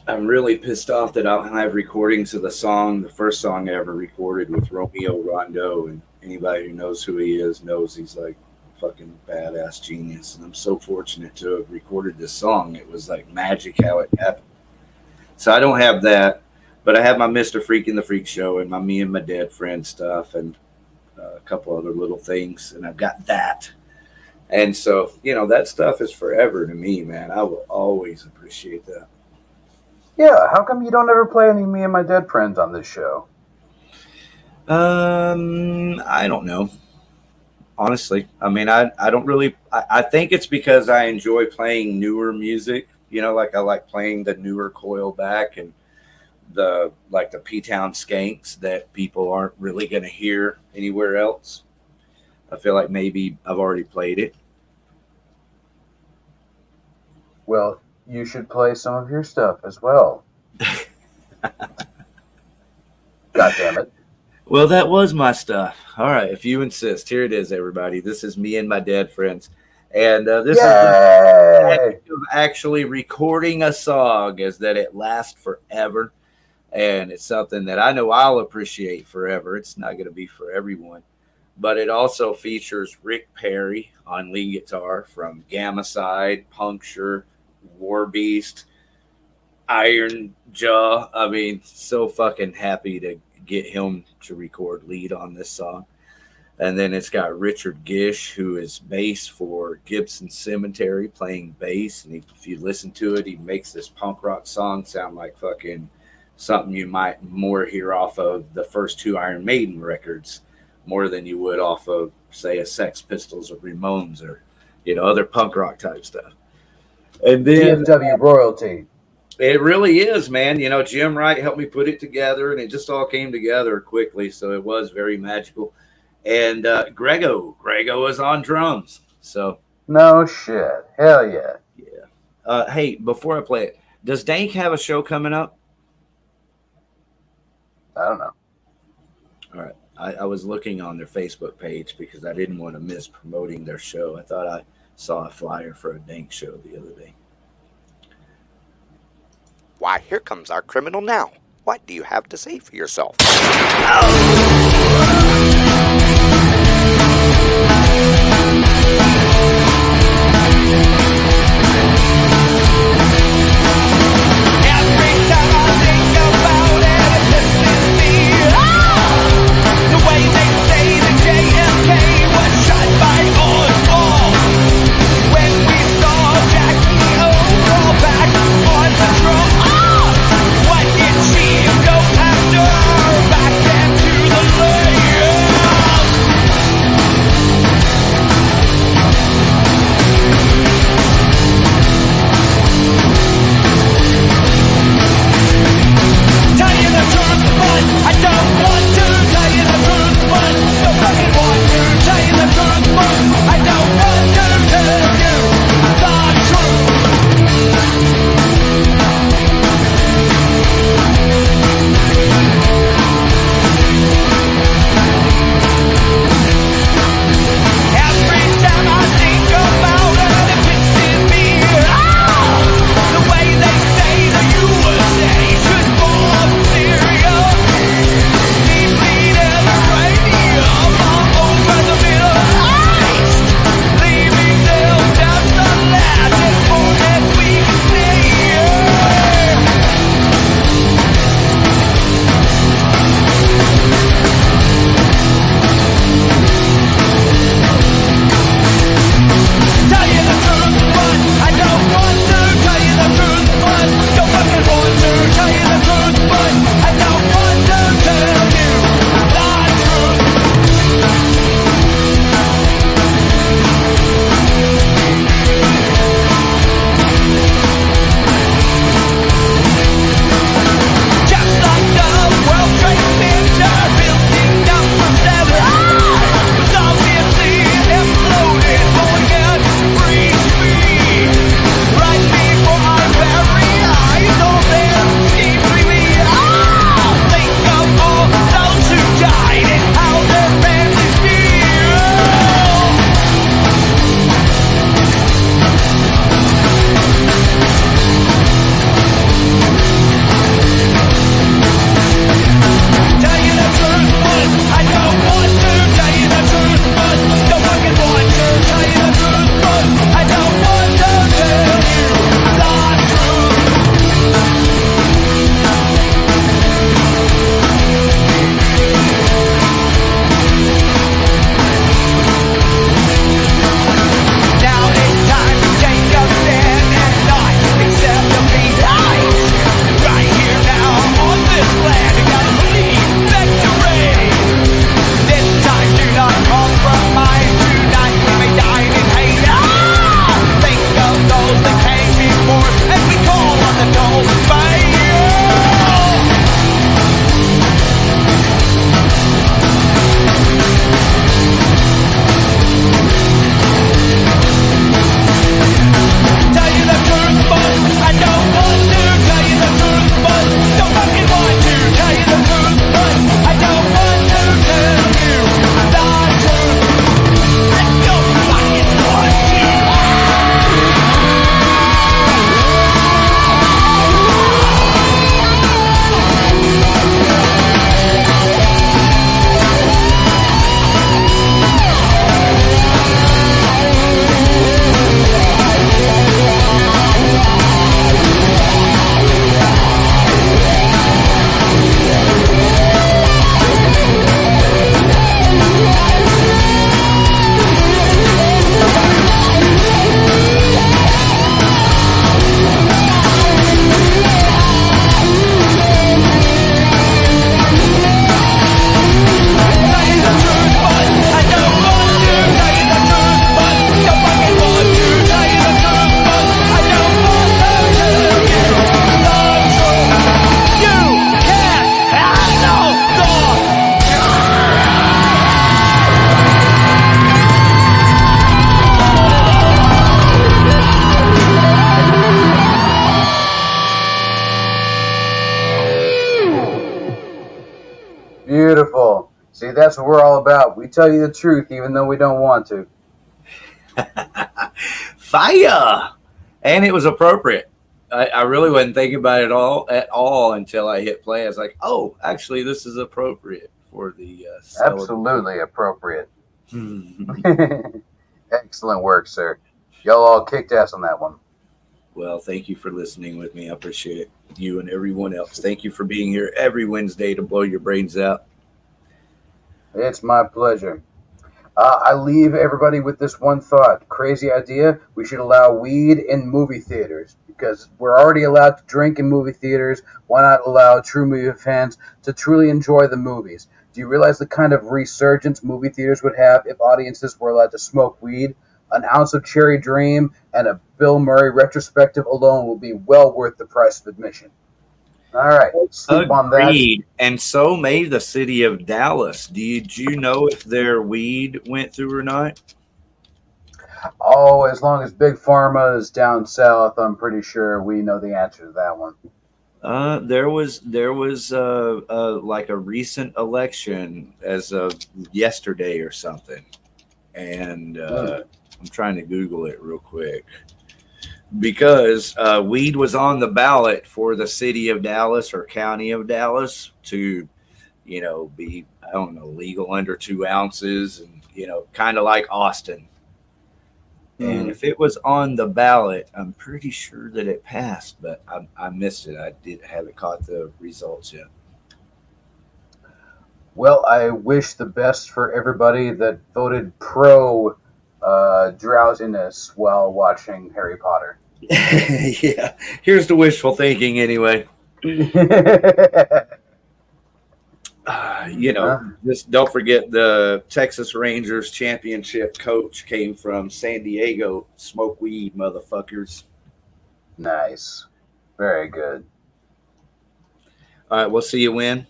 I'm really pissed off that I don't have recordings of the song, the first song I ever recorded with Romeo Rondo. And anybody who knows who he is knows he's like fucking badass genius. And I'm so fortunate to have recorded this song. It was like magic how it happened. So I don't have that, but I have my Mr. Freak in the Freak Show and my Me and My Dead Friend stuff and a couple other little things. And I've got that. And so, you know, that stuff is forever to me, man. I will always appreciate that. Yeah, how come you don't ever play any Me and My Dead Friends on this show? I don't know. Honestly, I mean, I don't really, I think it's because I enjoy playing newer music, you know, like I like playing the newer Coil back and the P-Town skanks that people aren't really going to hear anywhere else. I feel like maybe I've already played it. Well, you should play some of your stuff as well. God damn it. Well, that was my stuff. All right, if you insist. Here it is, everybody. This is me and my dead friends. And this is the fact of actually recording a song, is that it lasts forever. And it's something that I know I'll appreciate forever. It's not going to be for everyone. But it also features Rick Perry on lead guitar from Gamma Side, Puncture, War Beast, Iron Jaw. I mean, so fucking happy to get him to record lead on this song. And then it's got Richard Gish, who is bass for Gibson Cemetery, playing bass. And if you listen to it, he makes this punk rock song sound like fucking something you might more hear off of the first 2 Iron Maiden records, more than you would off of, say, a Sex Pistols or Ramones or, other punk rock type stuff. And then DFW royalty. It really is, man. Jim Wright helped me put it together, and it just all came together quickly. So it was very magical. And Grego is on drums. So no shit. Hell yeah. Yeah. Hey, before I play it, does Dank have a show coming up? I don't know. All right. I was looking on their Facebook page because I didn't want to miss promoting their show. I thought I saw a flyer for a Dank show the other day. Why, here comes our criminal now. What do you have to say for yourself? Back into the See, that's what we're all about. We tell you the truth, even though we don't want to. Fire! And it was appropriate. I really wasn't thinking about it at all until I hit play. I was like, oh, actually, this is appropriate for the Absolutely appropriate. Excellent work, sir. Y'all all kicked ass on that one. Well, thank you for listening with me. I appreciate it. You and everyone else. Thank you for being here every Wednesday to blow your brains out. It's my pleasure. I leave everybody with this one thought. Crazy idea. We should allow weed in movie theaters because we're already allowed to drink in movie theaters. Why not allow true movie fans to truly enjoy the movies? Do you realize the kind of resurgence movie theaters would have if audiences were allowed to smoke weed? An ounce of Cherry Dream and a Bill Murray retrospective alone will be well worth the price of admission. All right, sleep on that. Agreed. And so may the city of Dallas. Did you know if their weed went through or not? Oh, as long as Big Pharma is down south, I'm pretty sure we know the answer to that one. There was like a recent election as of yesterday or something, and I'm trying to Google it real quick because weed was on the ballot for the city of Dallas or county of Dallas to, be, I don't know, legal under 2 ounces and, kind of like Austin. And if it was on the ballot, I'm pretty sure that it passed, but I missed it. I haven't caught the results yet. Well, I wish the best for everybody that voted pro drowsiness while watching Harry Potter. Yeah, here's the wishful thinking anyway. Just don't forget the Texas Rangers championship coach came from San Diego. Smoke weed, motherfuckers. Nice. Very good. All right, we'll see you when.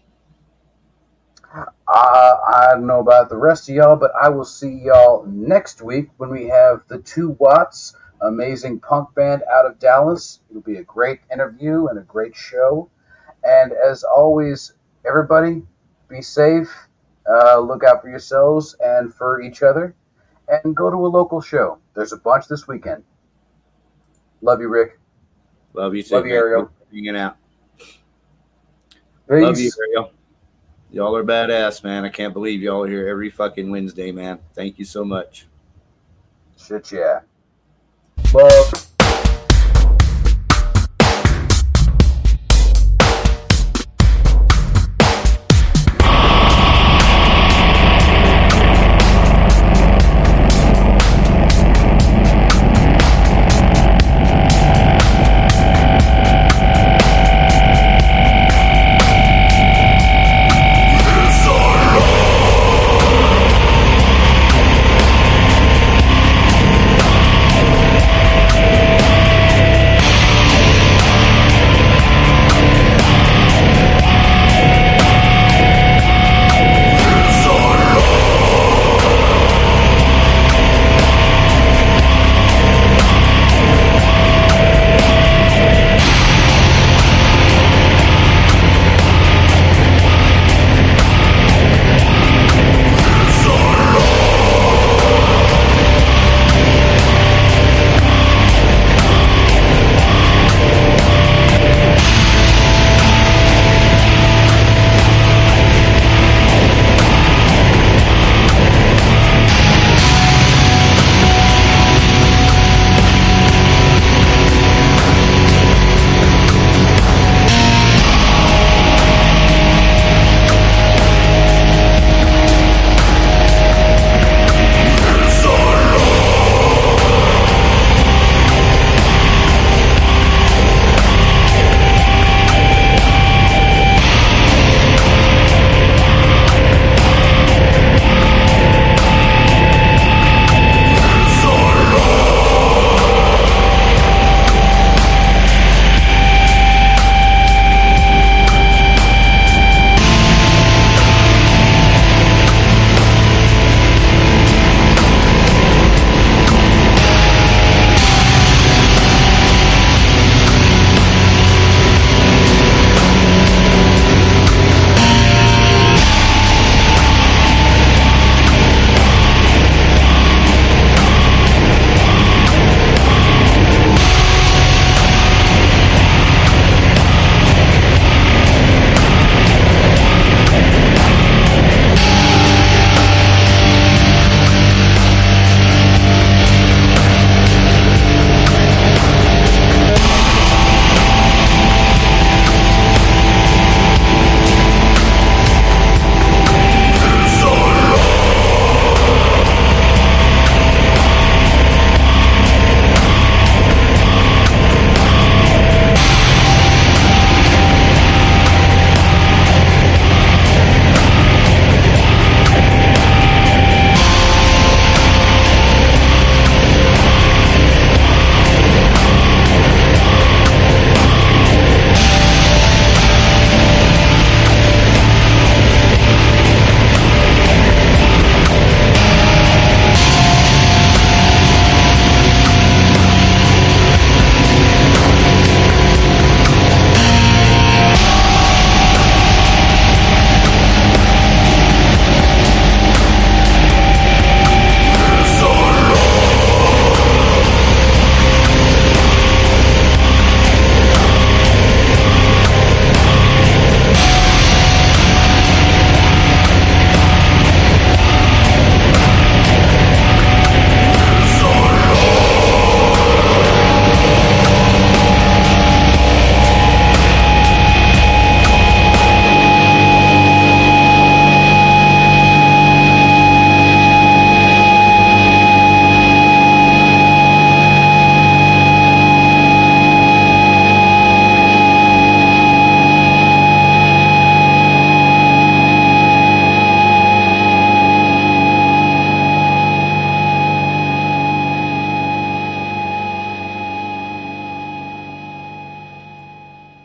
I don't know about the rest of y'all, but I will see y'all next week when we have the 2 Watts, amazing punk band out of Dallas. It'll be a great interview and a great show. And as always, everybody, be safe. Look out for yourselves and for each other. And go to a local show. There's a bunch this weekend. Love you, Rick. Love you too. Love you, Ariel. Hanging out. Peace. Love you, Ariel. Y'all are badass, man. I can't believe y'all are here every fucking Wednesday, man. Thank you so much. Shit, yeah. Love.